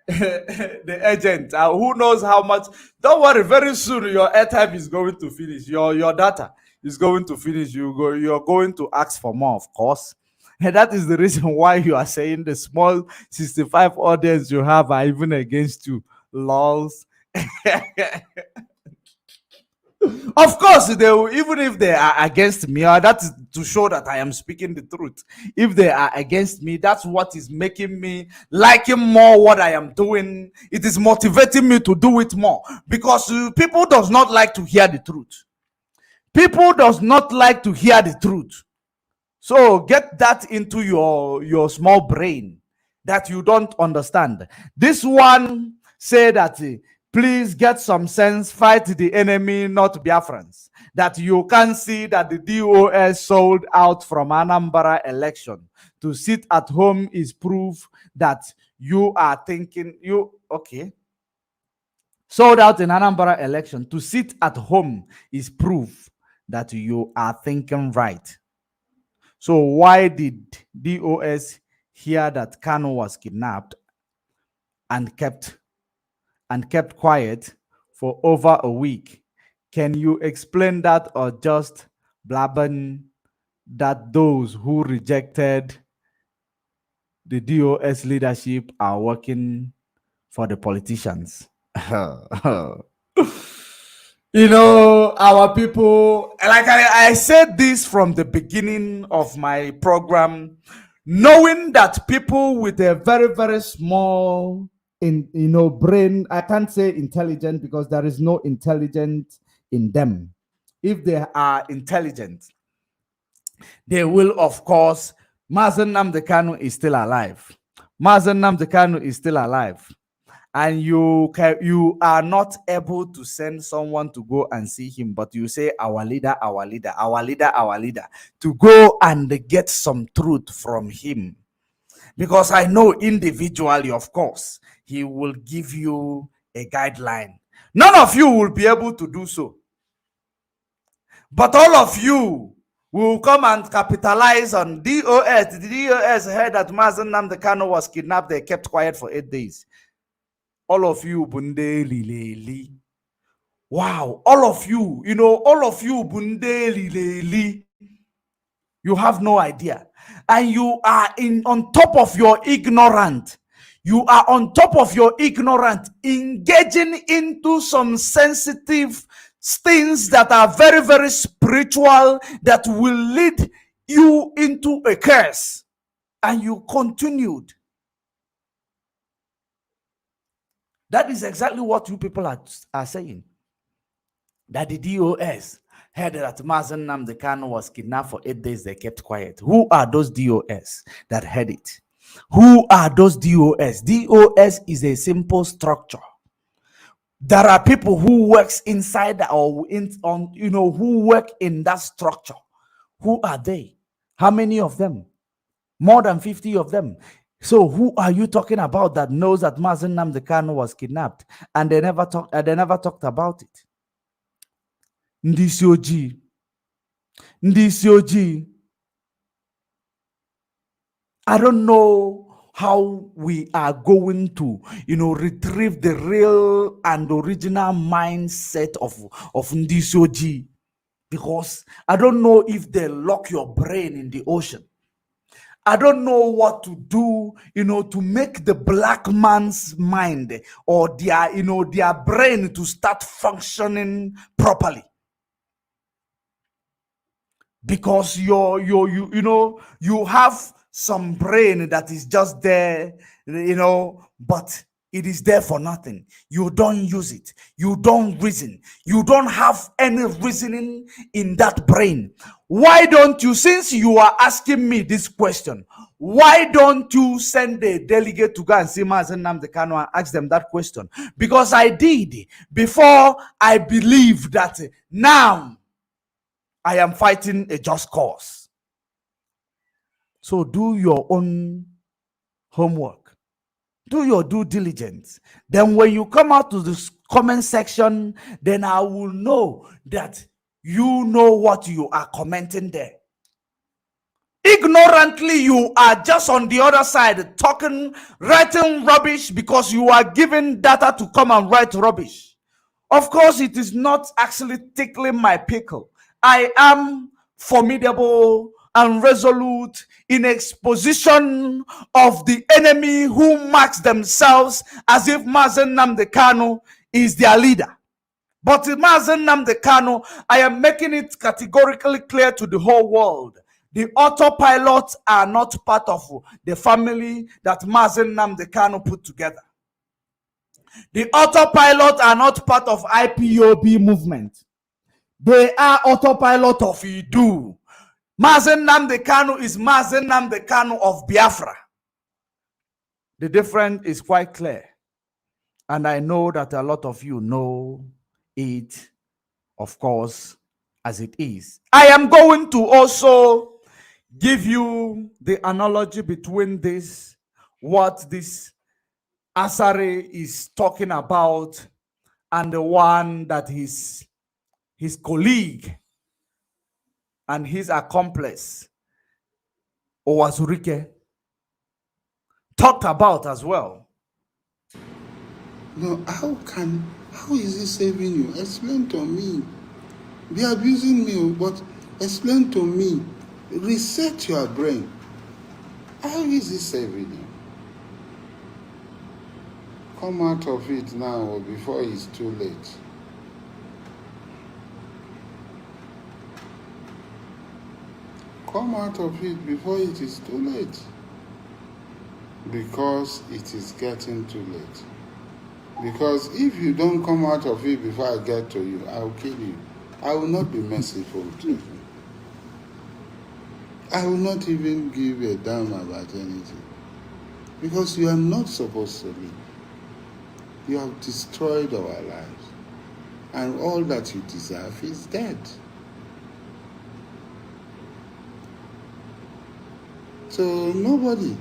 the agent. Who knows how much? Don't worry, very soon your airtime is going to finish. Your data is going to finish. You're going to ask for more, of course. And that is the reason why you are saying the small 65 audience you have are even against you. Lols. Of course, they will, even if they are against me, or that is to show that I am speaking the truth. If they are against me, that's what is making me liking more what I am doing. It is motivating me to do it more, because people does not like to hear the truth. People does not like to hear the truth. So get that into your small brain that you don't understand. This one say that please get some sense, fight the enemy, not Biafrans. That you can see that the DOS sold out from Anambra election. To sit at home is proof that you are thinking, okay. Sold out in Anambra election. To sit at home is proof that you are thinking right. So why did DOS hear that KANU was kidnapped and kept quiet for over a week. Can you explain that, or just blabbing that those who rejected the DOS leadership are working for the politicians? You know, our people, like I said this from the beginning of my program, knowing that people with a very, very small brain, I can't say intelligent because there is no intelligence in them. If they are intelligent, they will, of course, Mazi Nnamdi Kanu is still alive. Mazi Nnamdi Kanu is still alive. And you are not able to send someone to go and see him, but you say our leader, our leader, our leader, our leader, to go and get some truth from him. Because I know individually, of course, he will give you a guideline. None of you will be able to do so. But all of you will come and capitalize on DOS. The DOS heard that Mazi Nnamdi Kanu was kidnapped. They kept quiet for 8 days. All of you, Bunde Lili. Wow, all of you, all of you, Bunde Lili. You have no idea. And you are on top of your ignorant. You are on top of your ignorant, engaging into some sensitive things that are very, very spiritual, that will lead you into a curse. And you continued. That is exactly what you people are saying. That the DOS heard that Mazi Nnamdi Kanu was kidnapped for 8 days. They kept quiet. Who are those DOS that heard it? Who are those DOS? DOS is a simple structure. There are people who works inside who work in that structure. Who are they? How many of them? More than 50 of them. So who are you talking about that knows that Mazi Nnamdi Kanu was kidnapped and they never talked about it? Ndisi Oji. I don't know how we are going to, retrieve the real and original mindset of Ndisi Oji, because I don't know if they lock your brain in the ocean. I don't know what to do, to make the black man's mind or their brain to start functioning properly. Because you have some brain that is just there, but it is there for nothing. You don't use it. You don't reason. You don't have any reasoning in that brain. Why don't you, since you are asking me this question, why don't you send a delegate to go and see Mazi Nnamdi Kanu and ask them that question? Because I did before. I believe that now I am fighting a just cause. So do your own homework. Do your due diligence. Then when you come out to the comment section, then I will know that you know what you are commenting there. Ignorantly, you are just on the other side talking, writing rubbish because you are given data to come and write rubbish. Of course, it is not actually tickling my pickle. I am formidable and resolute in exposition of the enemy who marks themselves as if Mazi Nnamdi Kanu is their leader. But Mazi Nnamdi Kanu, I am making it categorically clear to the whole world. The autopilots are not part of the family that Mazi Nnamdi Kanu put together. The autopilot are not part of IPOB movement. They are autopilot of Idu. Mazi Nnamdi Kanu is Mazi Nnamdi Kanu of Biafra. The difference is quite clear. And I know that a lot of you know it, of course, as it is. I am going to also give you the analogy between this, what this Asare is talking about, and the one that his colleague and his accomplice, Owazurike, talked about as well. No, how is it saving you? Explain to me. Be abusing me, but explain to me. Reset your brain. How is it saving you? Come out of it now before it's too late. Come out of it before it is too late. Because it is getting too late. Because if you don't come out of it before I get to you, I will kill you. I will not be merciful to you. I will not even give a damn about anything. Because you are not supposed to live. You have destroyed our lives. And all that you deserve is dead. So nobody.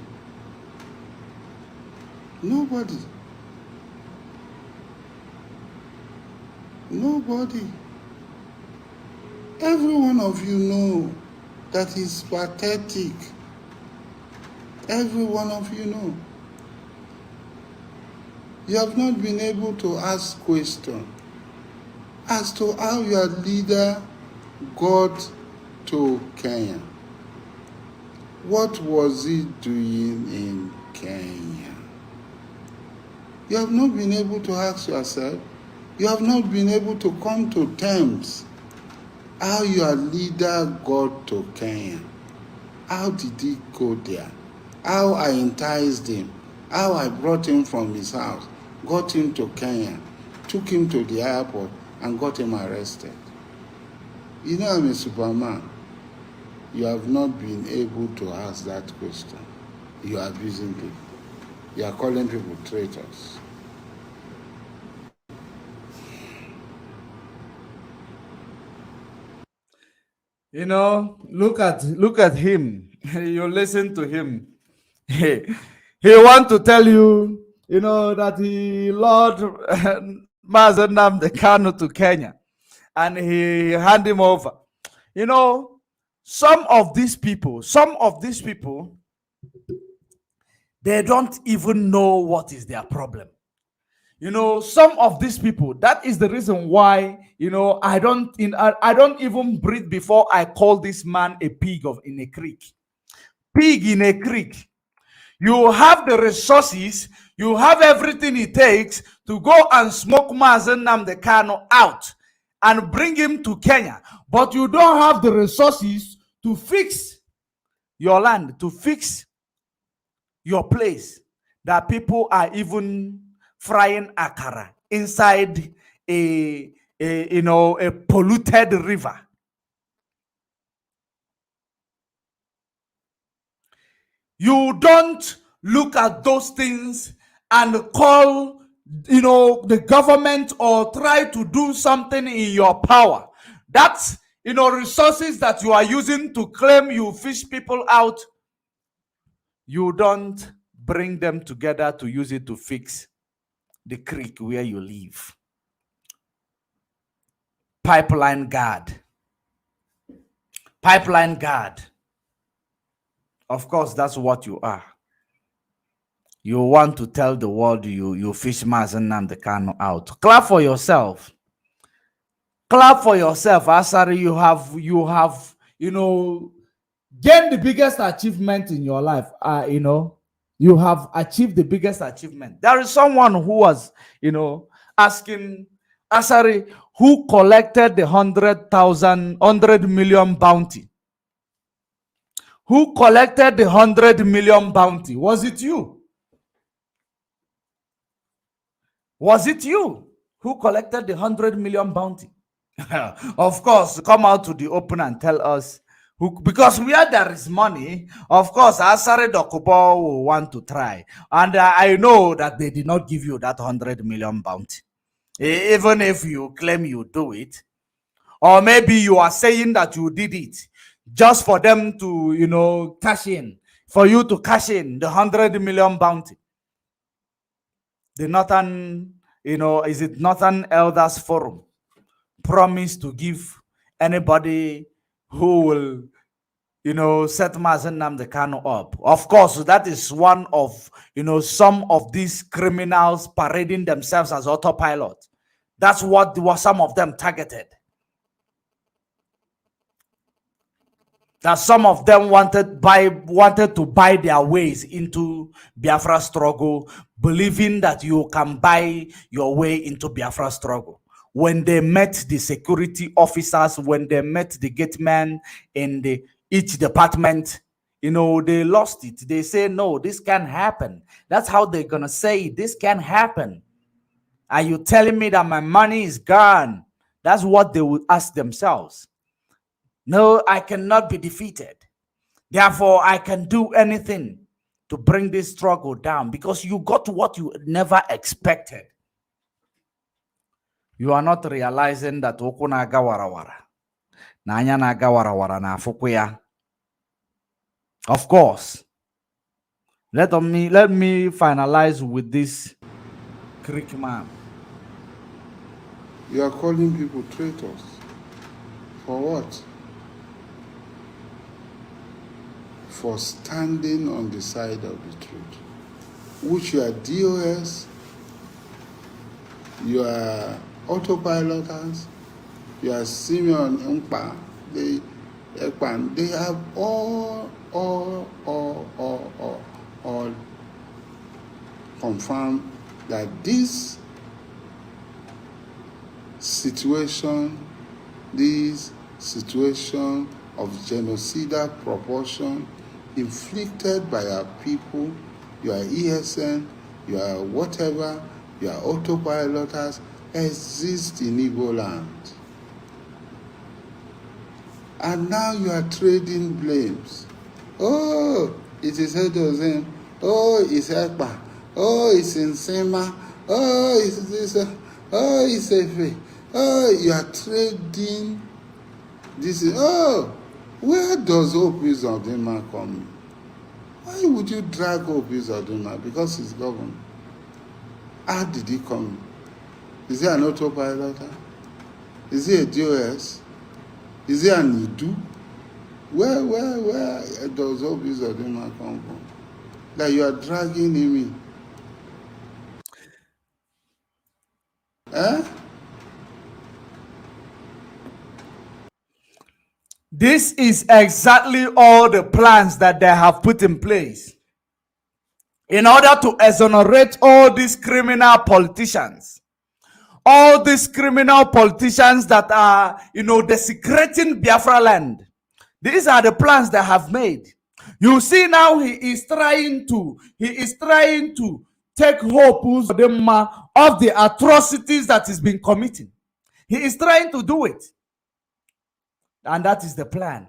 Every one of you know that is pathetic. Every one of you know. You have not been able to ask questions as to how your leader got to Kenya. What was he doing in Kenya? You have not been able to ask yourself. You have not been able to come to terms how your leader got to Kenya. How did he go there? How I enticed him. How I brought him from his house, got him to Kenya, took him to the airport, and got him arrested. You know I'm a Superman. You have not been able to ask that question. You are abusing people. You are calling people traitors. You know, look at him. You listen to him. He want to tell you, you know, that he lured MAZI NNAMDI KANU to Kenya, and he hand him over. You know, some of these people, they don't even know what is their problem. You know, some of these people, that is the reason why, you know, I don't even breathe before I call this man a pig in a creek. Pig in a creek. You have the resources, you have everything it takes to go and smoke MAZI NNAMDI KANU out and bring him to Kenya, but you don't have the resources to fix your land, to fix your place, that people are even frying akara inside a polluted river. You don't look at those things and call, you know, the government or try to do something in your power. That's, you know, resources that you are using to claim you fish people out. You don't bring them together to use it to fix the creek where you live. Pipeline guard. Pipeline guard. Of course, that's what you are. You want to tell the world you fish MAZI NNAMDI KANU out. Clap for yourself. Clap for yourself, Asari. You have, you know, gained the biggest achievement in your life. You know, you have achieved the biggest achievement. There is someone who was, you know, asking Asari, who collected the 100 million bounty? Who collected the 100 million bounty? Was it you? Was it you who collected the 100 million bounty? Of course, come out to the open and tell us who, because where there is money, of course, Asare Dokubo will want to try. And I know that they did not give you that 100 million bounty. Even if you claim you do it, or maybe you are saying that you did it just for them to, you know, cash in, for you to cash in the 100 million bounty. The Northern, you know, is it Northern Elders Forum promise to give anybody who will set MAZI NNAMDI KANU up. Of course, that is one of, some of these criminals parading themselves as autopilot. That's what some of them targeted. That some of them wanted to buy their ways into Biafra struggle, believing that you can buy your way into Biafra struggle. When they met the security officers, when they met the gateman in each department, they lost it. They say, no, this can't happen. That's how they're gonna say it. This can't happen. Are you telling me that my money is gone? That's what they would ask themselves. No, I cannot be defeated. Therefore, I can do anything to bring this struggle down, because you got what you never expected. You are not realizing that okwu na-aga warawara na anya na-aga warawara na afụkwa ya. Of course. Let me finalize with this Greek man. You are calling people traitors. For what? For standing on the side of the truth. Which you are DOS, you are autopiloters, you are Simeon Mpa, they have all confirmed that this situation of genocidal proportion inflicted by our people, you are ESN, you are whatever, you are autopiloters, exist in Igbo land. And now you are trading blames. Oh, it is Edozem. Oh, it's Ekpa. Oh, it's Nsema. Oh, it's this. Oh, it's Efe. Oh, you are trading this. Oh, where does Hope Uzodinma come in? Why would you drag Hope Uzodinma? Because he's governor. How did he come in? Is he an autopiloter? Is he a DOS? Is he an Idu? Where does Hope Uzodinma come from? That you are dragging him in? Eh? This is exactly all the plans that they have put in place in order to exonerate all these criminal politicians. All these criminal politicians that are, desecrating Biafra land. These are the plans they have made. You see now he is trying to take Hope Uzodinma of the atrocities that he's been committing. He is trying to do it. And that is the plan.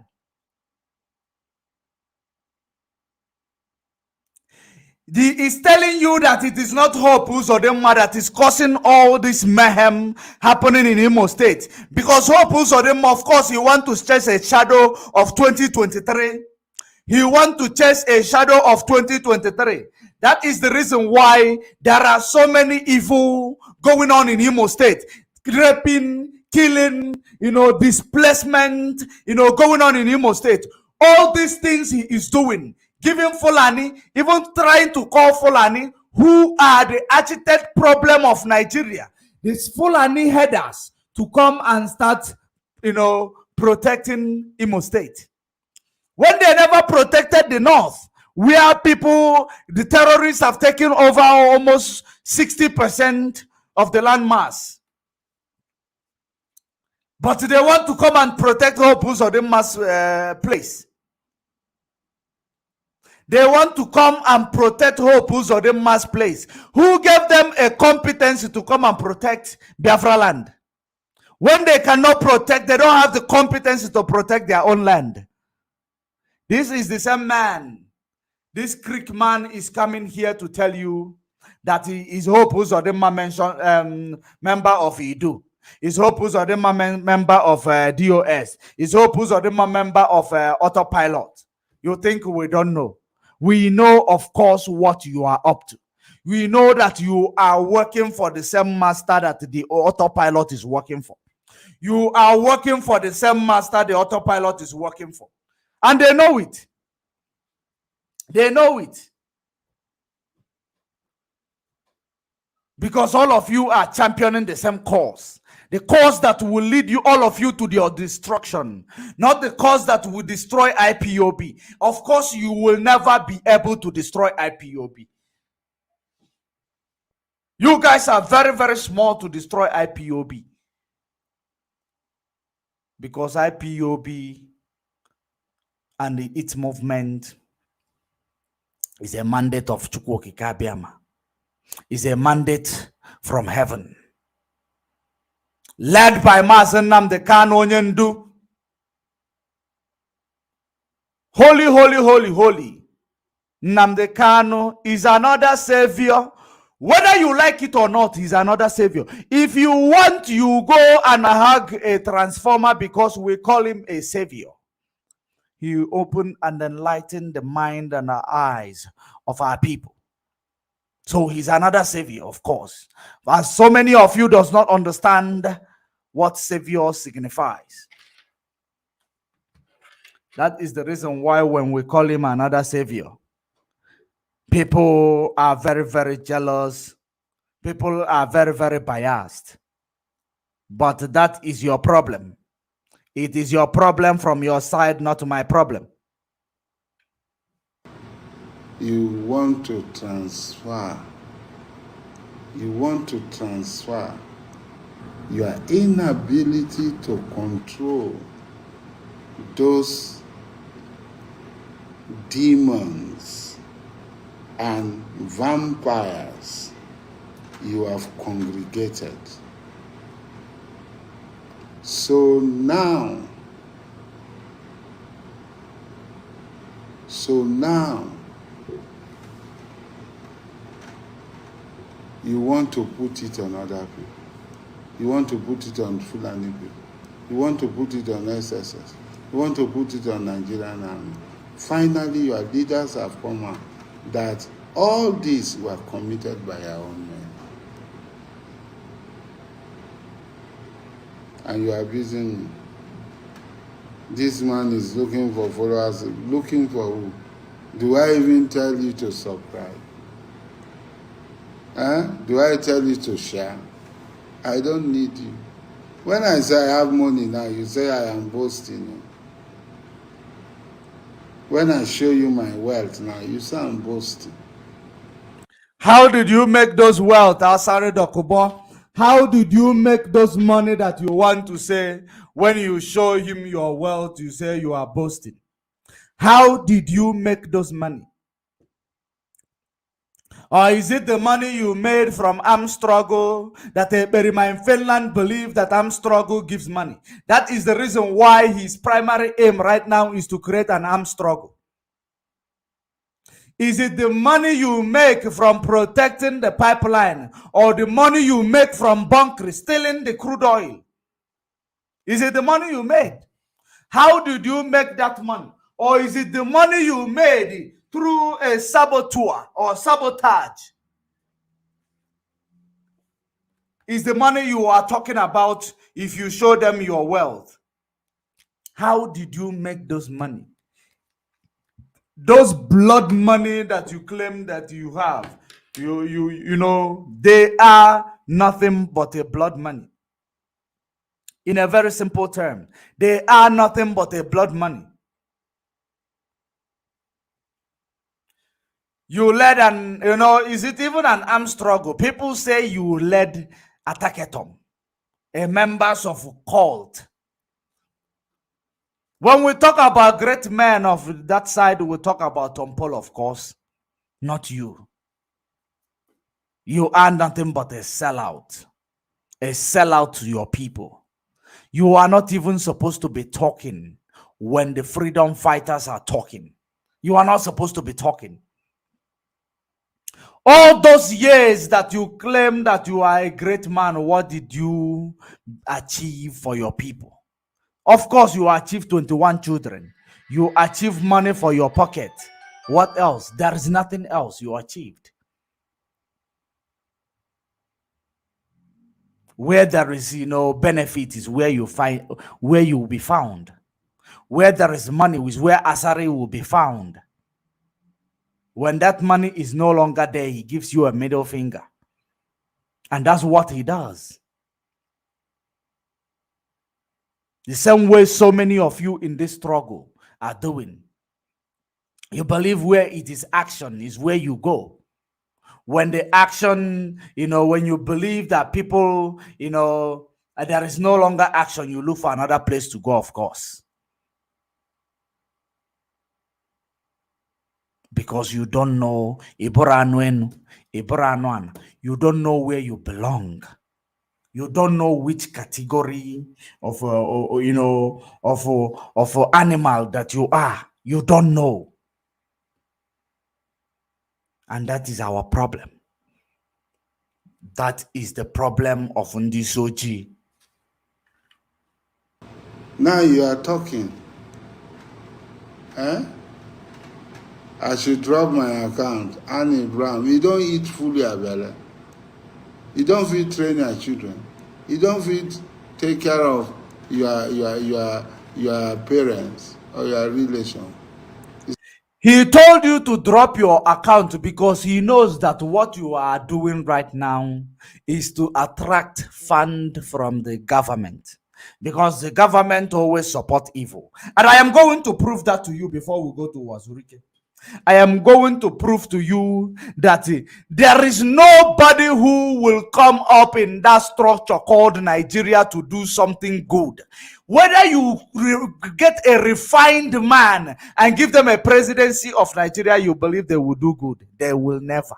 He is telling you that it is not Hope Uzodinma that is causing all this mayhem happening in Imo State. Because Hope Uzodinma, of course, he wants to chase a shadow of 2023. He wants to chase a shadow of 2023. That is the reason why there are so many evil going on in Imo State. Raping, killing, displacement, going on in Imo State. All these things he is doing. Giving Fulani, even trying to call Fulani, who are the architect problem of Nigeria, these Fulani headers, to come and start, protecting Imo State. When they never protected the North, where the terrorists have taken over almost 60% of the land mass. But they want to come and protect Hope Uzodinma's place. They want to come and protect Hope Uzodinma's place. Who gave them a competency to come and protect Biafra land? When they cannot protect, they don't have the competency to protect their own land. This is the same man. This Greek man is coming here to tell you that he is Hope Uzodinma member of IDU. Is Hope Uzodinma member of DOS. Is Hope Uzodinma member of Autopilot. You think we don't know? We know, of course, what you are up to. We know that you are working for the same master that the Autopilot is working for. You are working for the same master the Autopilot is working for. And they know it. They know it. Because all of you are championing the same cause. The cause that will lead you, all of you, to your destruction. Not the cause that will destroy IPOB. Of course, you will never be able to destroy IPOB. You guys are very, very small to destroy IPOB. Because IPOB and its movement is a mandate of Chukwu Kabiama. Is a mandate from heaven. Led by MAZI NNAMDI KANU. Holy, holy, holy, holy. Nnamdi Kanu is another savior. Whether you like it or not, he's another savior. If you want, you go and hug a transformer because we call him a savior. He opened and enlightened the mind and the eyes of our people. So he's another savior, of course. But so many of you does not understand what savior signifies. That is the reason why when we call him another savior, people are very, very jealous. People are very, very biased. But that is your problem. It is your problem from your side, not my problem. You want to transfer. You want to transfer your inability to control those demons and vampires you have congregated. So now, you want to put it on other people. You want to put it on Fulani people. You want to put it on SSS. You want to put it on Nigerian Army. Finally, your leaders have come out that all these were committed by our own men. And you are abusing me. This man is looking for followers. Looking for who? Do I even tell you to subscribe? Do I tell you to share? I don't need you. When I say I have money now, you say I am boasting. When I show you my wealth now, you say I'm boasting. How did you make those wealth, Asare Dokubo? How did you make those money that you want to say? When you show him your wealth, you say you are boasting. How did you make those money? Or is it the money you made from armed struggle that Berima in Finland believe that armed struggle gives money? That is the reason why his primary aim right now is to create an armed struggle. Is it the money you make from protecting the pipeline, or the money you make from bunkering, stealing the crude oil? Is it the money you made? How did you make that money? Or is it the money you made through a saboteur or sabotage? Is the money you are talking about if you show them your wealth? How did you make those money? Those blood money that you claim that you have, you know, they are nothing but a blood money. In a very simple term, they are nothing but a blood money. You led an, you know, is it even an armed struggle? People say you led Ataketom, a members of a cult. When we talk about great men of that side, we talk about Tompol, of course, not you. You are nothing but a sellout to your people. You are not even supposed to be talking when the freedom fighters are talking. You are not supposed to be talking. All those years that you claim that you are a great man, what did you achieve for your people? Of course, you achieved 21 children. You achieved money for your pocket. What else? There is nothing else you achieved. Where there is, you know, benefit is where you find, where you will be found. Where there is money is where Asari will be found. When that money is no longer there, he gives you a middle finger. And that's what he does. The same way so many of you in this struggle are doing. You believe where it is action is where you go. When the action, when you believe that people, there is no longer action, you look for another place to go, of course. Because you don't know, you don't know where you belong. You don't know which category of animal that you are. You don't know. And that is our problem. That is the problem of Ndisoji. Now you are talking. I should drop my account. Annie Brown. You don't eat fully, Abela. You don't fit train your children. You don't fit take care of your parents or your relation. He told you to drop your account because he knows that what you are doing right now is to attract fund from the government. Because the government always support evil. And I am going to prove that to you before we go to Wazurike. I am going to prove to you that there is nobody who will come up in that structure called Nigeria to do something good. Whether you get a refined man and give them a presidency of Nigeria, you believe they will do good. They will never.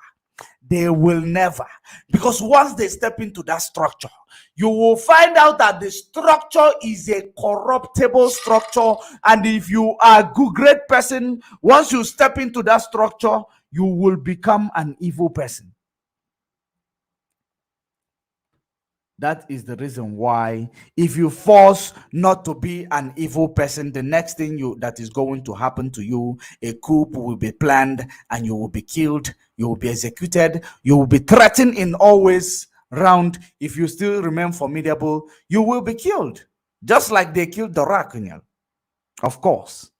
They will never. Because once they step into that structure, you will find out that the structure is a corruptible structure. And if you are a good, great person, once you step into that structure, you will become an evil person. That is the reason why if you force not to be an evil person, the next thing that is going to happen to you, a coup will be planned and you will be killed, you will be executed, you will be threatened in all ways round. If you still remain formidable, you will be killed. Just like they killed the Rakuniel. Of course.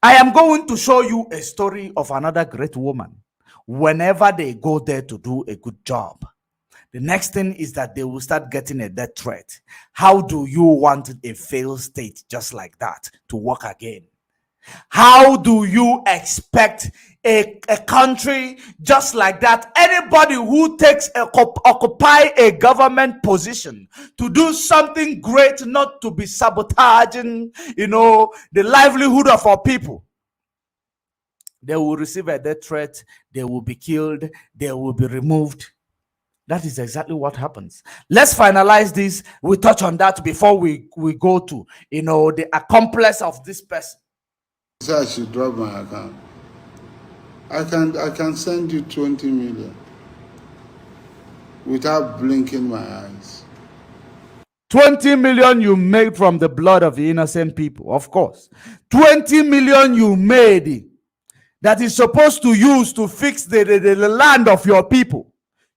I am going to show you a story of another great woman. Whenever they go there to do a good job, the next thing is that they will start getting a death threat. How do you want a failed state just like that to work again? How do you expect a country just like that, anybody who occupy a government position to do something great, not to be sabotaging, the livelihood of our people? They will receive a death threat, they will be killed, they will be removed. That is exactly what happens. Let's finalize this. We touch on that before we go to, the accomplice of this person. So I should drop my account. I can send you 20 million without blinking my eyes. 20 million you made from the blood of the innocent people, of course. 20 million you made that is supposed to use to fix the land of your people.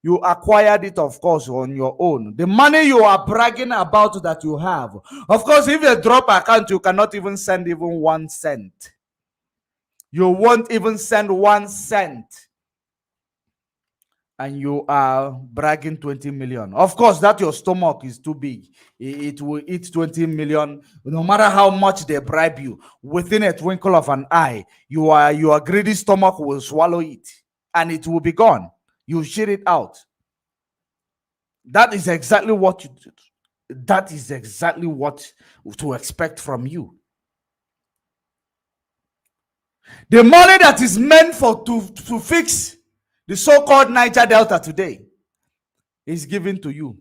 You acquired it, of course, on your own. The money you are bragging about that you have. Of course, if you drop account, you cannot even send even 1 cent. You won't even send 1 cent. And you are bragging 20 million. Of course, that your stomach is too big. It will eat 20 million. No matter how much they bribe you, within a twinkle of an eye, your greedy stomach will swallow it. And it will be gone. You shit it out. That is exactly what you do. That is exactly what to expect from you. The money that is meant to fix the so-called Niger Delta today is given to you.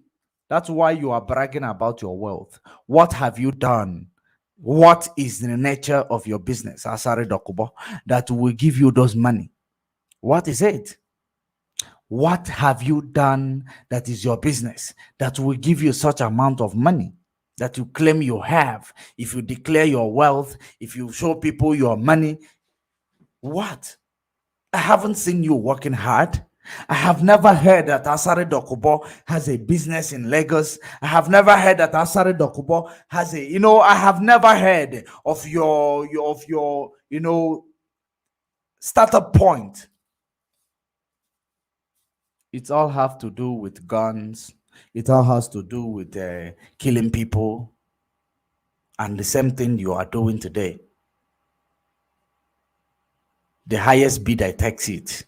That's why you are bragging about your wealth. What have you done? What is the nature of your business, Asari Dokubo, that will give you those money? What is it? What have you done that is your business that will give you such amount of money that you claim you have? If you declare your wealth, if you show people your money, what? I haven't seen you working hard. I have never heard that Asare Dokubo has a business in Lagos. I have never heard that Asare Dokubo has a, I have never heard of your startup point. It all have to do with guns. It all has to do with killing people. And the same thing you are doing today. The highest bidder takes it.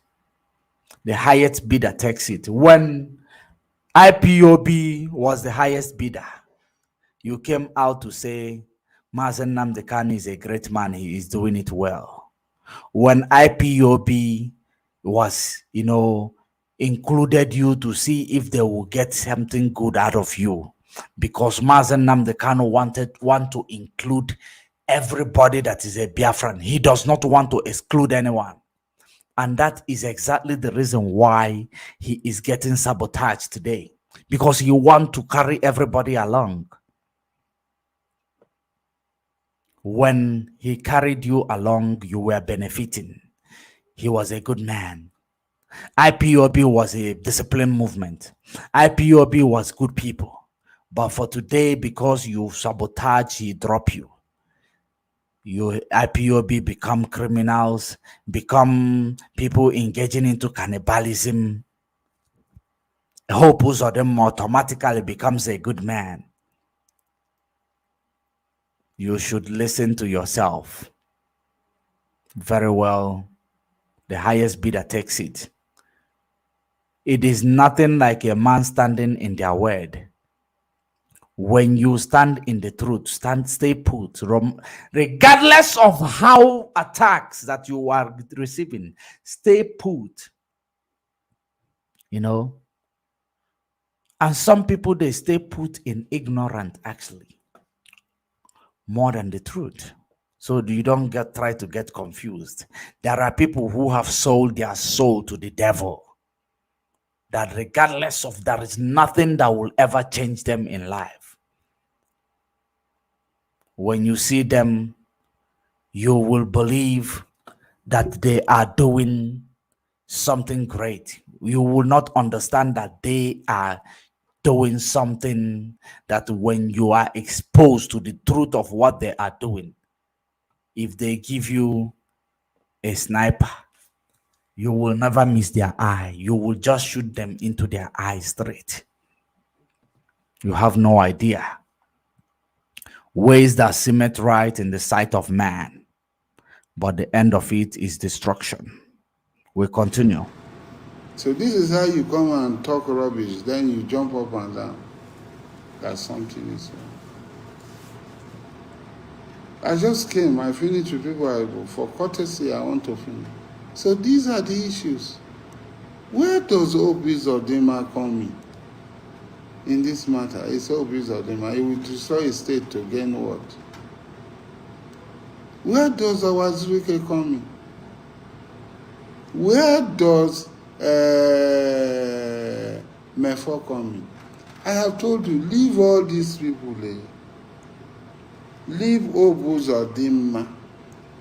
The highest bidder takes it. When IPOB was the highest bidder, you came out to say, MAZI NNAMDI KANU is a great man. He is doing it well. When IPOB was, included you to see if they will get something good out of you, because MAZI NNAMDI KANU want to include everybody that is a Biafran. He does not want to exclude anyone. And that is exactly the reason why he is getting sabotaged today, because he wants to carry everybody along. When he carried you along, you were benefiting. He was a good man. IPOB was a disciplined movement. IPOB was good people. But for today, because you sabotage, he drop you. You IPOB become criminals, become people engaging into cannibalism. Hope of them automatically becomes a good man. You should listen to yourself very well. The highest bidder takes it. It is nothing like a man standing in their word. When you stand in the truth, stay put, regardless of how attacks that you are receiving, stay put. And some people, they stay put in ignorant, actually, more than the truth. So you don't try to get confused. There are people who have sold their soul to the devil, that regardless of, there is nothing that will ever change them in life. When you see them, you will believe that they are doing something great. You will not understand that they are doing something that, when you are exposed to the truth of what they are doing, if they give you a sniper, you will never miss their eye. You will just shoot them into their eye straight. You have no idea. Ways that seemeth right in the sight of man, but the end of it is destruction. We continue. So this is how you come and talk rubbish, then you jump up and down. That something is wrong. I just came, I finished with people. For courtesy, I want to finish. So these are the issues. Where does Obis Odema come in this matter? It's Obis Odema. He will destroy a state to gain what? Where does our Zurike come in? Where does Mefo come in? I have told you, leave all these people there. Leave Obus Odema.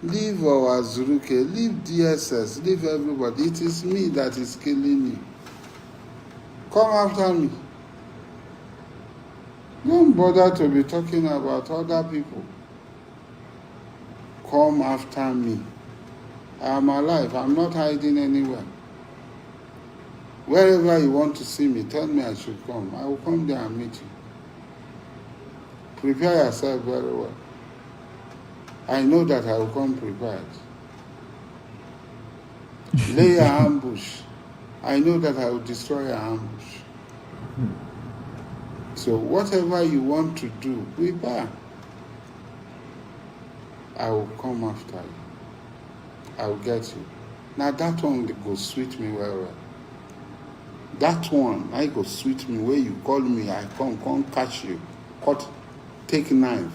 Leave our Zuruke, leave DSS, leave everybody. It is me that is killing you. Come after me. Don't bother to be talking about other people. Come after me. I am alive. I'm not hiding anywhere. Wherever you want to see me, tell me I should come. I will come there and meet you. Prepare yourself very well. I know that I will come prepared. Lay an ambush. I know that I will destroy an ambush. So whatever you want to do, prepare. I will come after you. I will get you. Now that one go sweet me well. That one, I go sweet me where you call me, I come catch you. Take a knife,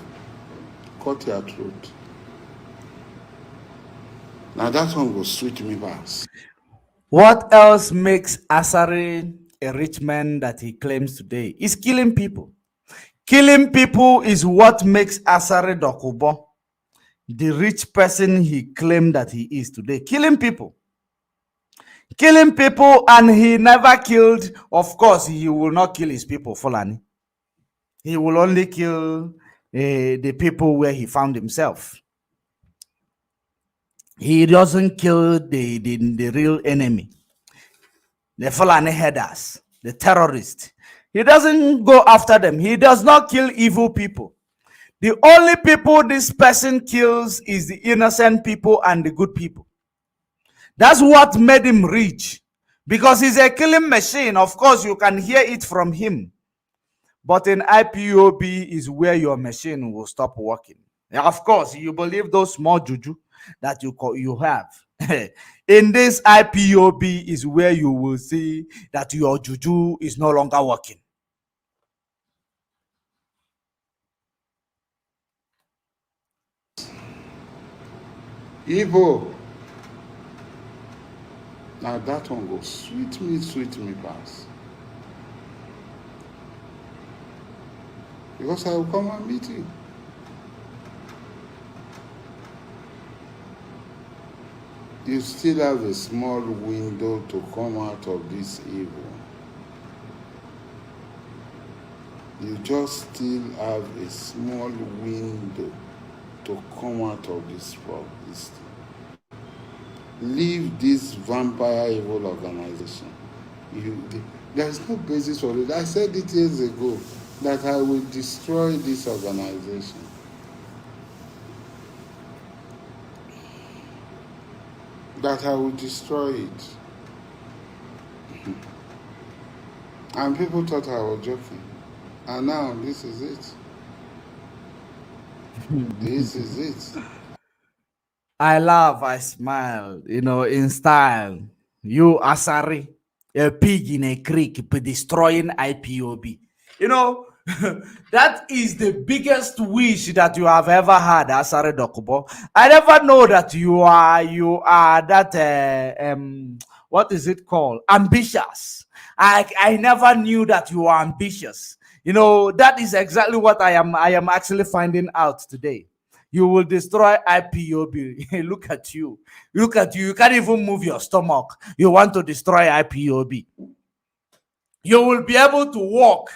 cut your throat. Now that one will sweet me past. What else makes Asare a rich man that he claims today? Is killing people. Killing people is what makes Asare Dokubo the rich person he claimed that he is today. Killing people. killing people, and he never killed. Of course, he will not kill his people, Fulani. He will only kill the people where he found himself. He doesn't kill the real enemy, the Fulani headers, the terrorists. He doesn't go after them. He does not kill evil people. The only people this person kills is the innocent people and the good people. That's what made him rich, because he's a killing machine. Of course, you can hear it from him. But in IPOB is where your machine will stop working. Of course, you believe those small juju that you have. In this IPOB is where you will see that your juju is no longer working. Igbo. Now that one goes sweet me pass. Because I will come and meet you. You still have a small window to come out of this evil. You just still have a small window to come out of this problem. Leave this vampire evil organization. There's no basis for it. I said it years ago that I will destroy this organization. That I will destroy it. And people thought I was joking. And now this is it. This is it. I laugh, I smile, in style. You, Asari, a pig in a creek, destroying IPOB. That is the biggest wish that you have ever had, Asari Dokubo. I never know that you are that, what is it called? Ambitious. I never knew that you are ambitious. That is exactly what I am actually finding out today. You will destroy IPOB. Look at you. Look at you. You can't even move your stomach. You want to destroy IPOB. You will be able to walk,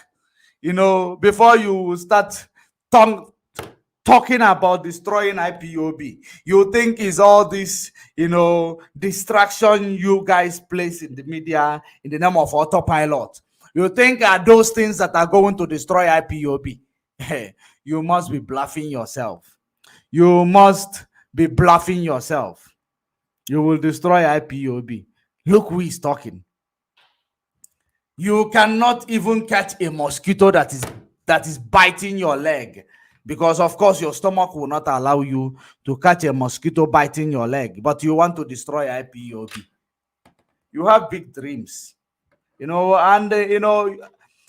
before you start talking about destroying IPOB. You think is all this, distraction you guys place in the media in the name of autopilot. You think are those things that are going to destroy IPOB. You must be bluffing yourself. You must be bluffing yourself. You will destroy IPOB. Look who is talking. You cannot even catch a mosquito that is biting your leg, because of course your stomach will not allow you to catch a mosquito biting your leg, but you want to destroy IPOB. You have big dreams,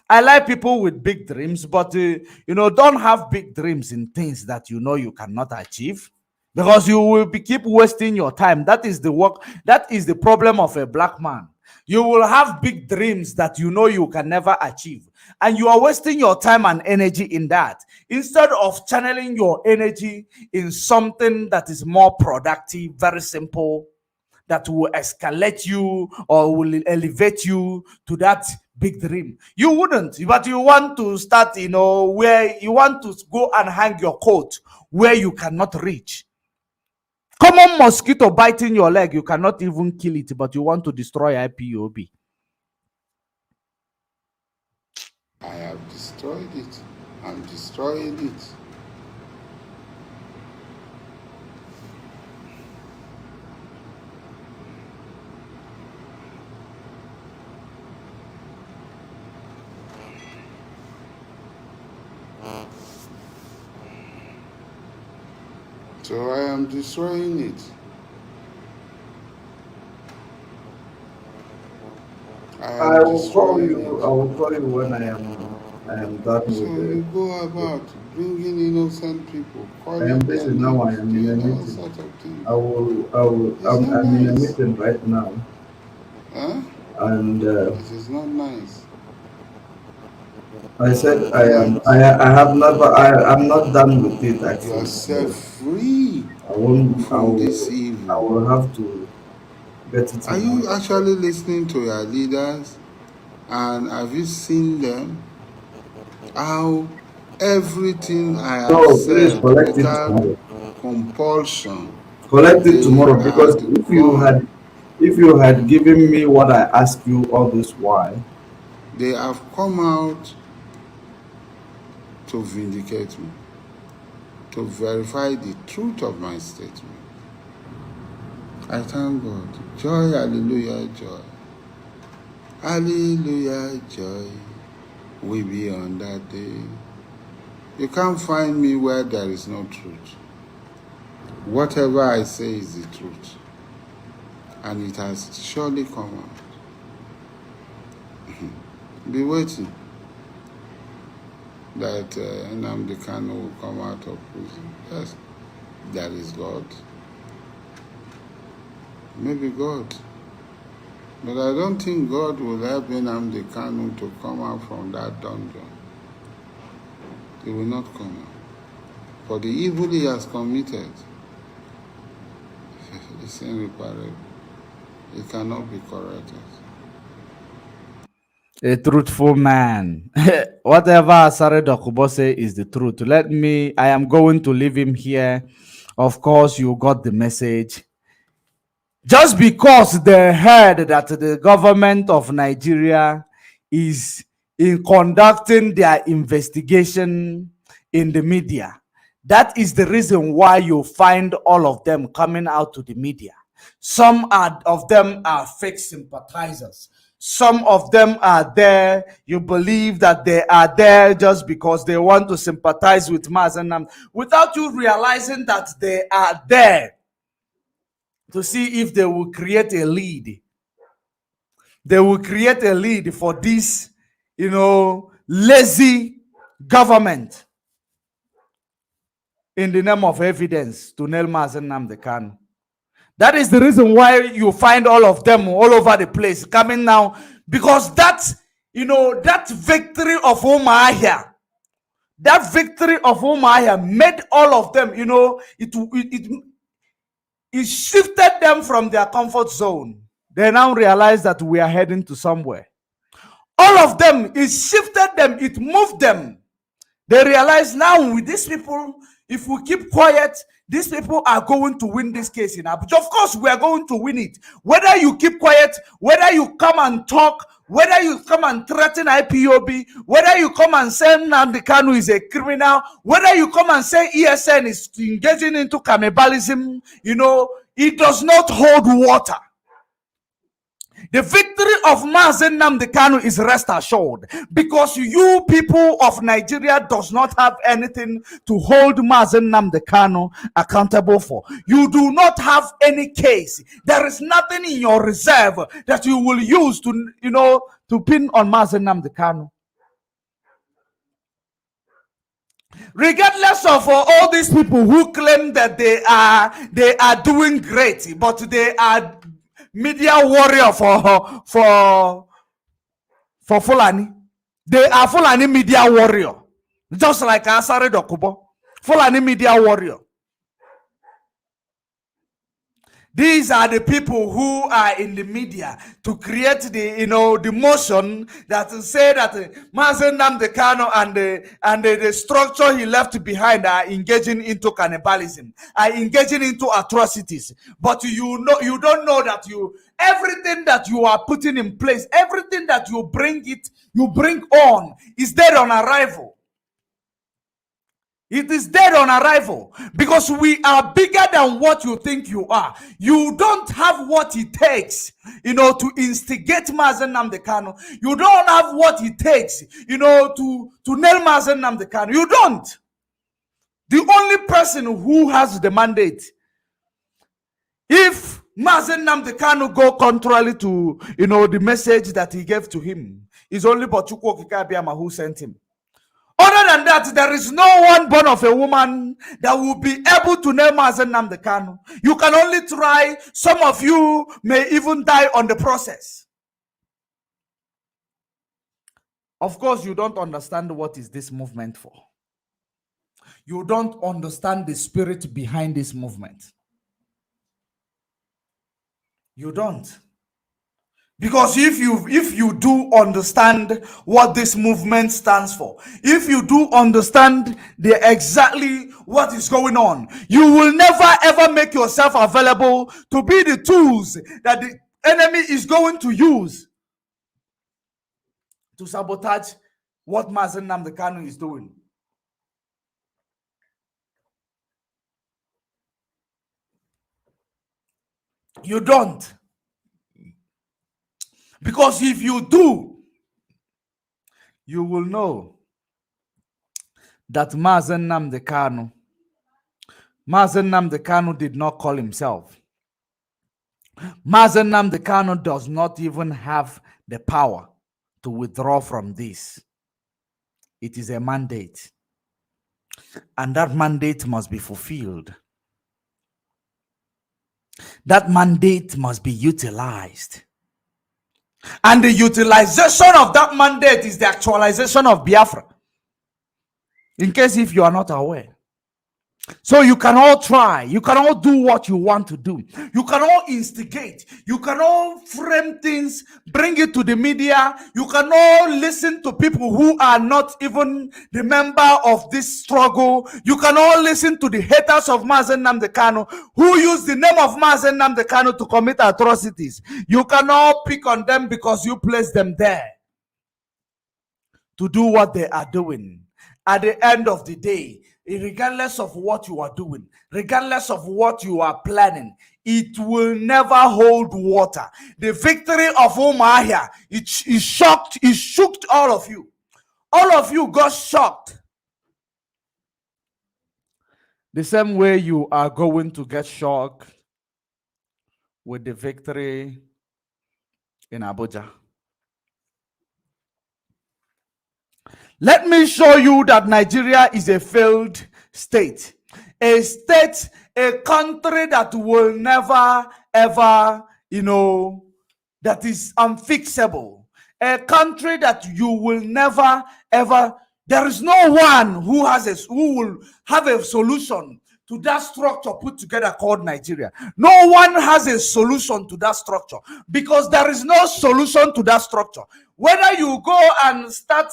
I like people with big dreams, but don't have big dreams in things that you cannot achieve, because you will keep wasting your time. That is the work. That is the problem of a black man. You will have big dreams that you can never achieve, and you are wasting your time and energy in that, instead of channeling your energy in something that is more productive, very simple, that will escalate you or will elevate you to that big dream. You wouldn't, but you want to start, where you want to go and hang your coat where you cannot reach. Common mosquito biting your leg, you cannot even kill it, but you want to destroy IPOB. I have destroyed it. I'm destroying it. So I am destroying it. I will call you. I will call you when I am done with So it. you go about bringing innocent people, calling I am busy them now. I names, am in a doing all meeting. sorts of things. I'm in a meeting right now. Huh? And It is not nice. I said I'm not done with it actually. You are set free I won't. from this evil. I will have to Are you actually listening to your leaders? And have you seen them? How everything I have So please said collect it without tomorrow. compulsion, Collect it they tomorrow, because had gone. if you had given me what I asked you all this while, They have come out to vindicate me, to verify the truth of my statement. I thank God. Joy, hallelujah, joy. Hallelujah, joy. We be on that day. You can't find me where there is no truth. Whatever I say is the truth. And it has surely come out. Be waiting that NNAMDI KANU will come out of prison. Yes, that is God. Maybe God. But I don't think God will help NNAMDI KANU to come out from that dungeon. He will not come out. For the evil he has committed is irreparable. It cannot be corrected. a truthful man. Whatever Asare Dokubo say is the truth. I am going to leave him here. Of course, you got the message. Just because they heard that the government of Nigeria is in conducting their investigation in the media, that is the reason why you find all of them coming out to the media. Of them are fake sympathizers. Some of them are there. You believe that they are there just because they want to sympathize with MAZI, without you realizing that they are there to see if they will create a lead. They will create a lead for this, lazy government in the name of evidence to nail MAZI Nnamdi Kanu. That is the reason why you find all of them all over the place coming now, because that victory of Umuahia, made all of them, it shifted them from their comfort zone. They now realize that we are heading to somewhere. All of them, it shifted them, it moved them. They realize now with these people, if we keep quiet, these people are going to win this case in Abuja. Of course, we are going to win it. Whether you keep quiet, whether you come and talk, whether you come and threaten IPOB, whether you come and say Nnamdi Kanu is a criminal, whether you come and say ESN is engaging into cannibalism, it does not hold water. The victory of MAZI Nnamdi Kanu is rest assured, because you people of Nigeria does not have anything to hold MAZI Nnamdi Kanu accountable for. You do not have any case. There is nothing in your reserve that you will use to pin on MAZI Nnamdi Kanu. Regardless of all these people who claim that they are doing great, but they are media warrior for Fulani. They are Fulani media warrior, just like Asare Dokubo, Fulani media warrior. These are the people who are in the media to create the motion that say that MAZI Nnamdi Kanu and the structure he left behind are engaging into cannibalism, are engaging into atrocities. But you don't know that everything that you are putting in place, everything that you bring on is dead on arrival. It is dead on arrival, because we are bigger than what you think you are. You don't have what it takes, to instigate MAZI Nnamdi Kanu. You don't have what it takes, to nail MAZI Nnamdi Kanu. You don't. The only person who has the mandate, if MAZI Nnamdi Kanu go contrary to, the message that he gave to him, is only Bochukwu Okike Abiama who sent him. Other than that, there is no one born of a woman that will be able to nail MAZI Nnamdi Kanu. You can only try. Some of you may even die on the process. Of course, you don't understand what is this movement for. You don't understand the spirit behind this movement. You don't. Because if you do understand what this movement stands for, if you do understand exactly what is going on, you will never ever make yourself available to be the tools that the enemy is going to use to sabotage what MAZI NNAMDI KANU is doing. You don't. Because if you do, you will know that MAZI NNAMDI KANU did not call himself. MAZI NNAMDI KANU does not even have the power to withdraw from this. It is a mandate. And that mandate must be fulfilled. That mandate must be utilized. And the utilization of that mandate is the actualization of Biafra. In case if you are not aware. So you can all try. You can all do what you want to do. You can all instigate. You can all frame things, bring it to the media. You can all listen to people who are not even the member of this struggle. You can all listen to the haters of MAZI NNAMDI KANU who use the name of MAZI NNAMDI KANU to commit atrocities. You can all pick on them because you place them there to do what they are doing. At the end of the day, regardless of what you are doing, regardless of what you are planning, it will never hold water. The victory of Umuahia, it shook all of you. All of you got shocked. The same way you are going to get shocked with the victory in Abuja. Let me show you that Nigeria is a failed state. A state, a country that will never, ever, that is unfixable. A country that you will never, ever, there is no one who will have a solution to that structure put together called Nigeria. No one has a solution to that structure because there is no solution to that structure. Whether you go and start,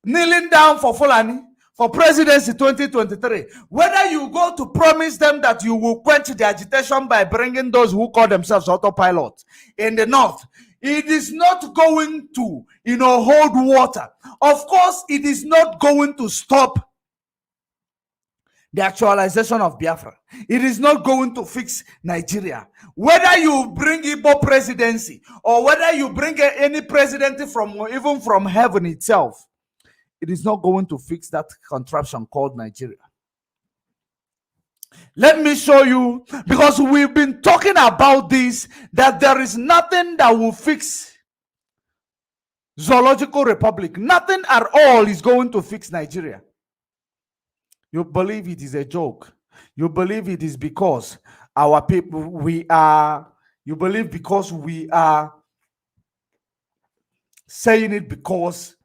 kneeling down for Fulani, for presidency 2023, whether you go to promise them that you will quench the agitation by bringing those who call themselves autopilot in the north, it is not going to, hold water. Of course, it is not going to stop the actualization of Biafra. It is not going to fix Nigeria. Whether you bring Igbo presidency or whether you bring any presidency even from heaven itself, it is not going to fix that contraption called Nigeria. Let me show you, because we've been talking about this, that there is nothing that will fix Zoological Republic. Nothing at all is going to fix Nigeria. You believe it is a joke. You believe it is because our people, you believe because we are saying it because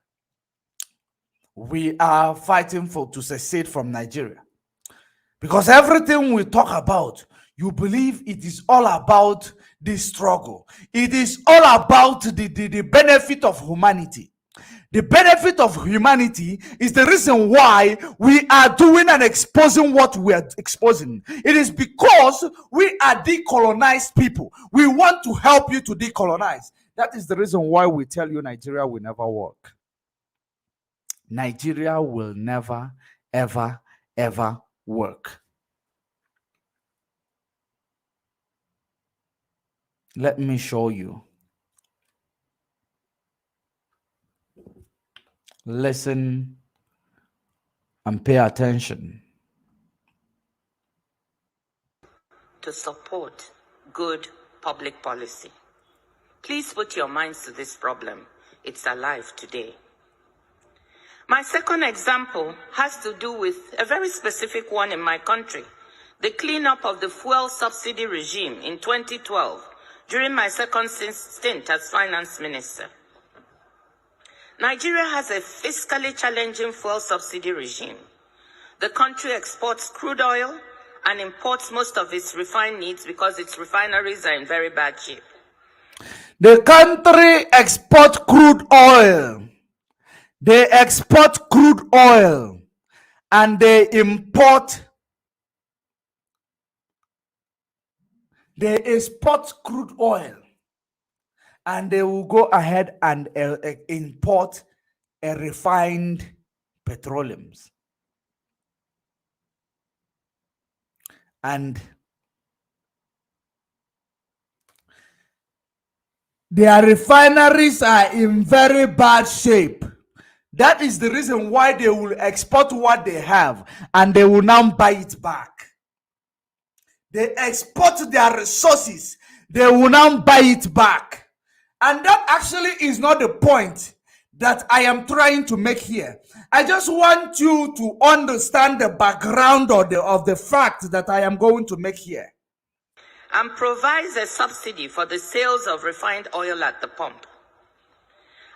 we are fighting to secede from Nigeria. Because everything we talk about, you believe it is all about this struggle. It is all about the benefit of humanity. The benefit of humanity is the reason why we are doing and exposing what we are exposing. It is because we are decolonized people. We want to help you to decolonize. That is the reason why we tell you Nigeria will never work. Nigeria will never, ever, ever work. Let me show you. Listen and pay attention. To support good public policy. Please put your minds to this problem. It's alive today. My second example has to do with a very specific one in my country, the cleanup of the fuel subsidy regime in 2012 during my second stint as finance minister. Nigeria has a fiscally challenging fuel subsidy regime. The country exports crude oil and imports most of its refined needs because its refineries are in very bad shape. The country export crude oil. They export crude oil and they export crude oil and they will go ahead and import a refined petroleums. And their refineries are in very bad shape. That is the reason why they will export what they have and they will now buy it back. They export their resources, they will now buy it back. And that actually is not the point that I am trying to make here. I just want you to understand the background of the fact that I am going to make here. And provides a subsidy for the sales of refined oil at the pump.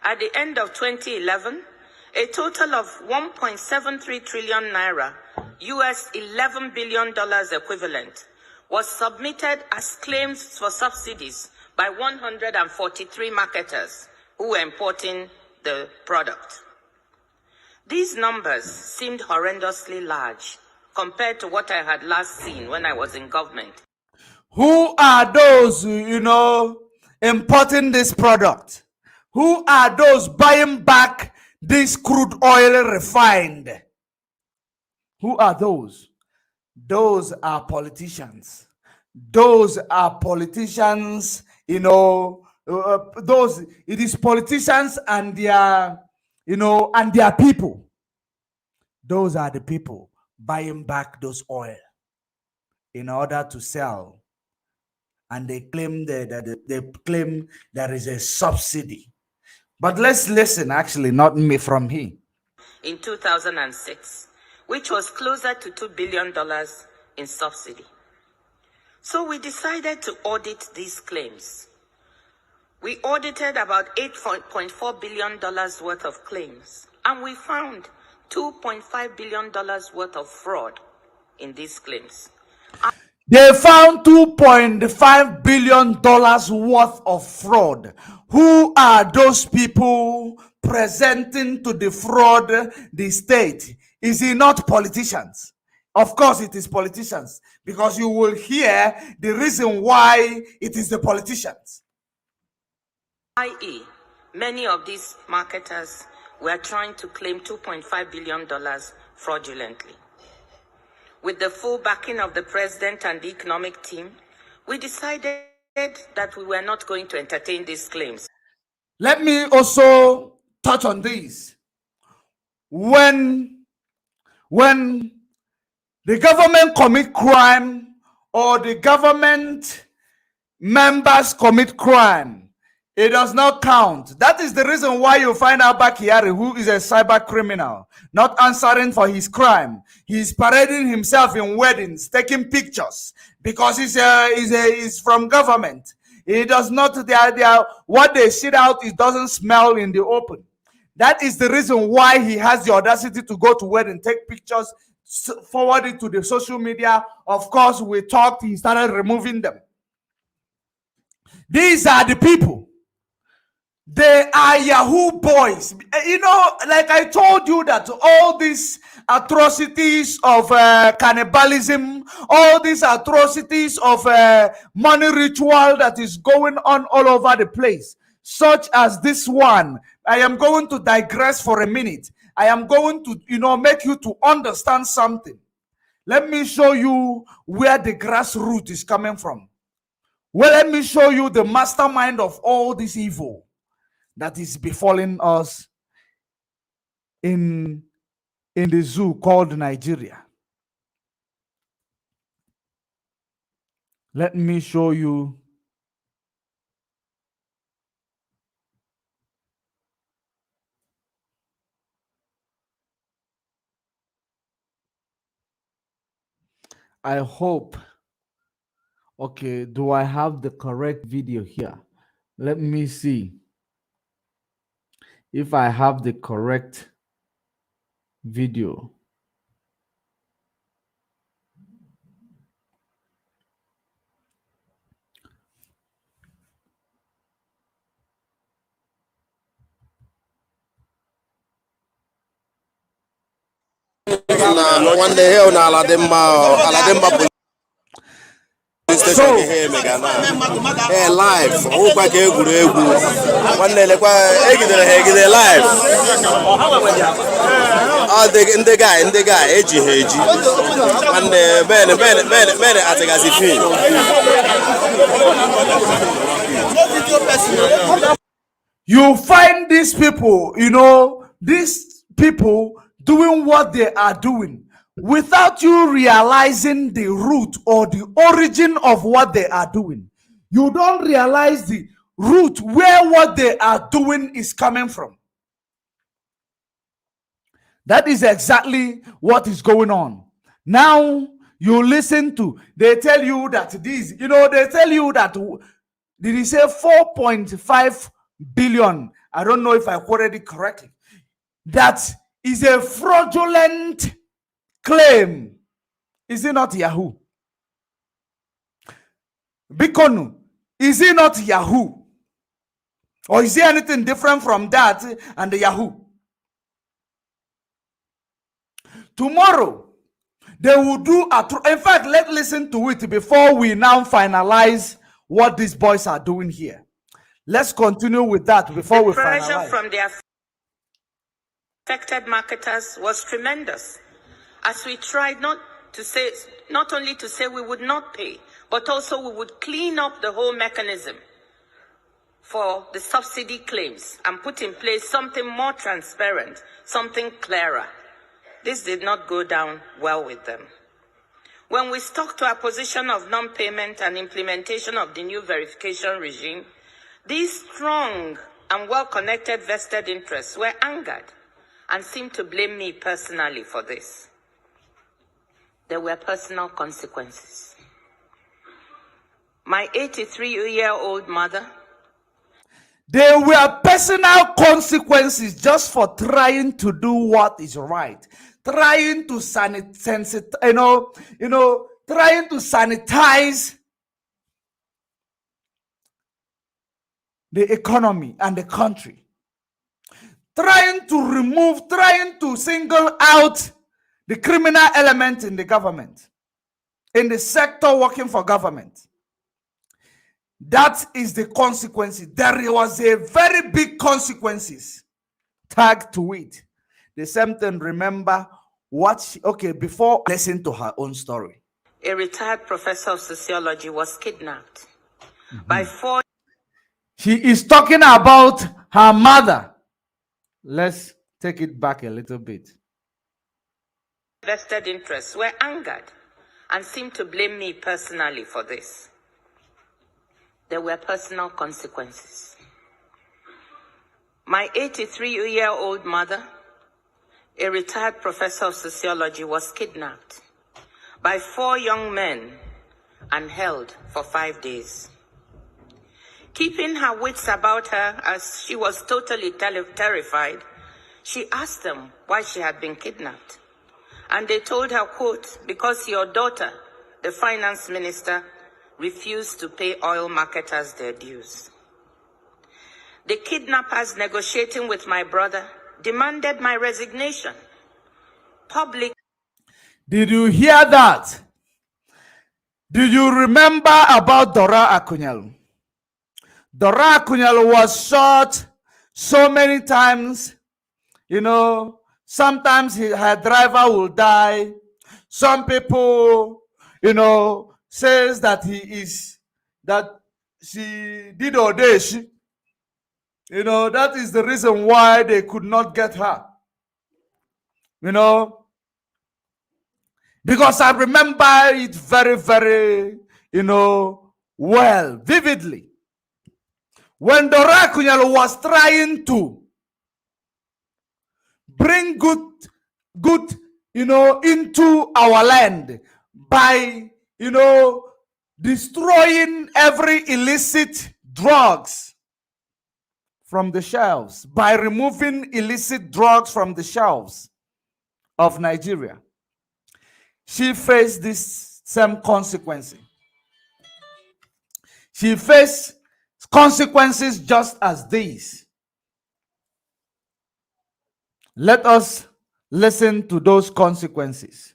At the end of 2011, a total of 1.73 trillion naira, US $11 billion equivalent, was submitted as claims for subsidies by 143 marketers who were importing the product. These numbers seemed horrendously large compared to what I had last seen when I was in government. Who are those, importing this product? Who are those buying back this crude oil refined? Who are those? Those are politicians. Those are politicians, it is politicians and their, and their people. Those are the people buying back those oil in order to sell. And they claim that they claim there is a subsidy. But let's listen, actually, not me from here. In 2006, which was closer to $2 billion in subsidy. So we decided to audit these claims. We audited about $8.4 billion worth of claims, and we found $2.5 billion worth of fraud in these claims. They found $2.5 billion worth of fraud. Who are those people presenting to defraud the state? Is it not politicians? Of course it is politicians, because you will hear the reason why it is the politicians. I.e., many of these marketers were trying to claim $2.5 billion fraudulently. With the full backing of the president and the economic team, we decided that we were not going to entertain these claims. Let me also touch on this. When the government commit crime or the government members commit crime, it does not count. That is the reason why you find out Bakiyari, who is a cyber criminal, not answering for his crime. He's parading himself in weddings, taking pictures, because he's from government. He does not, what they shit out, it doesn't smell in the open. That is the reason why he has the audacity to go to wedding, take pictures, forward it to the social media. Of course, we talked, he started removing them. These are the people. They are Yahoo boys. Like I told you that all these atrocities of cannibalism, all these atrocities of money ritual that is going on all over the place, such as this one. I am going to digress for a minute. I am going to, make you to understand something. Let me show you where the grassroots is coming from. Well, let me show you the mastermind of all this evil that is befalling us in the zoo called Nigeria. Let me show you. I hope. Okay, do I have the correct video here? Let me see if I have the correct video. one day here na Alademba police station here Hey live. Okwa ka egwuregwu. Nwanne lekwa egidere live. Ndị guy eji. Nwanne bene atagazi film. You find these people, these people doing what they are doing without you realizing the root or the origin of what they are doing. You don't realize the root where what they are doing is coming from. That is exactly what is going on. Now you listen to, they tell you that this, they tell you that, did he say 4.5 billion? I don't know if I quoted it correctly. That is a fraudulent claim. Is it not Yahoo? Bikonu, is it not Yahoo? Or is there anything different from that and the Yahoo? Tomorrow, they will do in fact, let's listen to it before we now finalize what these boys are doing here. Let's continue with that before we finalize. The pressure from the affected marketers was tremendous, as we tried not only to say we would not pay, but also we would clean up the whole mechanism for the subsidy claims and put in place something more transparent, something clearer. This did not go down well with them. When we stuck to our position of non-payment and implementation of the new verification regime, these strong and well-connected vested interests were angered and seemed to blame me personally for this. There were personal consequences. My 83-year-old mother. There were personal consequences just for trying to do what is right, trying to sanitize the economy and the country, trying to single out the criminal element in the government, in the sector working for government. That is the consequences. There was a very big consequences tagged to it. The same thing, remember what before listen to her own story. A retired professor of sociology was kidnapped by 4. She is talking about her mother. Let's take it back a little bit. Vested interests were angered and seemed to blame me personally for this. There were personal consequences. My 83-year-old mother, a retired professor of sociology, was kidnapped by 4 young men and held for 5 days. Keeping her wits about her as she was totally terrified, she asked them why she had been kidnapped. And they told her, quote, because your daughter, the finance minister, refused to pay oil marketers their dues. The kidnappers, negotiating with my brother, demanded my resignation. Did you hear that? Do you remember about Dora Akunyelu? Dora Akunyelu was shot so many times. Sometimes her driver will die. Some people, says that she did audition. That is the reason why they could not get her. Because I remember it very, very, well, vividly. When Dora Akunyelu was trying to bring good, into our land by, destroying every illicit drugs from the shelves, by removing illicit drugs from the shelves of Nigeria. She faced this same consequence. She faced consequences just as these. Let us Listen to those consequences.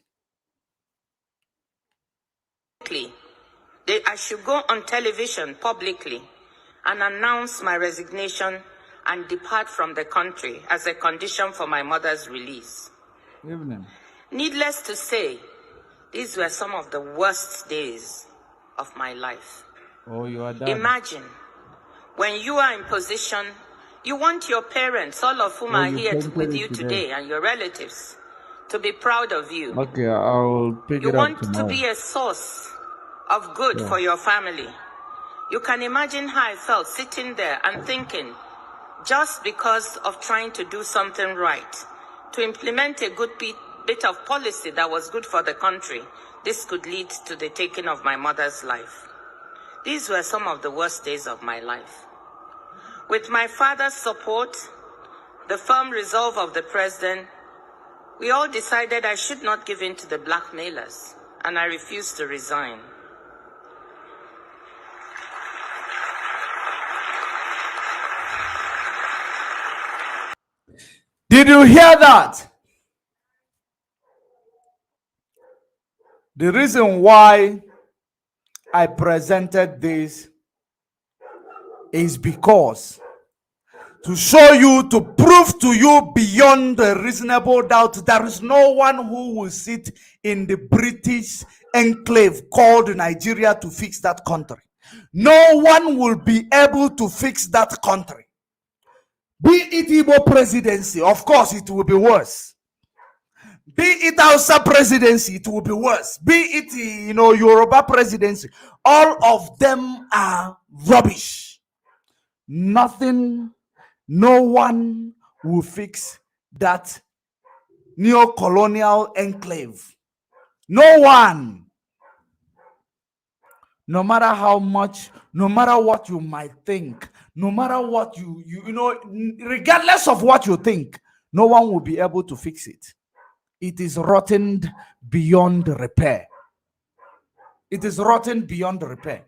I should go on television publicly and announce my resignation and depart from the country as a condition for my mother's release. Evening. Needless to say, these were some of the worst days of my life. Oh, you are done. Imagine, when you are in position, you want your parents, all of whom are here with you today, and your relatives, to be proud of you. Okay, I'll pick You it up want tomorrow. to be a source of good for your family. You can imagine how I felt sitting there and thinking, just because of trying to do something right, to implement a good bit of policy that was good for the country, this could lead to the taking of my mother's life. These were some of the worst days of my life. With my father's support, the firm resolve of the president, we all decided I should not give in to the blackmailers, and I refused to resign. Did you hear that? The reason why I presented this is because to show you, to prove to you beyond a reasonable doubt, there is no one who will sit in the British enclave called Nigeria to fix that country. No one will be able to fix that country. Be it Igbo presidency, of course it will be worse. Be it Hausa presidency, it will be worse. Be it, Yoruba presidency, all of them are rubbish. Nothing, no one will fix that neo-colonial enclave. No one. No matter how much, no matter what you might think, no matter what regardless of what you think, no one will be able to fix it. It is rotten beyond repair. It is rotten beyond repair.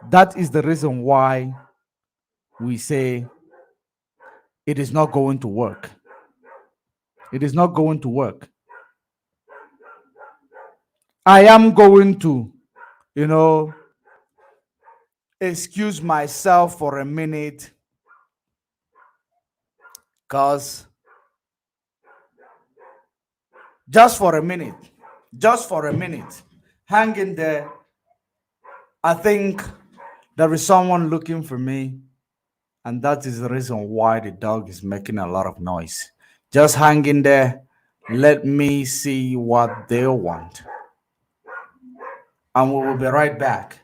That is the reason why we say it is not going to work. It is not going to work. I am going to, excuse myself for a minute, because just for a minute, hang in there. I think there is someone looking for me, and that is the reason why the dog is making a lot of noise. Just hang in there. Let me see what they want, and we will be right back.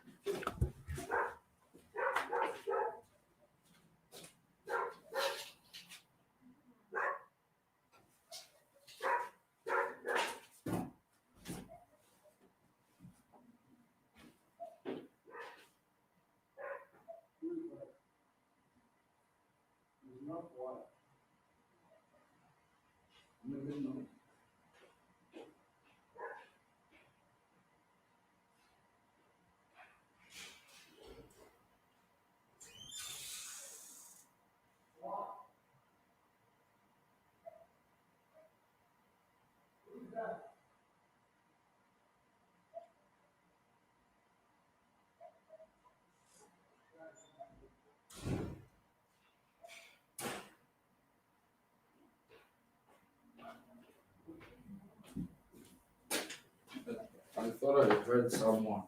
I thought I heard someone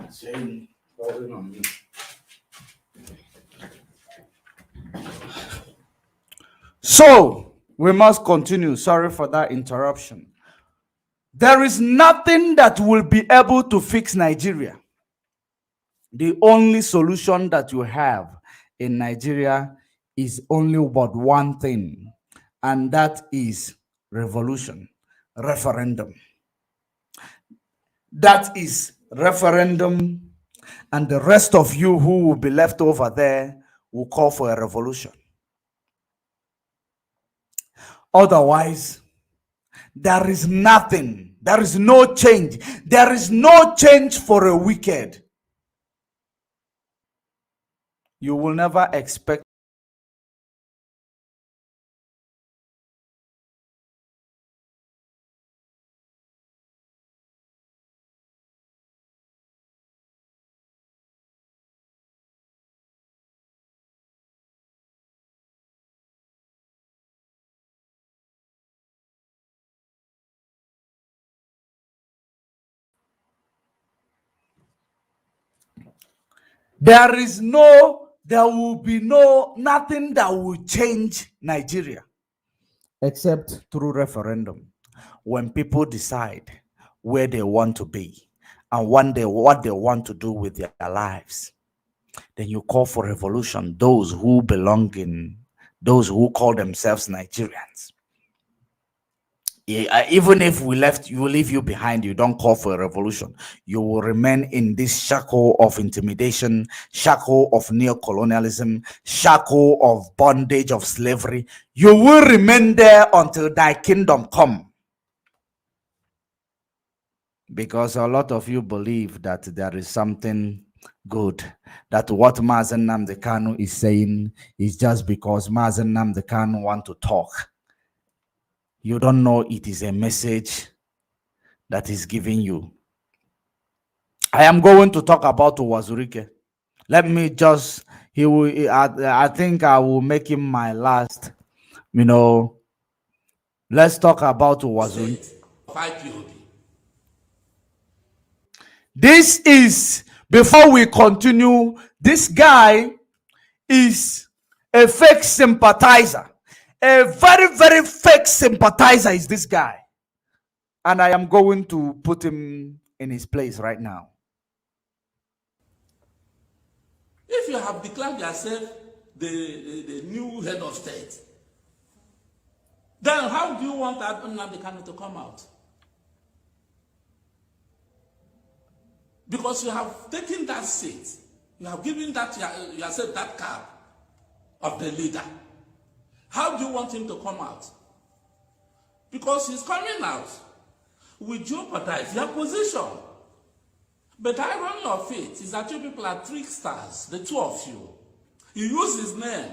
saying, calling on me. So, we must continue. Sorry for that interruption. There is nothing that will be able to fix Nigeria. The only solution that you have in Nigeria is only but one thing, and that is revolution, referendum. That is referendum, and the rest of you who will be left over there will call for a revolution. Otherwise, there is nothing. There is no change. There is no change for a wicked. You will never expect There will be nothing that will change Nigeria except through referendum. When people decide where they want to be and what they want to do with their lives, then you call for revolution. Those who call themselves Nigerians. Even if we leave you behind, you don't call for a revolution. You will remain in this shackle of intimidation, shackle of neocolonialism, shackle of bondage of slavery. You will remain there until thy kingdom come. Because a lot of you believe that there is something good, that what MAZI NNAMDI KANU is saying is just because MAZI NNAMDI KANU want to talk. You don't know it is a message that is giving you. I am going to talk about Wazurike. Let me just, I think I will make him my last, let's talk about Wazurike. This is, before we continue, this guy is a fake sympathizer. A very, very fake sympathizer is this guy. And I am going to put him in his place right now. If you have declared yourself the new head of state, then how do you want NNAMDI KANU to come out? Because you have taken that seat, you have given that yourself that cap of the leader. How do you want him to come out? Because he's coming out will jeopardize your position. But the irony of it is that you people are tricksters, the two of you. You use his name.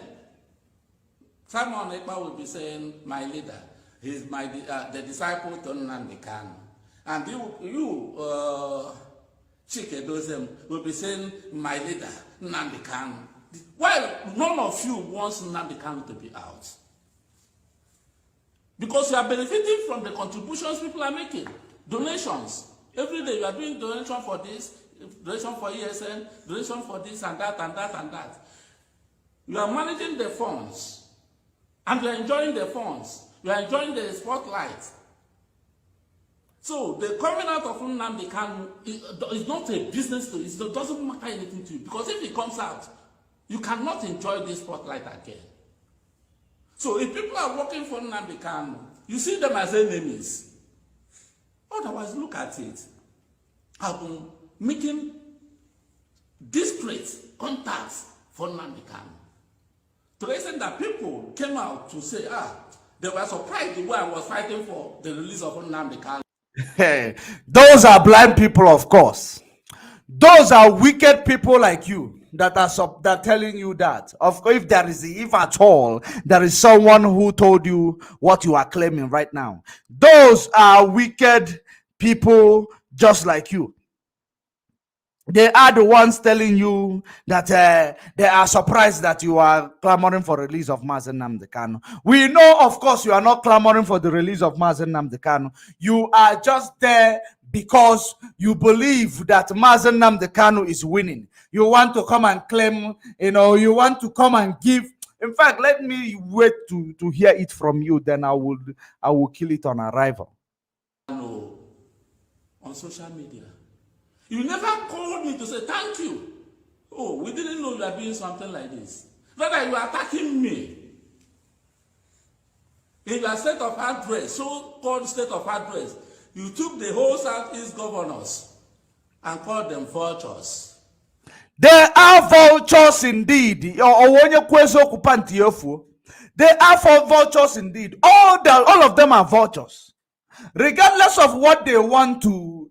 Simon Ekpa will be saying, my leader. He's the disciple to NNAMDI KANU. And you Chike Dozem will be saying, my leader, NNAMDI KANU. Well, none of you wants NNAMDI KANU to be out. Because you are benefiting from the contributions people are making. Donations. Every day you are doing donation for this, donation for ESN, donation for this and that and that and that. You are managing the funds. And you are enjoying the funds. You are enjoying the spotlight. So the coming out of NNAMDI KANU is not a business to you. It doesn't matter anything to you. Because if it comes out, you cannot enjoy this spotlight again. So if people are working for NNAMDI KANU, you see them as enemies. Otherwise, look at it. I've been making discreet contacts for NNAMDI KANU. To the extent that people came out to say, they were surprised the way I was fighting for the release of NNAMDI KANU. Those are blind people, of course. Those are wicked people like you that are telling you that. Of course, if at all there is someone who told you what you are claiming right now, those are wicked people just like you. They are the ones telling you that they are surprised that you are clamoring for release of MAZI NNAMDI KANU. We know, of course, you are not clamoring for the release of MAZI NNAMDI KANU. You are just there because you believe that MAZI NNAMDI KANU is winning. You want to come and claim, you want to come and give. In fact, let me wait to hear it from you, then I will kill it on arrival. No, on social media. You never called me to say thank you. Oh, we didn't know you are doing something like this. Rather, you are attacking me. In your state of address, so-called state of address, you took the whole Southeast governors and called them vultures. They are vultures indeed. They are for vultures indeed. All of them are vultures. Regardless of what they want to,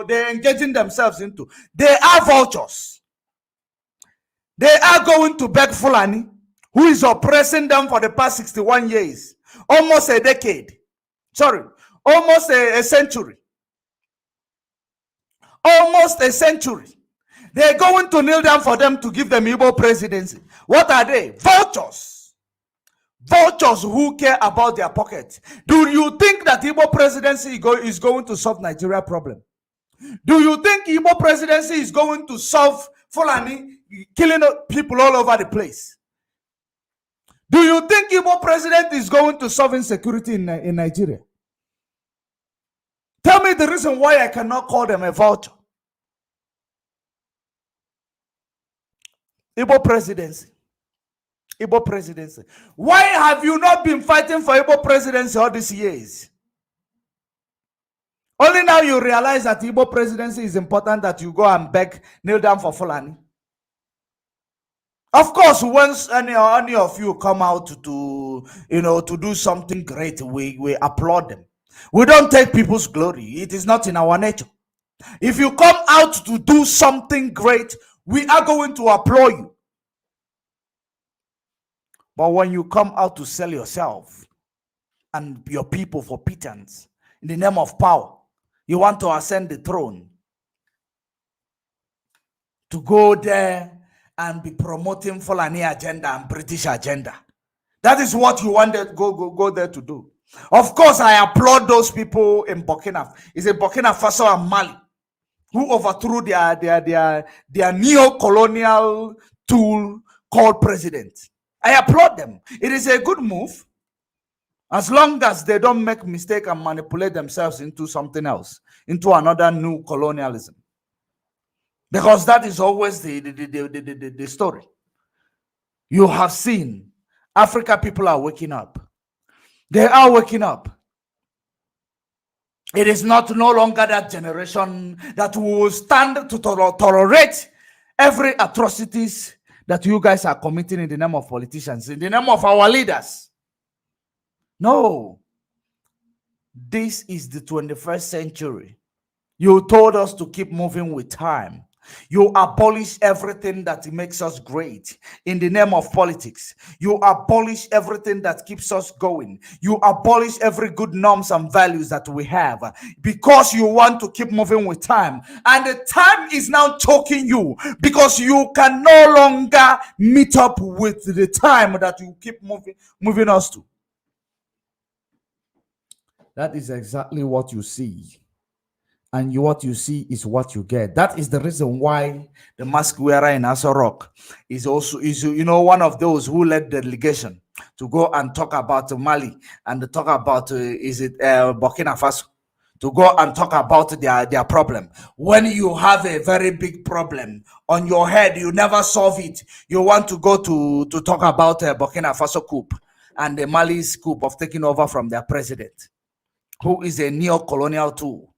they're engaging themselves into. They are vultures. They are going to beg Fulani, who is oppressing them for the past 61 years. Almost a decade. Sorry, almost a century. Almost a century. They're going to kneel down for them to give them Igbo presidency. What are they? Vultures. Vultures who care about their pockets. Do you think that Igbo presidency is going to solve Nigeria problem? Do you think Igbo presidency is going to solve Fulani killing people all over the place. Do you think Igbo president is going to solve insecurity in Nigeria? Tell me the reason why I cannot call them a vulture. Igbo presidency. Igbo presidency. Why have you not been fighting for Igbo presidency all these years? Only now you realize that Igbo presidency is important, that you go and beg, kneel down for Fulani. Of course, once any of you come out to do something great, we applaud them. We don't take people's glory. It is not in our nature. If you come out to do something great, we are going to applaud you. But when you come out to sell yourself and your people for pittance in the name of power, you want to ascend the throne, to go there and be promoting Fulani agenda and British agenda. That is what you wanted to go there to do. Of course, I applaud those people in Burkina. It's in Burkina Faso and Mali who overthrew their neo-colonial tool called president. I applaud them. It is a good move, as long as they don't make mistake and manipulate themselves into something else, into another new colonialism. Because that is always the story. You have seen Africa people are waking up. They are waking up. It is no longer that generation that will stand to tolerate every atrocities that you guys are committing in the name of politicians, in the name of our leaders. No. This is the 21st century. You told us to keep moving with time. You abolish everything that makes us great in the name of politics. You abolish everything that keeps us going. You abolish every good norms and values that we have because you want to keep moving with time. And the time is now choking you because you can no longer meet up with the time that you keep moving us to. That is exactly what you see. And what you see is what you get. That is the reason why the mask wearer in Aso Rock is also one of those who led the delegation to go and talk about Mali and talk about Burkina Faso, to go and talk about their problem. When you have a very big problem on your head, you never solve it. You want to go to talk about Burkina Faso coup and the Mali's coup of taking over from their president, who is a neo-colonial tool.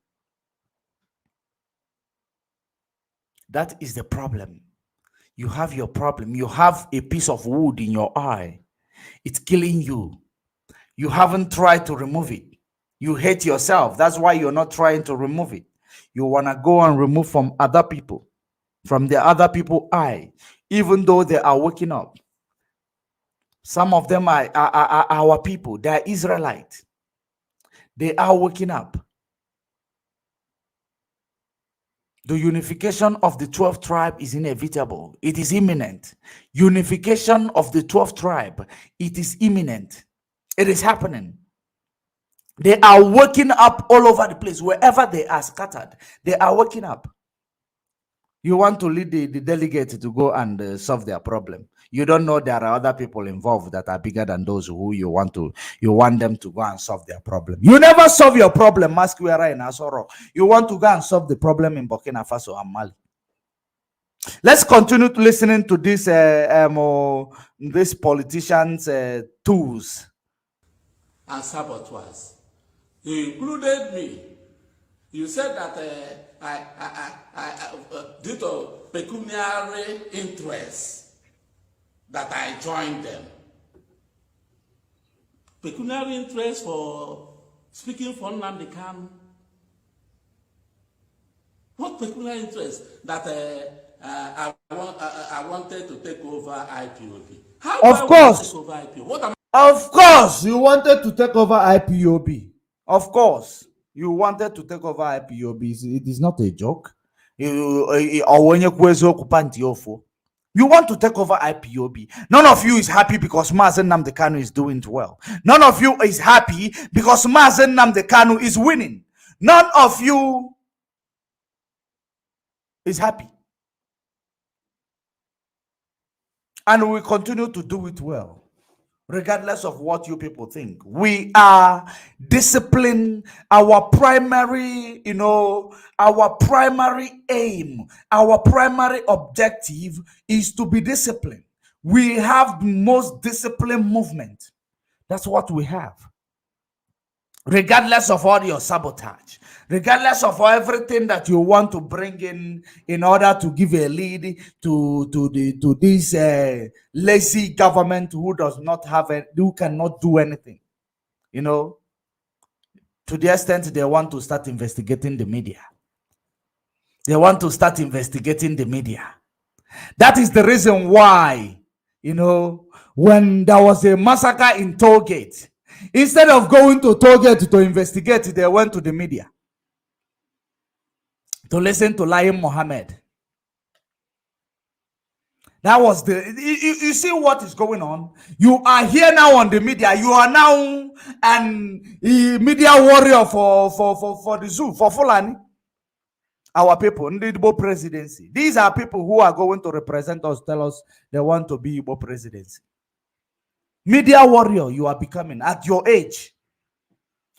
That is the problem. You have your problem. You have a piece of wood in your eye. It's killing you. You haven't tried to remove it. You hate yourself. That's why you're not trying to remove it. You want to go and remove from other people, from the other people's eye, even though they are waking up. Some of them are our people. They are Israelites. They are waking up. The unification of the 12th tribe is inevitable. It is imminent. Unification of the 12th tribe, it is imminent. It is happening. They are waking up all over the place. Wherever they are scattered, they are waking up. You want to lead the delegate to go and solve their problem. You don't know there are other people involved that are bigger than those who you want them to go and solve their problem. You never solve your problem, mask wearer in Aso Rock. You want to go and solve the problem in Burkina Faso and Mali. Let's continue to listening to this these politicians' tools and saboteurs. You included me. You said that due to pecuniary interests, that I joined them. Pecuniary interest for speaking for NNAMDI KANU. What pecuniary interest? That I wanted to take over IPOB. How of course. Take over IPOB? What am Of course, you wanted to take over IPOB. Of course, you wanted to take over IPOB. It is not a joke. You want to take over IPOB. None of you is happy because NNAMDI KANU is doing well. None of you is happy because NNAMDI KANU is winning. None of you is happy. And we continue to do it well, regardless of what you people think. We are disciplined. Our primary, our primary aim, our primary objective is to be disciplined. We have the most disciplined movement. That's what we have. Regardless of all your sabotage, regardless of everything that you want to bring in order to give a lead to this lazy government who does not have who cannot do anything, to the extent they want to start investigating the media. They want to start investigating the media. That is the reason why, when there was a massacre in Tollgate, instead of going to Tollgate to investigate, they went to the media to listen to Lion Mohammed. That was you see what is going on? You are here now on the media. You are now an media warrior for the zoo, for Fulani. Our people, Igbo presidency. These are people who are going to represent us, tell us they want to be Igbo presidency. Media warrior, you are becoming at your age.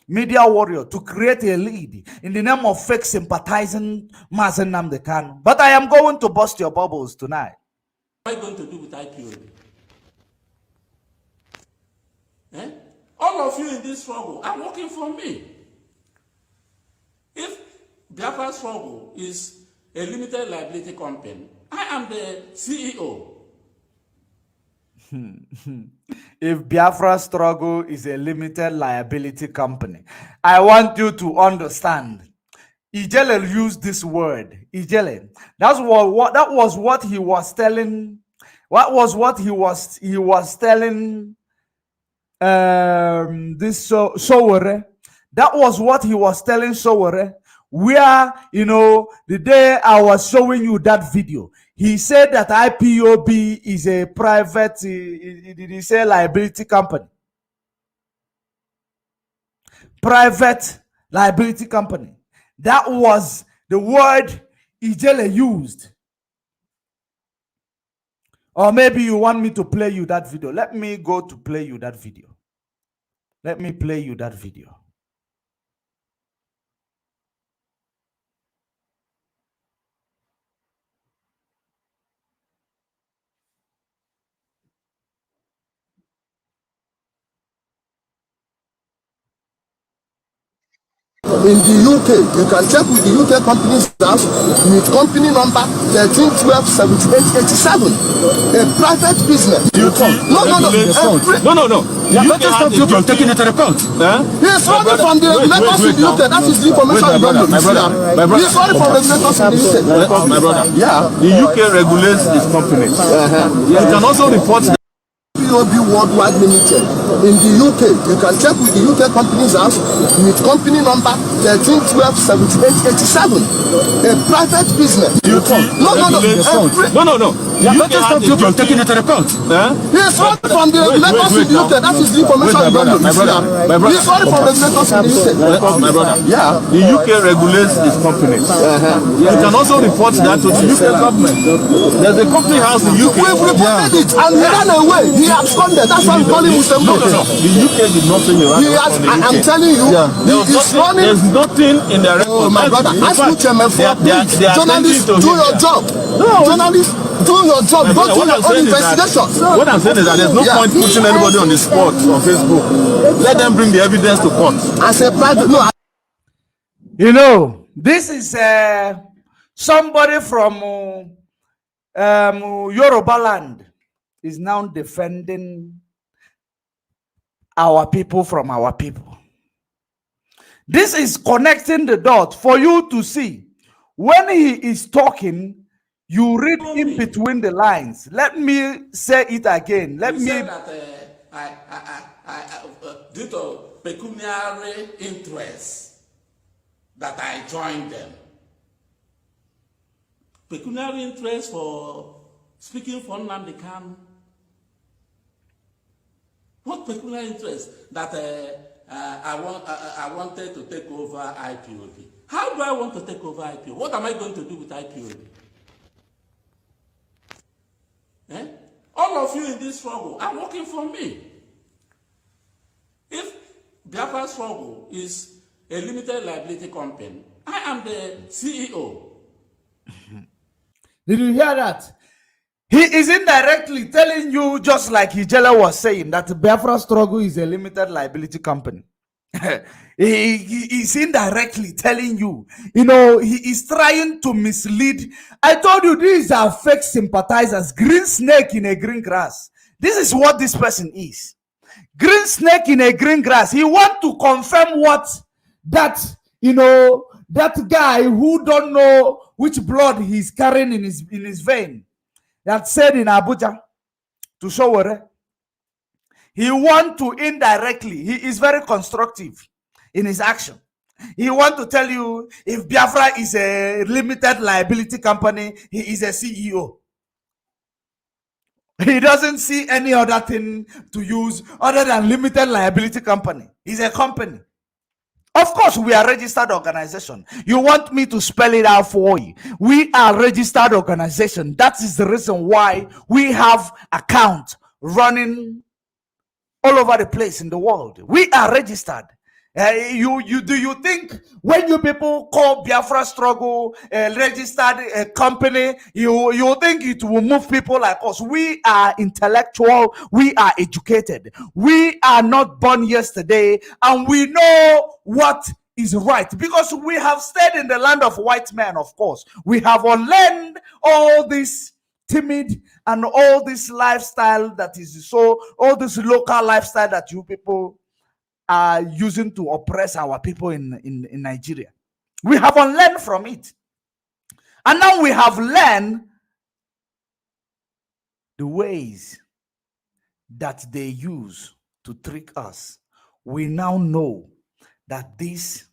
Media warrior to create a lead in the name of fake sympathizing MAZI NNAMDI KANU. But I am going to bust your bubbles tonight. What are you going to do with IPOB? All of you in this struggle are working for me. If Biafra struggle is a limited liability company, I am the CEO. If Biafra struggle is a limited liability company, I want you to understand. Ijele used this word. Ijele. That was what he was telling. What was what he was telling this Sowore. That was what he was telling Sowore. Where, the day I was showing you that video, he said that IPOB is a private, did he say liability company? Private liability company. That was the word Ijele used. Or maybe you want me to play you that video. Let me go to play you that video. Let me play you that video. In the UK, you can check with the UK company's house with company number 13127887. A private business. No. You can't stop you from taking it to the court. He is running from the regulators in the UK. That is the information you don't know. He is running from the regulators in the UK. My brother. Yeah. The UK regulates its companies. You can also report that IPOB Worldwide Limited. In the UK, you can check with the UK company's house with company number 13127887. A private business. No. You can't stop you from taking it to the court. He is running from the regulators in the UK. That is the information you don't know. My brother. He is running from the regulators in the UK. My brother. Yeah. The UK regulates its companies. You can also report that to the UK government. There's a company house in the UK. We've reported it and he ran away. He absconded. That's why I'm calling Muslim. No. The UK did not say he ran away from the UK. I'm telling you, there's nothing in the record. Oh, my brother, ask me chairman for please. Journalists, do your job. Journalists, do your job. Go do your own investigation. What I'm saying is that there's no point putting anybody on the spot on Facebook. Let them bring the evidence to court. As a private, This is somebody from Yoruba land is now defending our people from our people. This is connecting the dots for you to see. When he is talking, you read in between the lines. Let me say it again. Said that due to pecuniary interests that I joined them. Pecuniary interest for speaking for NNAMDI KANU. What pecuniary interest that I wanted to take over IPOB? How do I want to take over IPOB? What am I going to do with IPOB? All of you in this struggle are working for me. If Biafra struggle is a limited liability company, I am the CEO. Did you hear that? He is indirectly telling you, just like Hijela was saying, that Biafra struggle is a limited liability company. He is indirectly telling you, he is trying to mislead. I told you, these are fake sympathizers, green snake in a green grass. This is what this person is. Green snake in a green grass. He want to confirm what that, that guy who don't know which blood he's carrying in his vein, that said in Abuja to Showore. He want to indirectly, he is very constructive in his action. He want to tell you, if Biafra is a limited liability company, he is a CEO. He doesn't see any other thing to use other than limited liability company. He's a company. Of course, we are a registered organization. You want me to spell it out for you? We are a registered organization. That is the reason why we have account running all over the place in the world. We are registered. Do you think when you people call Biafra struggle a registered company, you think it will move people like us? We are intellectual. We are educated. We are not born yesterday, and we know what is right because we have stayed in the land of white men. Of course, we have unlearned all this timid and all this lifestyle that is all this local lifestyle that you people are using to oppress our people in Nigeria. We have unlearned from it. And now we have learned the ways that they use to trick us. We now know that this,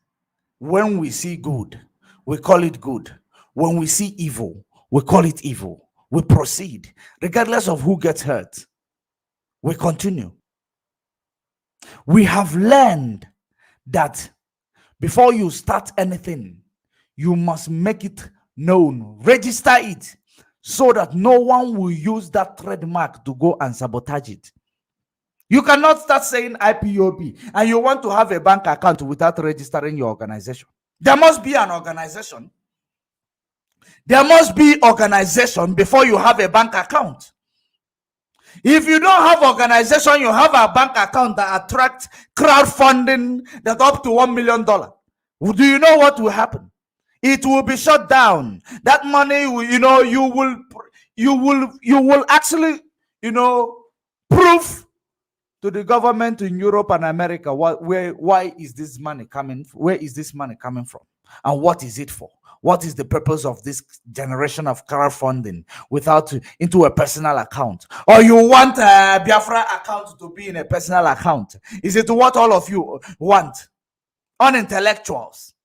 when we see good, we call it good. When we see evil, we call it evil. We proceed, regardless of who gets hurt. We continue. We have learned that before you start anything, you must make it known, register it, so that no one will use that trademark to go and sabotage it. You cannot start saying IPOB and you want to have a bank account without registering your organization. There must be an organization. There must be organization before you have a bank account. If you don't have organization, you have a bank account that attracts crowdfunding that up to $1 million. Do you know what will happen? It will be shut down. That money, you will actually, prove to the government in Europe and America why is this money coming? Where is this money coming from? And what is it for? What is the purpose of this generation of crowdfunding into a personal account? Or you want a Biafra account to be in a personal account? Is it what all of you want? Unintellectuals.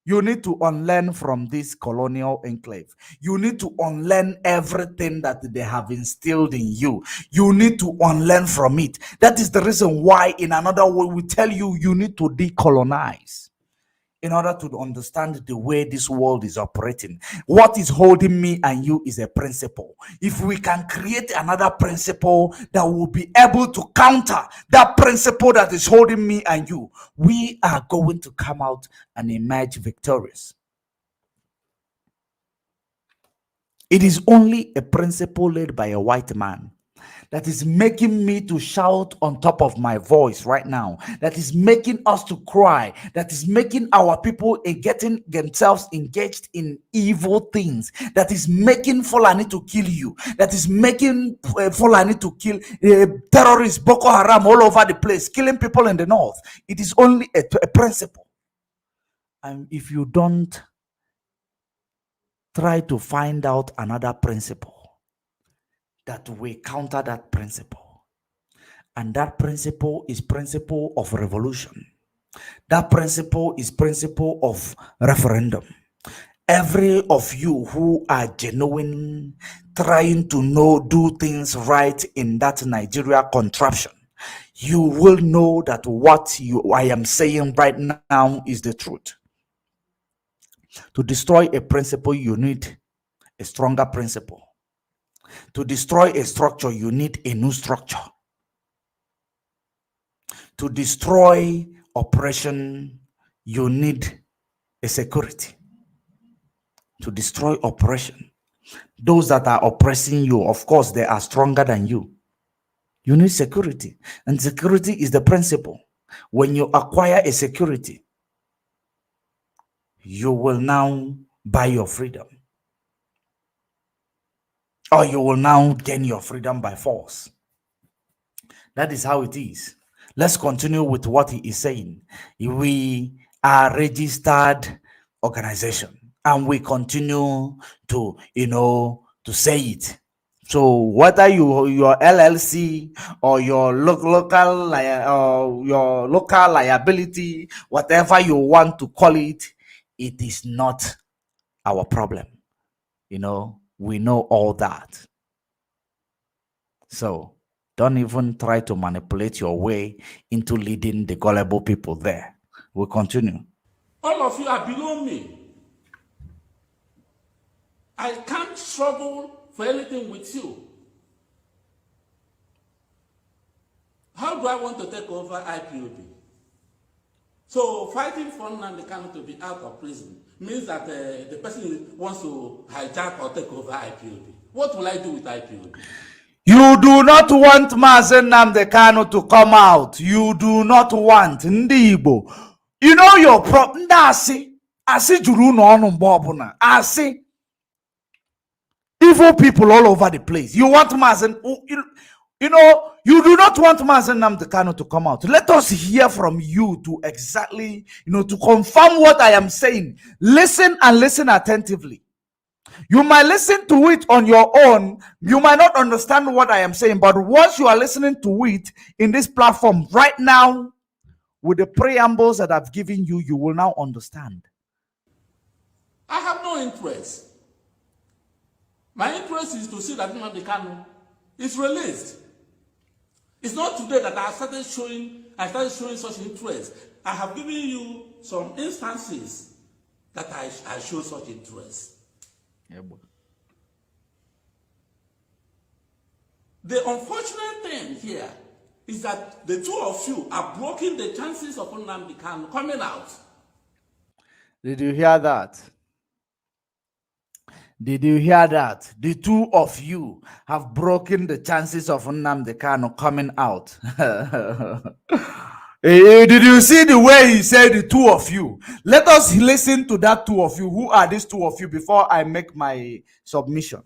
You need to unlearn from this colonial enclave. You need to unlearn everything that they have instilled in you. You need to unlearn from it. That is the reason why, in another way, we tell you, you need to decolonize in order to understand the way this world is operating. What is holding me and you is a principle. If we can create another principle that will be able to counter that principle that is holding me and you, we are going to come out and emerge victorious. It is only a principle led by a white man that is making me to shout on top of my voice right now, that is making us to cry, that is making our people getting themselves engaged in evil things, that is making Fulani to kill you, that is making Fulani to kill terrorists, Boko Haram all over the place, killing people in the north. It is only a principle. And if you don't try to find out another principle that will counter that principle, and that principle is principle of revolution, that principle is principle of referendum. Every of you who are genuine, trying to do things right in that Nigeria contraption, you will know that what I am saying right now is the truth. To destroy a principle, you need a stronger principle. To destroy a structure, you need a new structure. To destroy oppression, you need a security. To destroy oppression, those that are oppressing you, of course, they are stronger than you. You need security, and security is the principle. When you acquire a security, you will now buy your freedom, or you will now gain your freedom by force. That is how it is. Let's continue with what he is saying. We are a registered organization, and we continue to, to say it. So whether your LLC or your local liability, whatever you want to call it, it is not our problem. We know all that. So don't even try to manipulate your way into leading the gullible people there. We'll continue. All of you are below me. I can't struggle for anything with you. How do I want to take over IPOB? So fighting for NNAMDI KANU to be out of prison means that the person wants to hijack or take over IPOB. What will I do with IPOB? You do not want MAZI NNAMDI KANU to come out. You do not want Ndi Igbo. You know your problem. Asi juru no mbobuna. Asi evil people all over the place. You want MAZI, you do not want MAZI NNAMDI KANU to come out. Let us hear from you to exactly, to confirm what I am saying. Listen and listen attentively. You might listen to it on your own. You might not understand what I am saying, but once you are listening to it in this platform right now, with the preambles that I've given you, you will now understand. I have no interest. My interest is to see that NNAMDI KANU is released. It's not today that I started showing such interest. I have given you some instances that I show such interest. Yeah, the unfortunate thing here is that the two of you are blocking the chances of NNAMDI KANU coming out. Did you hear that? Did you hear that? The two of you have broken the chances of NNAMDI KANU coming out. Did you see the way he said the two of you? Let us listen to that two of you. Who are these two of you before I make my submission?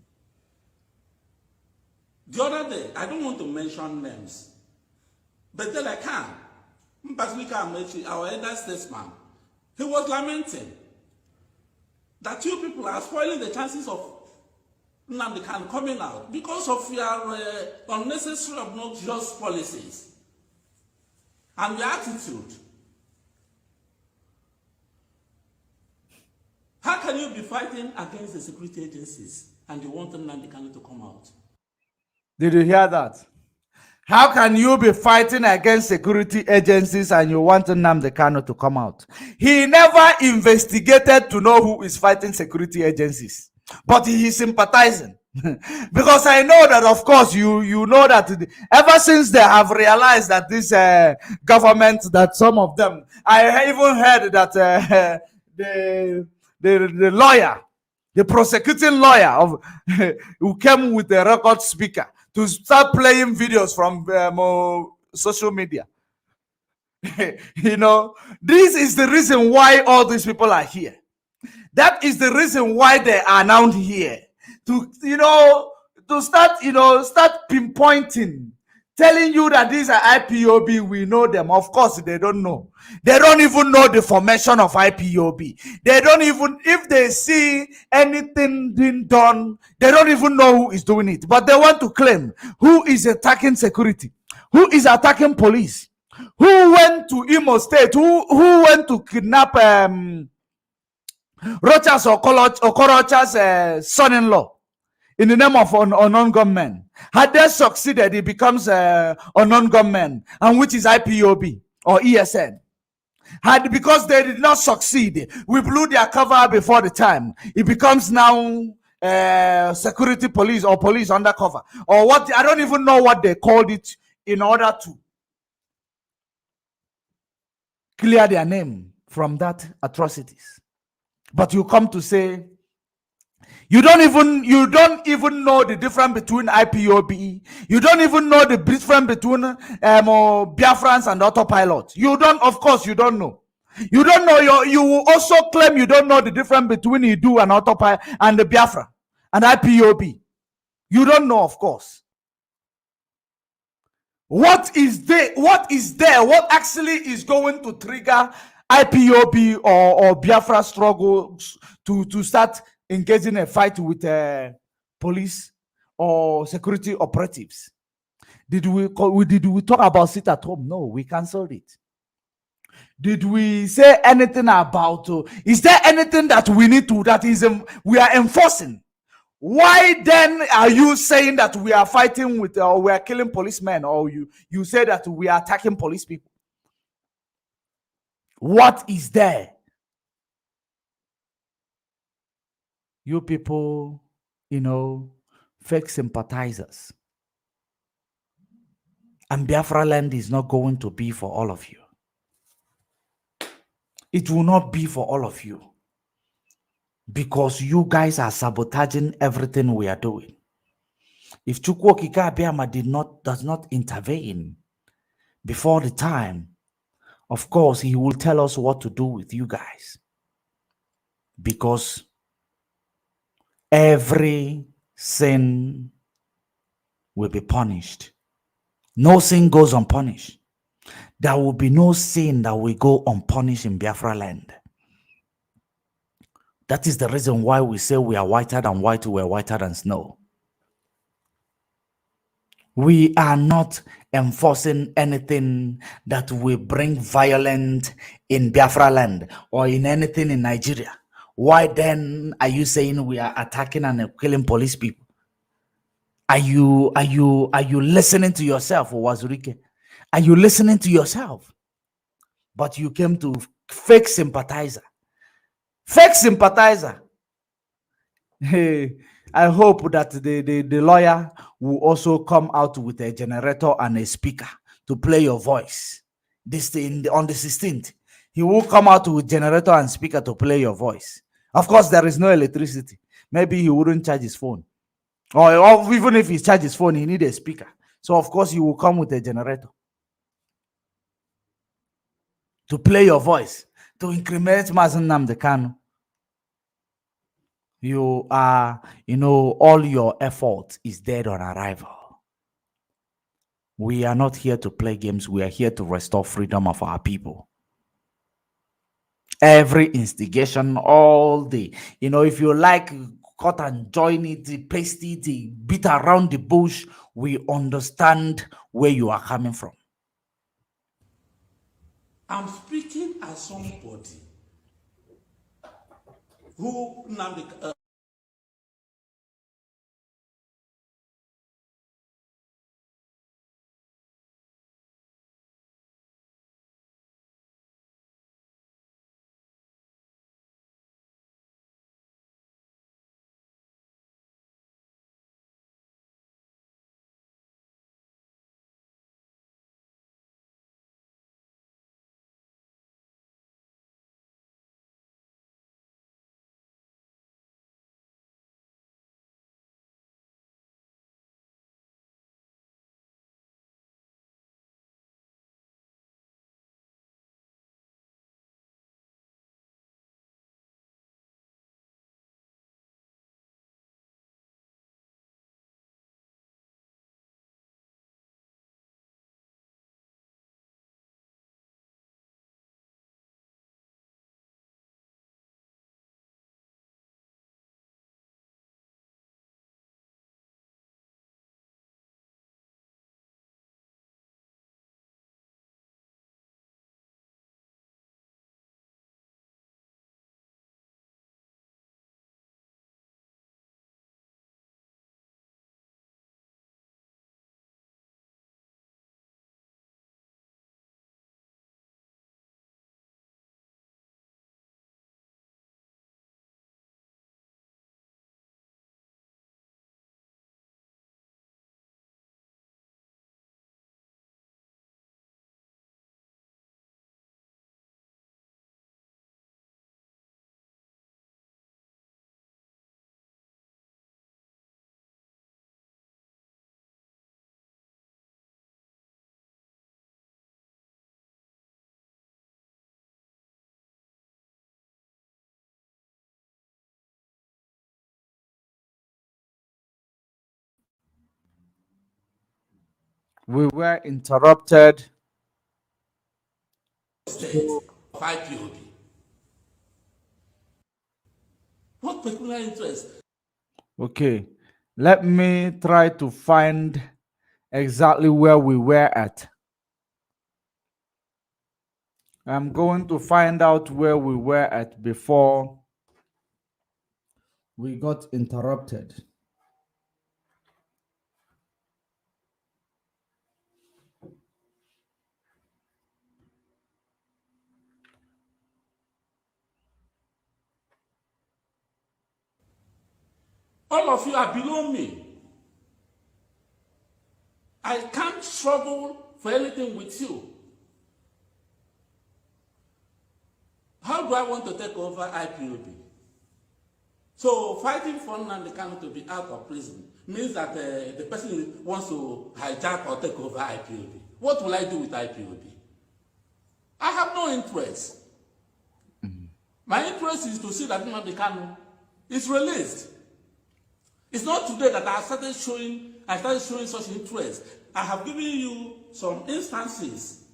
The other day, I don't want to mention names, but then I can. Mbazulika, our elder statesman, he was lamenting that you people are spoiling the chances of NNAMDI KANU coming out because of your unnecessary, obnoxious policies and your attitude. How can you be fighting against the security agencies and you want NNAMDI KANU to come out? Did you hear that? How can you be fighting against security agencies and you want NNAMDI KANU to come out? He never investigated to know who is fighting security agencies, but he is sympathizing. Because I know that, of course, you know that ever since they have realized that this government, that some of them, I even heard that the lawyer, the prosecuting lawyer of who came with a record speaker to start playing videos from social media. This is the reason why all these people are here. That is the reason why they are now here. To start pinpointing, telling you that these are IPOB, we know them. Of course, they don't know. They don't even know the formation of IPOB. They don't even, if they see anything being done, they don't even know who is doing it. But they want to claim who is attacking security, who is attacking police, who went to Imo State, who went to kidnap Rochas Okorocha's son-in-law in the name of unknown gunmen. Had they succeeded, it becomes unknown gunmen, and which is IPOB or ESN. Because they did not succeed, we blew their cover before the time. It becomes now security police or police undercover or what. I don't even know what they called it in order to clear their name from that atrocities. But you come to say you don't even know the difference between IPOBE. You don't even know the difference between Biafrans and autopilot. You don't, of course, you don't know. You don't know. You will also claim you don't know the difference between Idu and autopilot and the Biafra and IPOB. You don't know, of course. What is there? What is there? What actually is going to trigger IPOB or Biafra struggles to start engaging a fight with police or security operatives? Did we talk about sit at home? No, we cancelled it. Did we say anything about? Is there anything that we need to we are enforcing? Why then are you saying that we are fighting with or we are killing policemen, or you say that we are attacking police people? What is there? You people, fake sympathizers. And Biafra land is not going to be for all of you. It will not be for all of you. Because you guys are sabotaging everything we are doing. If Chukwokika Abiyama does not intervene before the time, of course, he will tell us what to do with you guys. Because every sin will be punished. No sin goes unpunished. There will be no sin that will go unpunished in Biafra land. That is the reason why we say we are whiter than white, we are whiter than snow. We are not enforcing anything that will bring violence in Biafra land or in anything in Nigeria. Why then are you saying we are attacking and killing police people? Are you listening to yourself, Wazurike? Are you listening to yourself? But you came to fake sympathizer. Fake sympathizer. Hey, I hope that the lawyer will also come out with a generator and a speaker to play your voice. This thing on the 16th, he will come out with generator and speaker to play your voice. Of course, there is no electricity. Maybe he wouldn't charge his phone, or even if he charges his phone, he needs a speaker. So of course, he will come with a generator to play your voice to incriminate MAZI NNAMDI KANU. You are, all your effort is dead on arrival. We are not here to play games. We are here to restore freedom of our people. Every instigation, all the, if you like, cut and join it, paste it, beat around the bush, we understand where you are coming from. I'm speaking as somebody who We were interrupted. State of IPOB. What peculiar interest? Okay, let me try to find exactly where we were at. I'm going to find out where we were at before we got interrupted. All of you are below me. I can't struggle for anything with you. How do I want to take over IPOB? So fighting for NNAMDI KANU to be out of prison means that the person wants to hijack or take over IPOB. What will I do with IPOB? I have no interest. My interest is to see that NNAMDI KANU is released. It's not today that I started showing such interest. I have given you some instances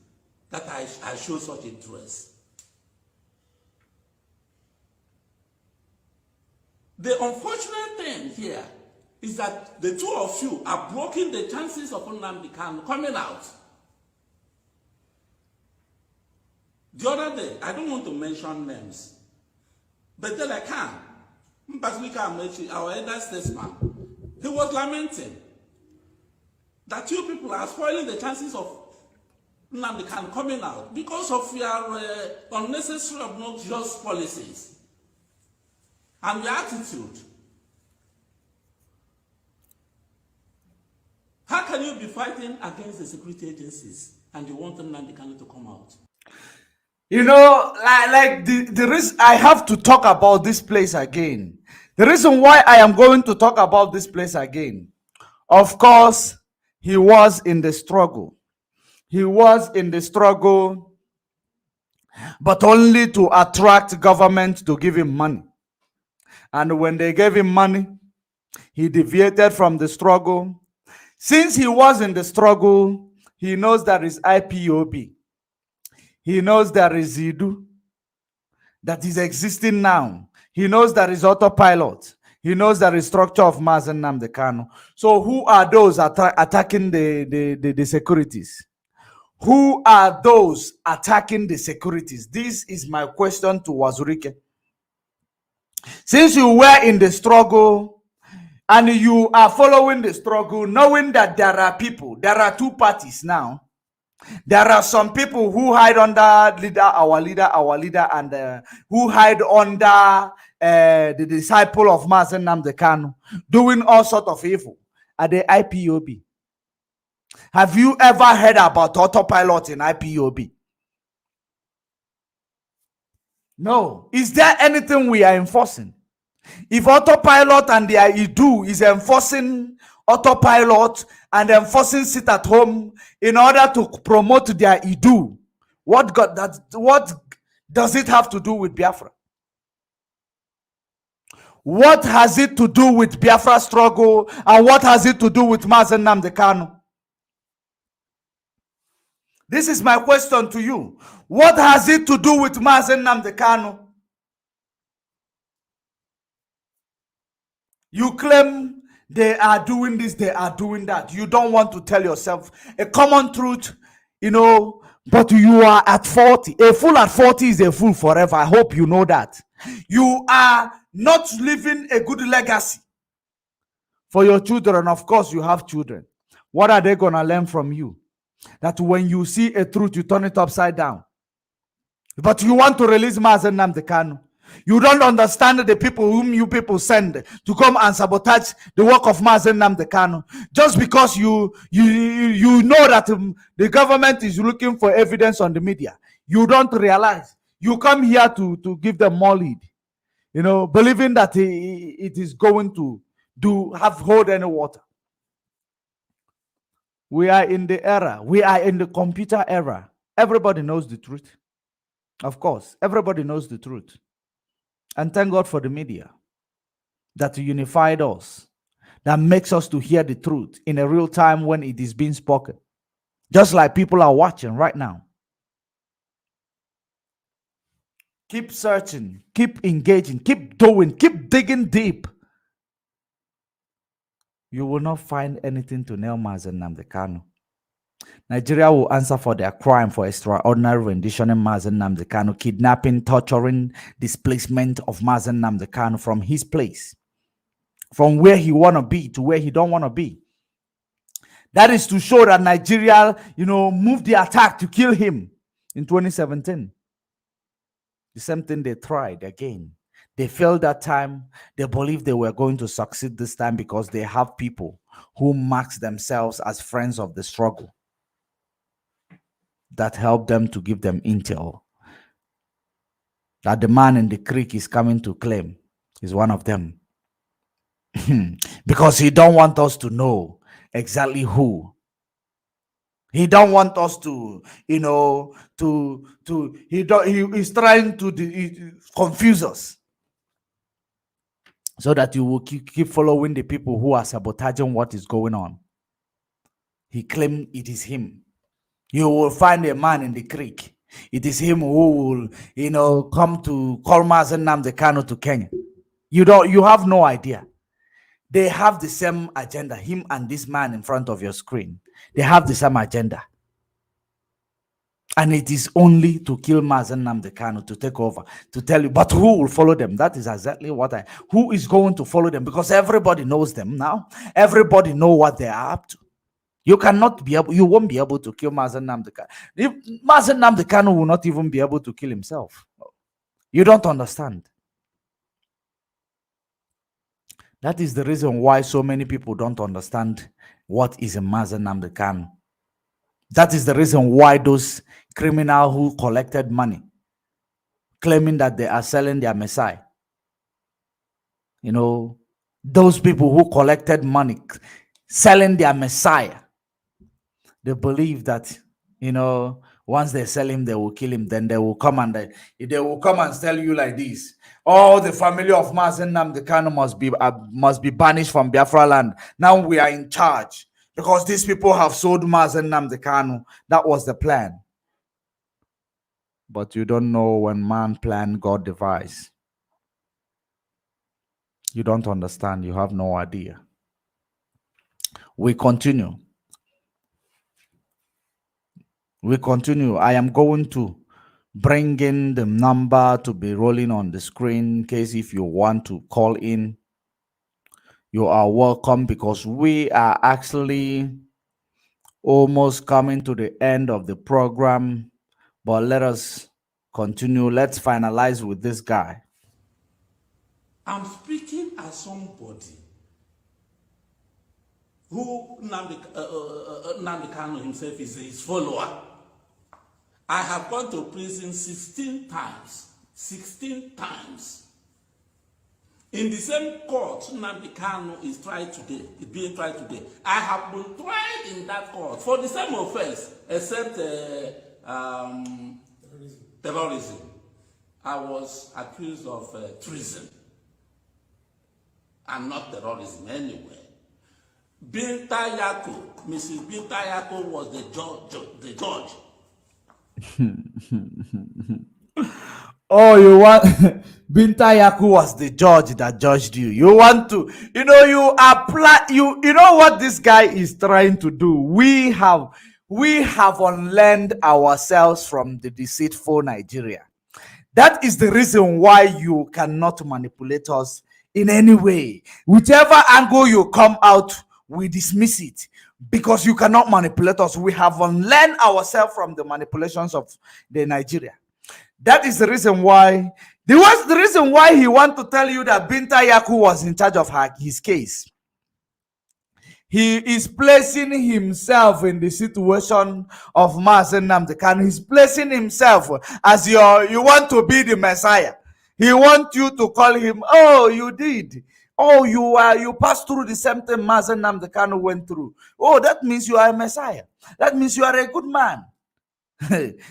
that I show such interest. The unfortunate thing here is that the two of you are blocking the chances of NNAMDI KANU coming out. The other day, I don't want to mention names, but then I can. Mbazulika, our elder statesman, he was lamenting that you people are spoiling the chances of NNAMDI KANU coming out because of your unnecessary, obnoxious policies and your attitude. How can you be fighting against the security agencies and you want NNAMDI KANU to come out? You know, like the reason I have to talk about this place again. The reason why I am going to talk about this place again, of course, he was in the struggle. He was in the struggle, but only to attract government to give him money. And when they gave him money, he deviated from the struggle. Since he was in the struggle, he knows there is IPOB. He knows there is ZIDU that is existing now. He knows there is autopilot. He knows there is structure of MAZI and NNAMDI KANU. So who are those attacking the securities? Who are those attacking the securities? This is my question to Wazurike. Since you were in the struggle and you are following the struggle, knowing that there are people, there are two parties now. There are some people who hide under our leader, and who hide under the disciple of MAZI and NNAMDI KANU, doing all sorts of evil at the IPOB. Have you ever heard about autopilot in IPOB? No. Is there anything we are enforcing? If autopilot and their IDU is enforcing autopilot and enforcing sit at home in order to promote their IDU, what does it have to do with Biafra? What has it to do with Biafra struggle, and what has it to do with MAZI and NNAMDI KANU? This is my question to you. What has it to do with MAZI and NNAMDI KANU? You claim they are doing this, they are doing that. You don't want to tell yourself a common truth, you know, but you are at 40. A fool at 40 is a fool forever. I hope you know that. You are not living a good legacy for your children. Of course, you have children. What are they going to learn from you? That when you see a truth, you turn it upside down. But you want to release MAZI and NNAMDI KANU. You don't understand the people whom you people send to come and sabotage the work of MAZI and NNAMDI KANU. Just because you know that the government is looking for evidence on the media. You don't realize. You come here to give them more lead. You know, believing that it is going to hold any water. We are in the era. We are in the computer era. Everybody knows the truth. Of course, everybody knows the truth. And thank God for the media that unified us, that makes us to hear the truth in a real time when it is being spoken. Just like people are watching right now. Keep searching, keep engaging, keep doing, keep digging deep. You will not find anything to nail MAZI and NNAMDI KANU. Nigeria will answer for their crime for extraordinary rendition in MAZI and NNAMDI KANU, kidnapping, torturing, displacement of MAZI and NNAMDI KANU from his place, from where he want to be to where he don't want to be. That is to show that Nigeria, moved the attack to kill him in 2017. The same thing they tried again. They failed that time. They believed they were going to succeed this time because they have people who mark themselves as friends of the struggle that help them to give them intel that the man in the creek is coming to claim is one of them. Because he don't want us to know exactly who. He don't want us to, he is trying to confuse us so that you will keep following the people who are sabotaging what is going on. He claimed it is him. You will find a man in the creek. It is him who will, come to call MAZI and NNAMDI KANU to Kenya. You have no idea. They have the same agenda. Him and this man in front of your screen. They have the same agenda. And it is only to kill MAZI and NNAMDI KANU, to take over, to tell you, but who will follow them? That is exactly who is going to follow them? Because everybody knows them now. Everybody know what they are up to. You won't be able to kill MAZI and NNAMDI KANU. MAZI and NNAMDI KANU will not even be able to kill himself. You don't understand. That is the reason why so many people don't understand what is a MAZI and NNAMDI KANU. That is the reason why those criminals who collected money, claiming that they are selling their Messiah, those people who collected money, selling their Messiah, they believe that, once they sell him, they will kill him. Then they will come and tell you like this: oh, the family of MAZI and NNAMDI KANU must be banished from Biafra land. Now we are in charge because these people have sold MAZI and NNAMDI KANU. That was the plan. But you don't know when man planned, God devised. You don't understand. You have no idea. We continue. I am going to bring in the number to be rolling on the screen in case if you want to call in. You are welcome, because we are actually almost coming to the end of the program. But let us continue. Let's finalize with this guy. I'm speaking as somebody who NNAMDI KANU himself is his follower. I have gone to prison 16 times. 16 times. In the same court, NNAMDI KANU is being tried today. I have been tried in that court for the same offense, except terrorism. I was accused of treason and not terrorism anyway. Mrs. Binta Yako was the judge. Oh, you want Binta Yaku was the judge that judged you. You want to, you apply, you know what this guy is trying to do. We have unlearned ourselves from the deceitful Nigeria. That is the reason why you cannot manipulate us in any way. Whichever angle you come out, we dismiss it, because you cannot manipulate us. We have unlearned ourselves from the manipulations of the Nigeria. That is the reason why. The reason why he wants to tell you that Binta Yaku was in charge of his case. He is placing himself in the situation of MAZI and NNAMDI KANU. He's placing himself as you want to be the Messiah. He wants you to call him, oh, you did. Oh, you passed through the same thing MAZI and NNAMDI KANU went through. Oh, that means you are a Messiah. That means you are a good man.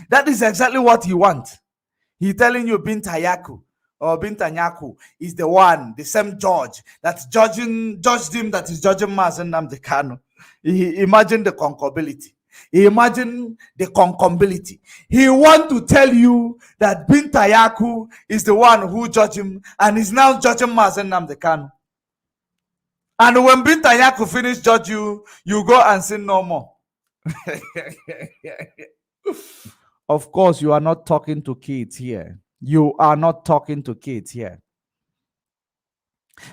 That is exactly what he wants. He's telling you Binta Yaku or Binta Nyaku is the one, the same judge that's judged him, that is judging MAZI and NNAMDI KANU. Imagine the concordability. Imagine the concombility. He want to tell you that Binta Yaku is the one who judged him and is now judging Mazen Nnamdi Kanu. And when Binta Yaku finish judge you, you go and sin no more. Of course, you are not talking to kids here. You are not talking to kids here.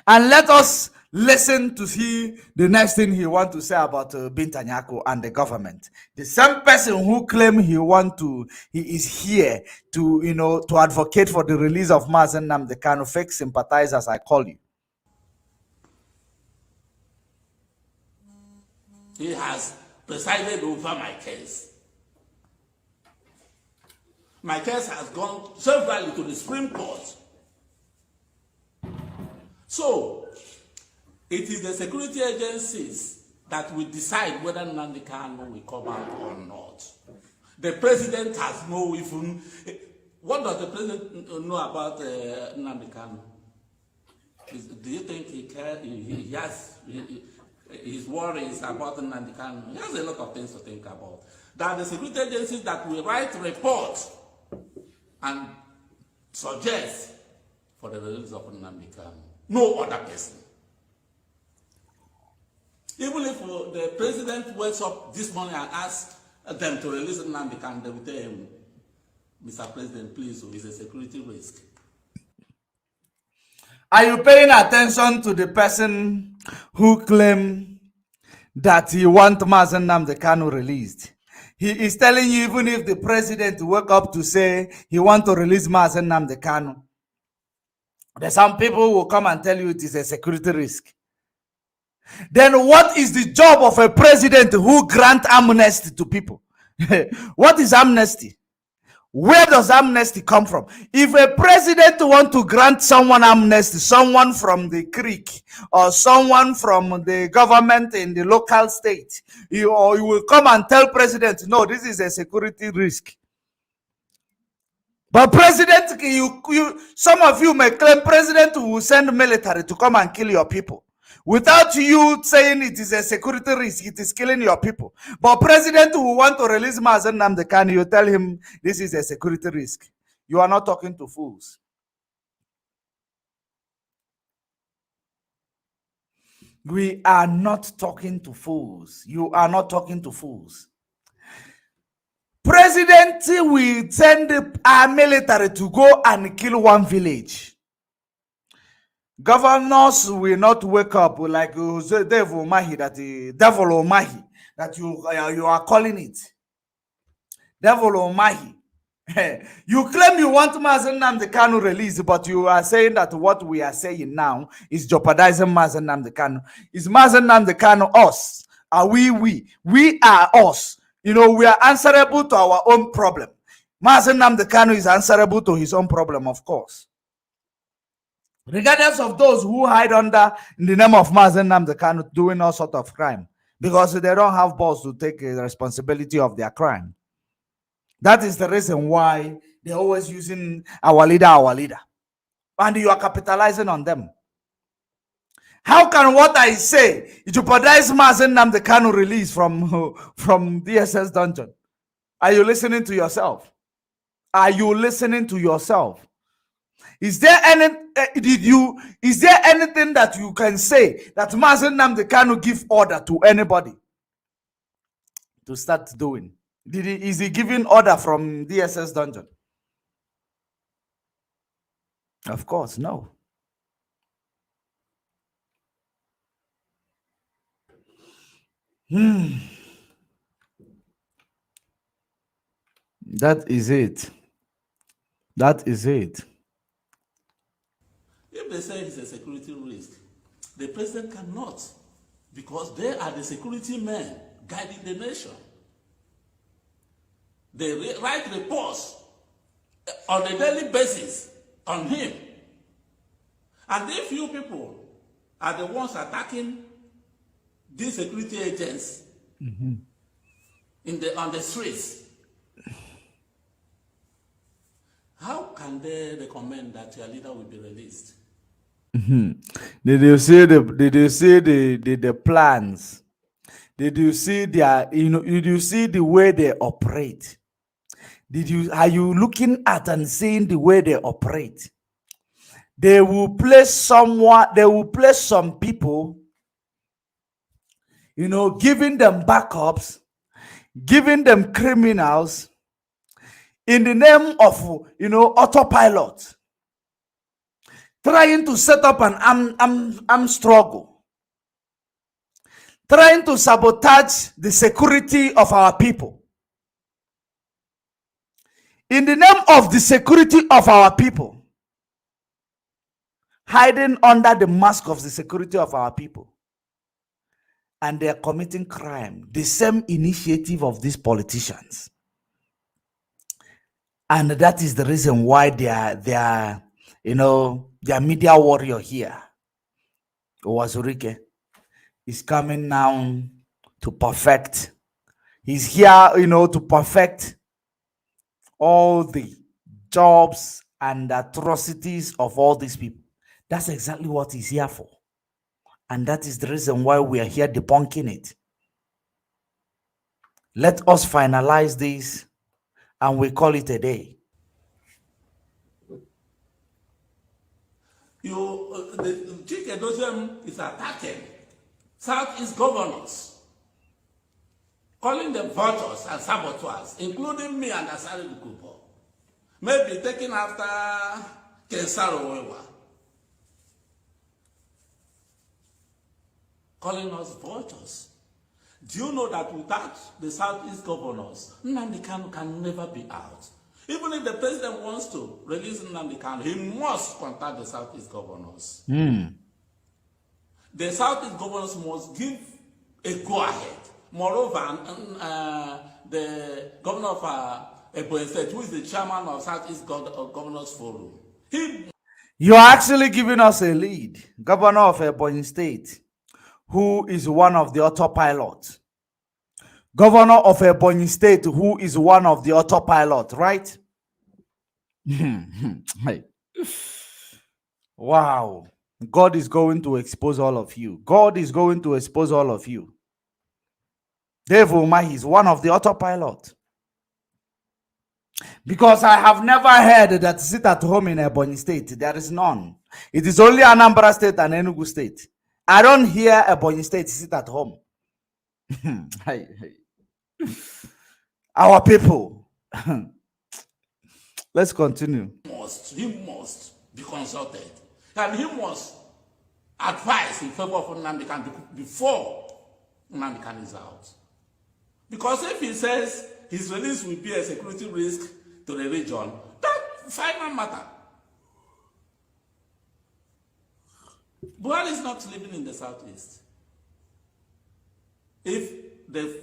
And let us listen to see the next thing he want to say about Binta Nyako and the government. The same person who claim he is here to, to advocate for the release of Mazen Nnamdi Kanu, fake sympathizers, I call you. He has presided over my case. My case has gone severally to the Supreme Court. So, it is the security agencies that will decide whether Nnamdi Kanu will come out or not. The president has no even... What does the president know about Nnamdi Kanu? Do you think he has his worries about Nnamdi Kanu? He has a lot of things to think about. There are the security agencies that will write reports and suggest for the release of Nnamdi Kanu. No other person. Even if the president wakes up this morning and asks them to release Nnamdi Kanu, they will tell him, Mr. President, please, it's a security risk. Are you paying attention to the person who claimed that he wants Mazen Nnamdi Kanu released? He is telling you, even if the president woke up to say he wants to release Mazen Nnamdi Kanu, there's some people will come and tell you it is a security risk. Then what is the job of a president who grants amnesty to people? What is amnesty? Where does amnesty come from? If a president wants to grant someone amnesty, someone from the creek or someone from the government in the local state, you will come and tell president, no, this is a security risk. But president, some of you may claim president will send military to come and kill your people. Without you saying it is a security risk, it is killing your people. But president who want to release Mazen Nnamdi Kanu, you tell him this is a security risk. You are not talking to fools. We are not talking to fools. You are not talking to fools. President will send our military to go and kill one village. Governors will not wake up like Devil Omahi, Devil Omahi, that you are calling it. Devil Omahi. You claim you want Mazen Nnamdi Kanu release, but you are saying that what we are saying now is jeopardizing Mazen Nnamdi Kanu. Is Mazen Nnamdi Kanu us? Are we? We are us. We are answerable to our own problem. Mazen Nnamdi Kanu is answerable to his own problem, of course. Regardless of those who hide under the name of Mazen Nnamdi Kanu doing all sort of crime, because they don't have balls to take the responsibility of their crime. That is the reason why they're always using our leader. And you are capitalizing on them. How can what I say jeopardize Mazen Nnamdi Kanu release from DSS dungeon? Are you listening to yourself? Are you listening to yourself? Is there anything that you can say that Mazen Nnamdi Kanu give order to anybody to start doing? Is he giving order from DSS dungeon? Of course, no. That is it. That is it. If they say it's a security risk, the president cannot, because they are the security men guiding the nation. They write reports on a daily basis on him. And if you people are the ones attacking these security agents on the streets, how can they recommend that your leader will be released? Did you see the plans? Did you see their, did you see the way they operate? Are you looking at and seeing the way they operate? They will place some people, giving them backups, giving them criminals in the name of, autopilot, trying to set up an armed struggle, trying to sabotage the security of our people. In the name of the security of our people, hiding under the mask of the security of our people. And they are committing crime. The same initiative of these politicians. And that is the reason why they are their media warrior here, Owazurike, is coming now to perfect. He's here, to perfect all the jobs and atrocities of all these people. That's exactly what he's here for. And that is the reason why we are here debunking it. Let us finalize this and we call it a day. The Chike is attacking Southeast governors, calling them vultures and saboteurs, including me and Asari Kupo. Maybe taking after Kensaro Wewa. Calling us vultures. Do you know that without the Southeast governors, NNAMDI KANU can never be out? Even if the president wants to release NNAMDI KANU, he must contact the Southeast governors. The Southeast governors must give a go-ahead. Moreover, the governor of Ebonyi State, who is the chairman of Southeast Governors Forum, you are actually giving us a lead. Governor of Ebonyi State, who is one of the autopilots. Governor of Ebonyi State, who is one of the autopilot, right? Wow. God is going to expose all of you. God is going to expose all of you. Dave Umahi is one of the autopilot. Because I have never heard that sit at home in Ebonyi State. There is none. It is only Anambra State and Enugu State. I don't hear Ebonyi State sit at home. Our people. Let's continue. He must be consulted. And he must advise in favor of NNAMDI KANU before NNAMDI KANU is out. Because if he says his release will be a security risk to the region, that final matter. Buhari is not living in the southeast. If the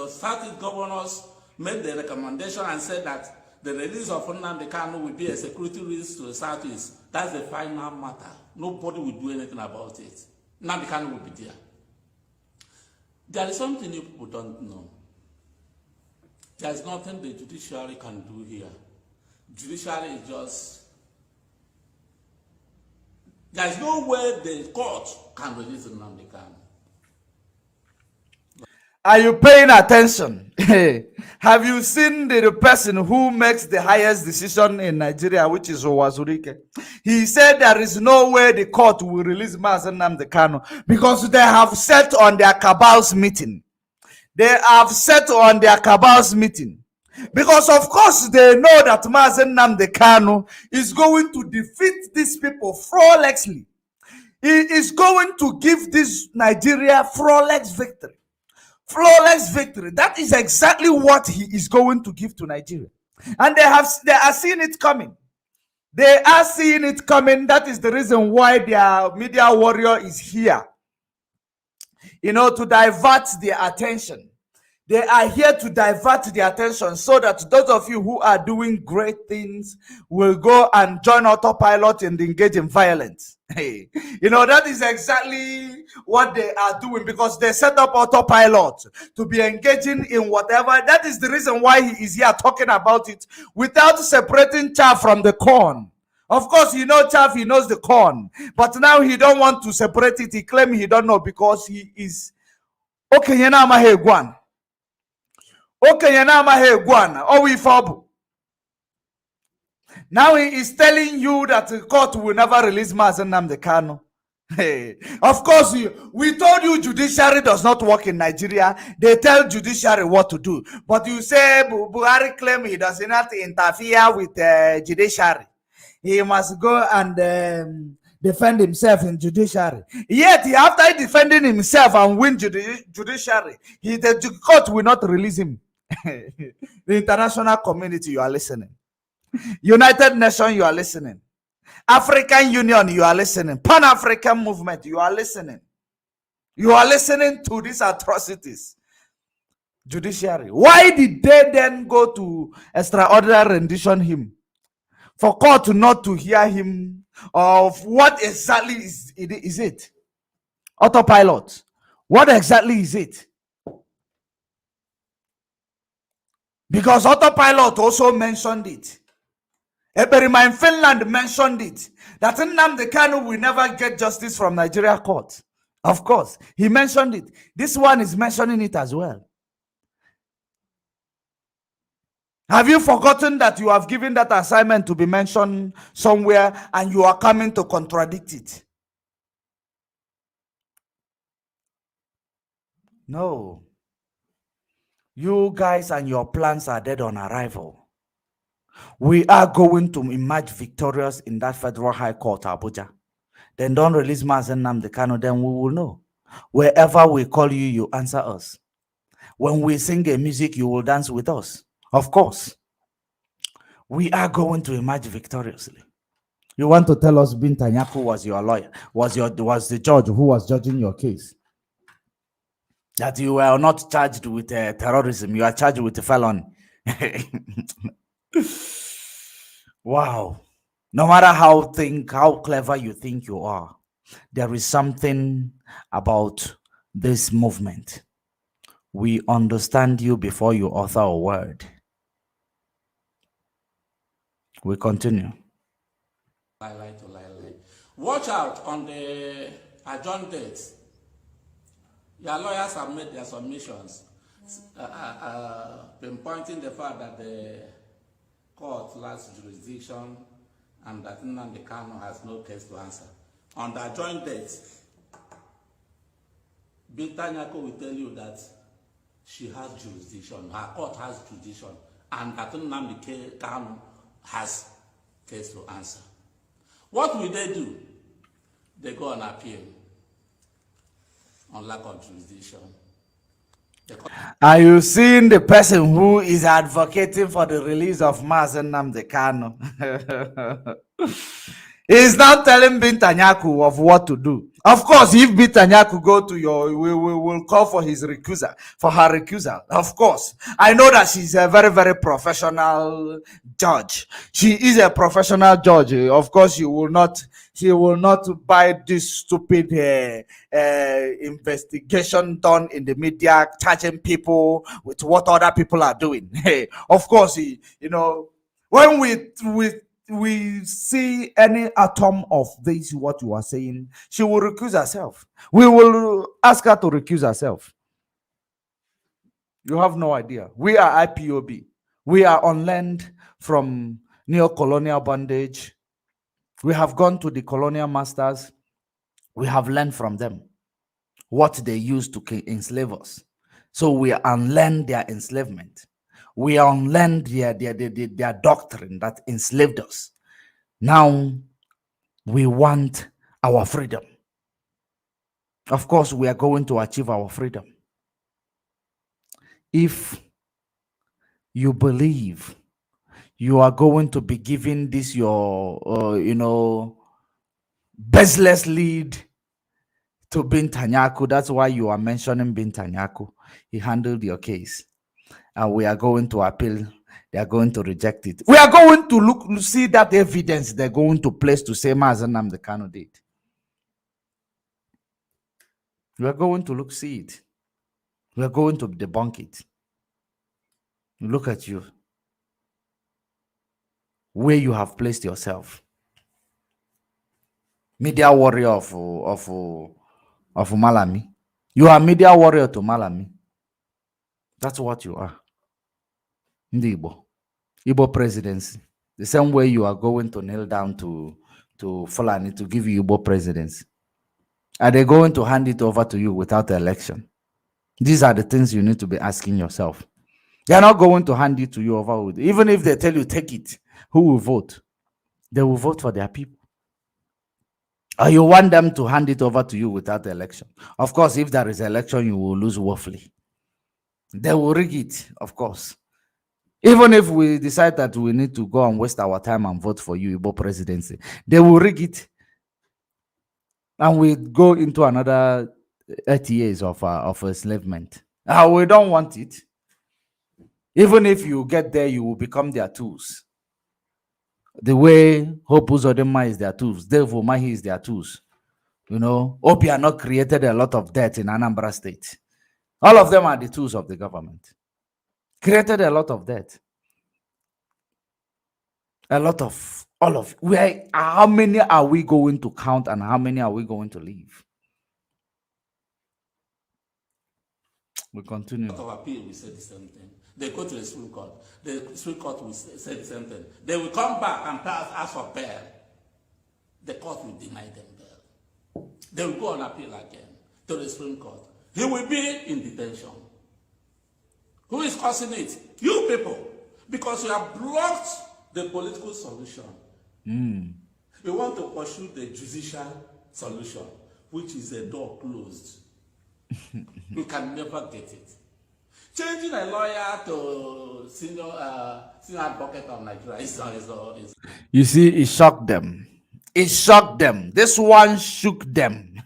Southeast governors made the recommendation and said that the release of NNAMDI KANU will be a security risk to the southeast, that's the final matter. Nobody will do anything about it. NNAMDI KANU will be there. There is something you people don't know. There is nothing the judiciary can do here. Judiciary is just... There is no way the court can release NNAMDI KANU. Are you paying attention? Have you seen the person who makes the highest decision in Nigeria, which is Owazurike? He said there is no way the court will release Mazi Nnamdi Kanu because they have set on their cabals meeting. They have set on their cabals meeting. Because of course they know that Mazi Nnamdi Kanu is going to defeat these people flawlessly. He is going to give this Nigeria flawless victory. Flawless victory. That is exactly what he is going to give to Nigeria. And they are seeing it coming. They are seeing it coming. That is the reason why their media warrior is here. To divert their attention. They are here to divert the attention so that those of you who are doing great things will go and join autopilot and engage in violence. Hey, that is exactly what they are doing because they set up autopilot to be engaging in whatever. That is the reason why he is here talking about it without separating chaff from the corn. Of course, chaff, he knows the corn. But now he don't want to separate it. He claims he don't know because he is Okenye na amaghị egwu ana. Okenye na amaghị egwu ana. Ọ wụ ife ọ bụ. Now he is telling you that the court will never release Mazi Nnamdi Kanu. Hey, of course, we told you judiciary does not work in Nigeria. They tell judiciary what to do. But you say Buhari claim he does not interfere with judiciary. He must go and defend himself in judiciary. Yet, after defending himself and win judiciary, the court will not release him. The international community, you are listening. United Nations, you are listening. African Union, you are listening. Pan-African movement, you are listening. You are listening to these atrocities. Judiciary. Why did they then go to extraordinary rendition him? For court not to hear him of what exactly is it? Autopilot. What exactly is it? Because autopilot also mentioned it. Eberima in Finland mentioned it. That Nnamdi Kanu will never get justice from Nigeria court. Of course, he mentioned it. This one is mentioning it as well. Have you forgotten that you have given that assignment to be mentioned somewhere and you are coming to contradict it? No. You guys and your plans are dead on arrival. We are going to emerge victorious in that Federal High Court, Abuja. Then don't release Mazi Nnamdi Kanu, then we will know. Wherever we call you, you answer us. When we sing a music, you will dance with us. Of course. We are going to emerge victoriously. You want to tell us Binta Nyako was your lawyer, was the judge who was judging your case? That you were not charged with terrorism, you are charged with felony. Wow. No matter how clever you think you are, there is something about this movement. We understand you before you utter a word. We continue. Watch out on the adjourned dates. Your lawyers have made their submissions, pinpointing the fact that the court lacks jurisdiction and that Nnamdi Kanu has no case to answer. On the adjourned dates, Binta Nyako will tell you that she has jurisdiction, her court has jurisdiction, and that Nnamdi Kanu has case to answer. What will they do? They go on appeal on lack of jurisdiction. Are you seeing the person who is advocating for the release of Mazi Nnamdi Kanu? He's not telling Binta Nyako of what to do. Of course, if Binta Nyako go to we will call for his recusal, for her recusal. Of course, I know that she's a very, very professional judge. She is a professional judge. Of course, she will not buy this stupid investigation done in the media, charging people with what other people are doing. Hey, of course, when we see any atom of this, what you are saying, she will recuse herself. We will ask her to recuse herself. You have no idea. We are IPOB. We are on land from neo-colonial bondage. We have gone to the colonial masters. We have learned from them what they used to enslave us. So we unlearn their enslavement. We unlearn their doctrine that enslaved us. Now we want our freedom. Of course, we are going to achieve our freedom. If you believe you are going to be giving this your, baseless lead to Binta Nyako, that's why you are mentioning Binta Nyako. He handled your case. And we are going to appeal. They are going to reject it. We are going to see that evidence they're going to place to say Mazi Nnamdi Kanu did. We are going to see it. We are going to debunk it. Look at you. Where you have placed yourself. Media warrior of Malami. You are media warrior to Malami. That's what you are. Ndi Igbo presidency. The same way you are going to kneel down to Fulani to give you Igbo presidency. Are they going to hand it over to you without the election? These are the things you need to be asking yourself. They are not going to hand it to you over with. Even if they tell you take it, who will vote? They will vote for their people. Or you want them to hand it over to you without the election? Of course, if there is election, you will lose woefully. They will rig it, of course. Even if we decide that we need to go and waste our time and vote for you, Igbo presidency, they will rig it. And we go into another 80 years of enslavement. We don't want it. Even if you get there, you will become their tools. The way Hope Uzodinma is their tools, Dave Umahi is their tools. You know, Obiano created a lot of debt in Anambra State. All of them are the tools of the government. Created a lot of debt. A lot of, all of, how many are we going to count and how many are we going to leave? We continue. Of appeal, we say the same thing. They go to the Supreme Court. The Supreme Court will say the same thing. They will come back and ask for bail. The court will deny them bail. They will go on appeal again to the Supreme Court. He will be in detention. Who is causing it? You people. Because you have blocked the political solution. We want to pursue the judicial solution, which is a door closed. We can never get it. Changing a lawyer to senior advocate of Nigeria is. You see, it shocked them. It shocked them. This one shook them.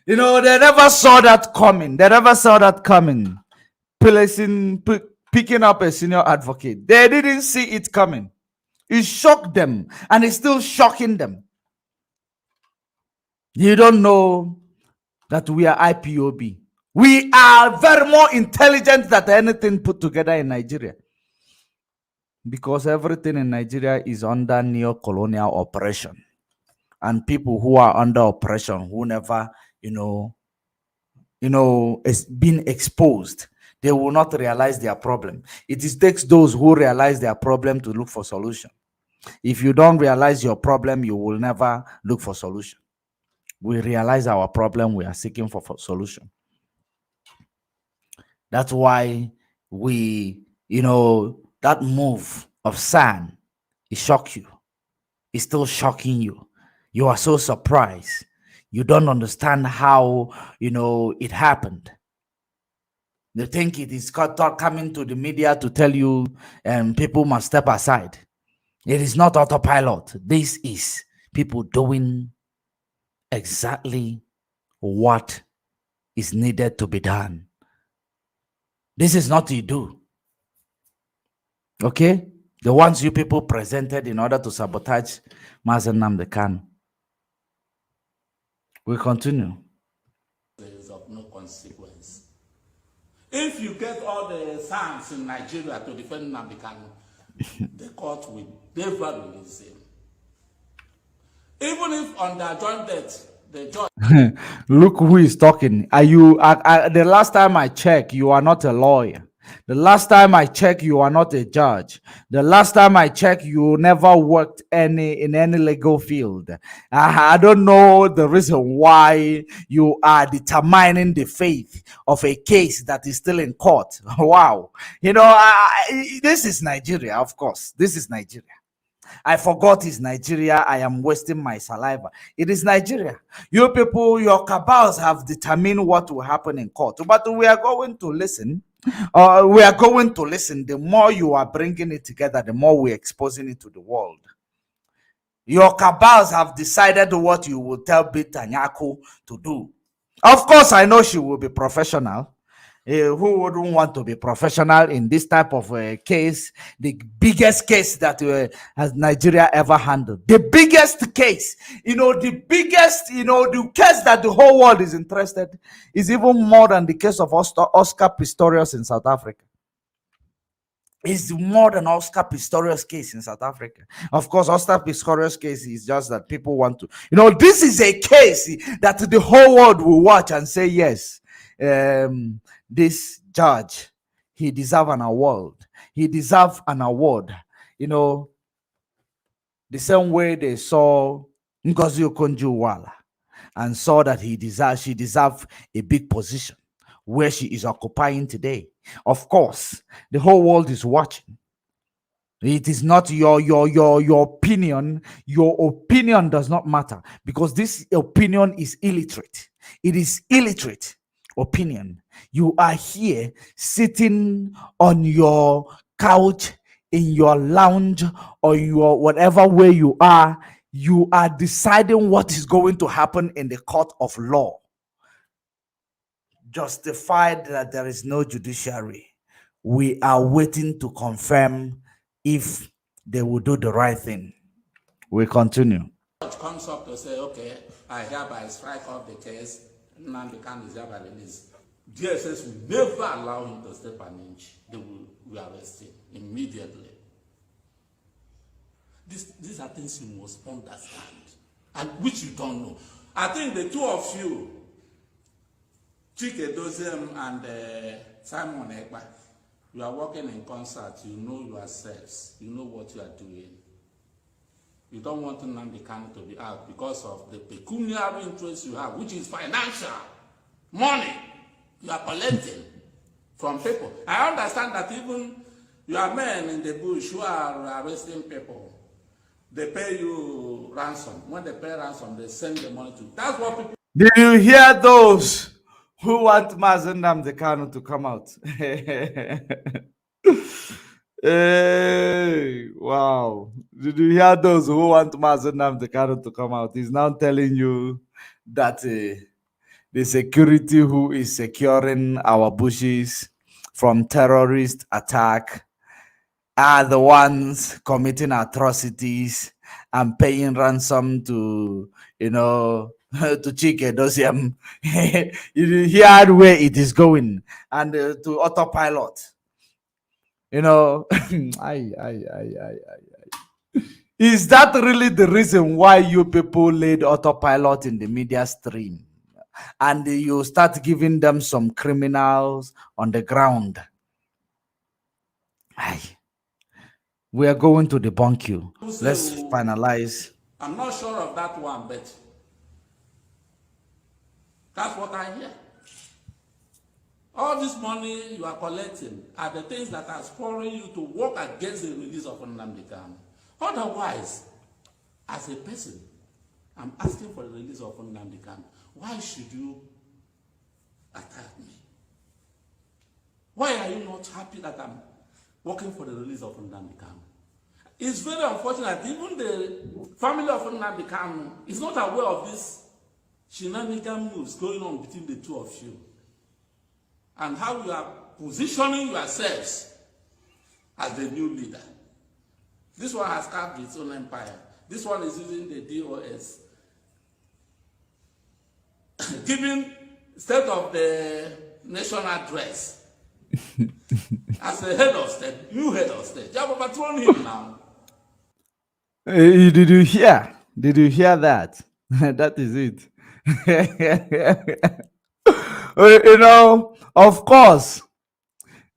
You know, they never saw that coming. They never saw that coming. Picking up a senior advocate. They didn't see it coming. It shocked them. And it's still shocking them. You don't know that we are IPOB. We are very more intelligent than anything put together in Nigeria. Because everything in Nigeria is under neo-colonial oppression. And people who are under oppression, who never, is being exposed, they will not realize their problem. It takes those who realize their problem to look for solution. If you don't realize your problem, you will never look for solution. We realize our problem, we are seeking for solution. That's why that move of SAN, it shocked you. It's still shocking you. You are so surprised. You don't understand how, it happened. They think it is coming to the media to tell you people must step aside. It is not autopilot. This is people doing exactly what is needed to be done. This is not you do. Okay? The ones you people presented in order to sabotage MAZI NNAMDI KANU. We continue. Is of no consequence. If you get all the signs in Nigeria to defend NNAMDI KANU, the court will never release him. Even if on the joint death, the judge. Look who is talking. Are you? The last time I checked, you are not a lawyer. The last time I checked, you are not a judge. The last time I checked, you never worked in any legal field. I don't know the reason why you are determining the fate of a case that is still in court. Wow. This is Nigeria, of course. This is Nigeria. I forgot it's Nigeria. I am wasting my saliva. It is Nigeria. You people, your cabals have determined what will happen in court. But we are going to listen. The more you are bringing it together, the more we're exposing it to the world. Your cabals have decided what you will tell Bitanyaku to do. Of course, I know she will be professional. Who wouldn't want to be professional in this type of case? The biggest case that has Nigeria ever handled. The biggest case, the case that the whole world is interested is even more than the case of Oscar Pistorius in South Africa. It's more than Oscar Pistorius case in South Africa. Of course, Oscar Pistorius case is just that people want to, this is a case that the whole world will watch and say, yes, this judge, he deserves an award. He deserves an award. The same way they saw Ngozi Okonjo-Iweala and saw that she deserves a big position where she is occupying today. Of course, the whole world is watching. It is not your opinion. Your opinion does not matter because this opinion is illiterate. It is illiterate opinion. You are here sitting on your couch, in your lounge, or your whatever way you are deciding what is going to happen in the court of law. Justified that there is no judiciary. We are waiting to confirm if they will do the right thing. We continue. Comes up to say, okay, I hereby strike off the case, NNAMDI KANU is hereby released. DSS will never allow him to step an inch. They will arrest him immediately. These are things you must understand, and which you don't know. I think the two of you, Chike Dozem and Simon Ekpa, you are working in concert. You know yourselves. You know what you are doing. You don't want NNAMDI KANU to be out because of the pecuniary interest you have, which is financial money you are collecting from people. I understand that even your men in the bush who are arresting people, they pay you ransom. When they pay ransom, they send the money to. That's what people. Did you hear those who want NNAMDI KANU to come out? Hey, wow. Did you hear those who want NNAMDI KANU to come out? He's now telling you that the security who is securing our bushes from terrorist attack are the ones committing atrocities and paying ransom to, to Chike Doziem. You hear where it is going, and to autopilot. Is that really the reason why you people laid autopilot in the media stream? And you start giving them some criminals on the ground? We are going to debunk you. Let's finalize. I'm not sure of that one, but that's what I hear. All this money you are collecting are the things that are spurring you to work against the release of NNAMDI KANU. Otherwise, as a person, I'm asking for the release of NNAMDI KANU. Why should you attack me? Why are you not happy that I'm working for the release of NNAMDI KANU? It's very unfortunate. Even the family of NNAMDI KANU is not aware of this shenanigan moves going on between the two of you, and how you are positioning yourselves as the new leader. This one has carved its own empire. This one is using the DOS, giving state of the nation address as a head of state, new head of state. You have overthrown him now. Did you hear? Did you hear that? That is it. Of course,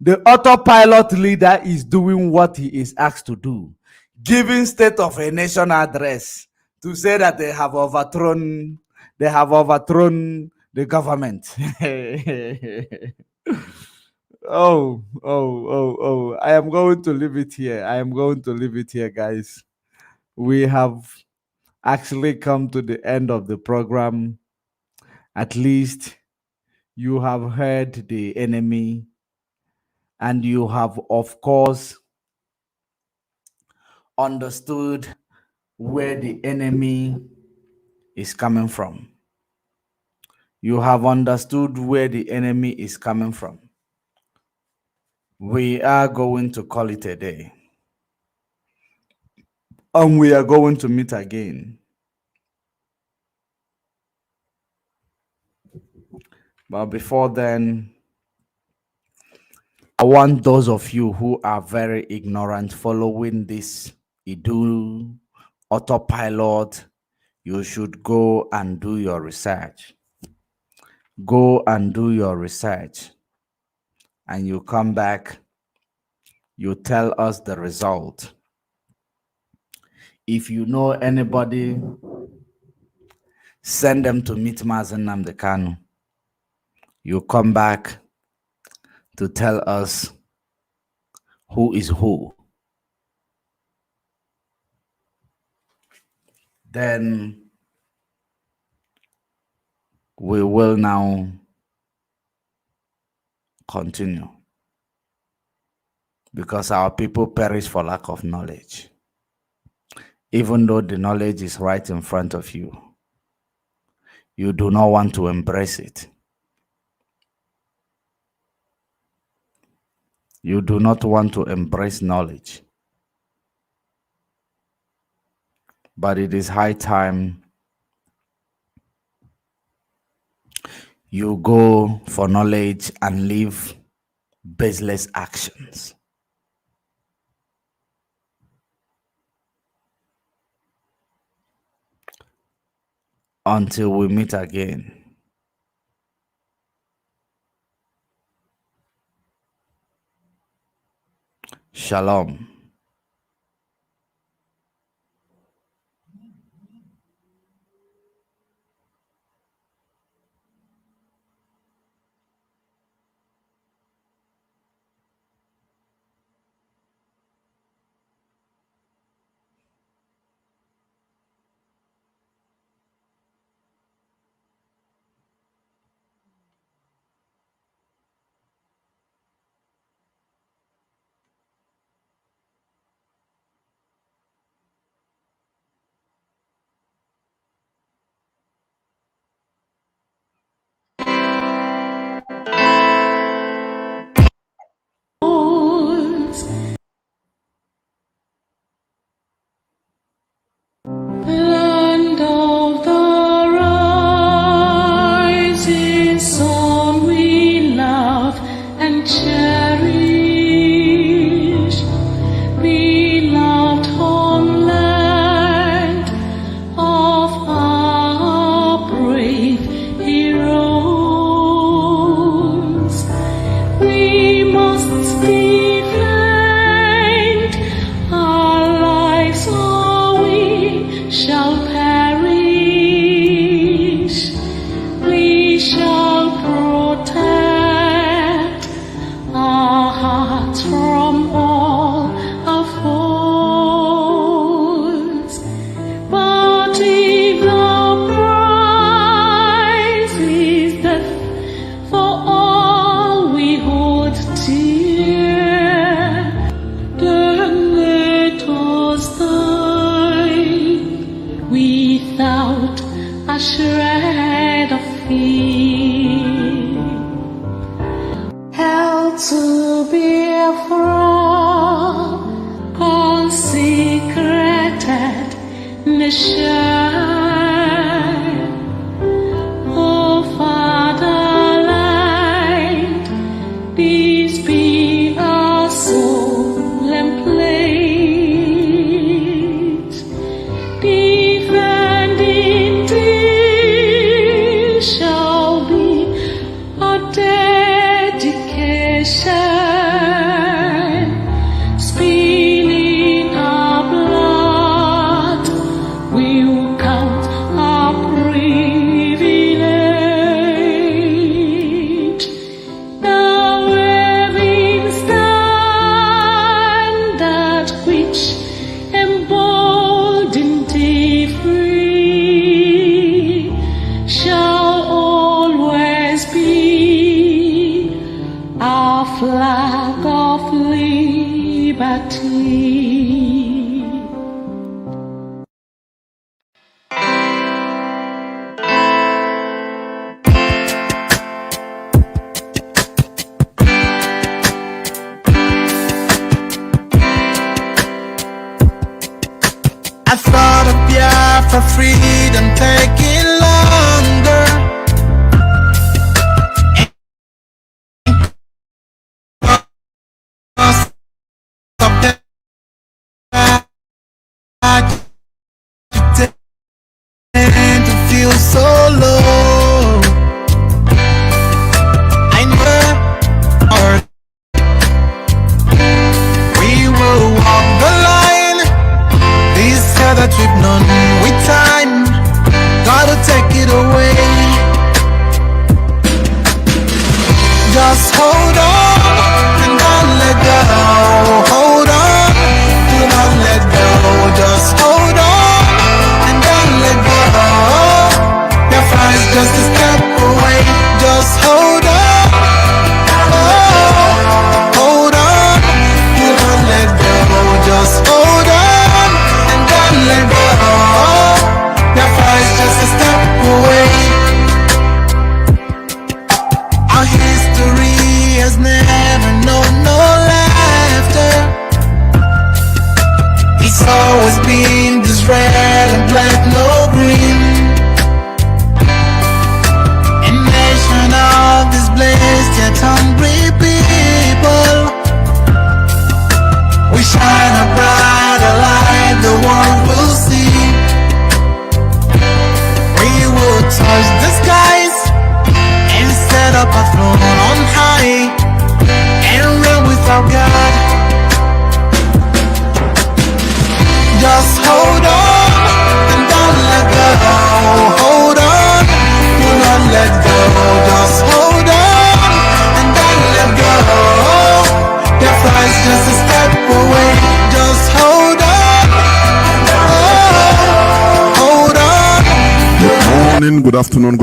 the autopilot leader is doing what he is asked to do, giving state of a nation address to say that they have overthrown the government. Oh, I am going to leave it here. I am going to leave it here, guys. We have actually come to the end of the program. At least you have heard the enemy, and you have, of course, understood where the enemy is coming from. You have understood where the enemy is coming from. We are going to call it a day, and we are going to meet again. But before then, I want those of you who are very ignorant following this Idu autopilot, you should go and do your research. Go and do your research. And you come back, you tell us the result. If you know anybody, send them to meet MAZI NNAMDI KANU. You come back to tell us who is who. Then we will now continue, because our people perish for lack of knowledge. Even though the knowledge is right in front of you, you do not want to embrace it. You do not want to embrace knowledge. But it is high time you go for knowledge and leave baseless actions. Until we meet again. Shalom. Land of the rising sun, we love and cherish. Beloved homeland of our brave heroes, we must defend our lives, or we shall perish. We shall protect our hearts from all our foes. But if the prize is death for all we hold dear, then let us die without a shred of fear. Hell to Biafra, consecrated nation. Oh fatherland, peace be our solemn place. Defending thee shall be our dedication. Spilling our blood will count our privilege. Now waving standard which embolden thee free shall always be our flag of liberty. I thought of Biafra freedom taking longer. red, no green. A nation of displaced yet hungry people. We shine a brighter light, the world will see. We will touch the skies and set up a throne on high and reign with our God. Just hold on and don't let go. Hold on, do not let go. Just hold on and don't let go. Biafra is just a step away. Just hold on. Oh, hold on. Good morning, good afternoon.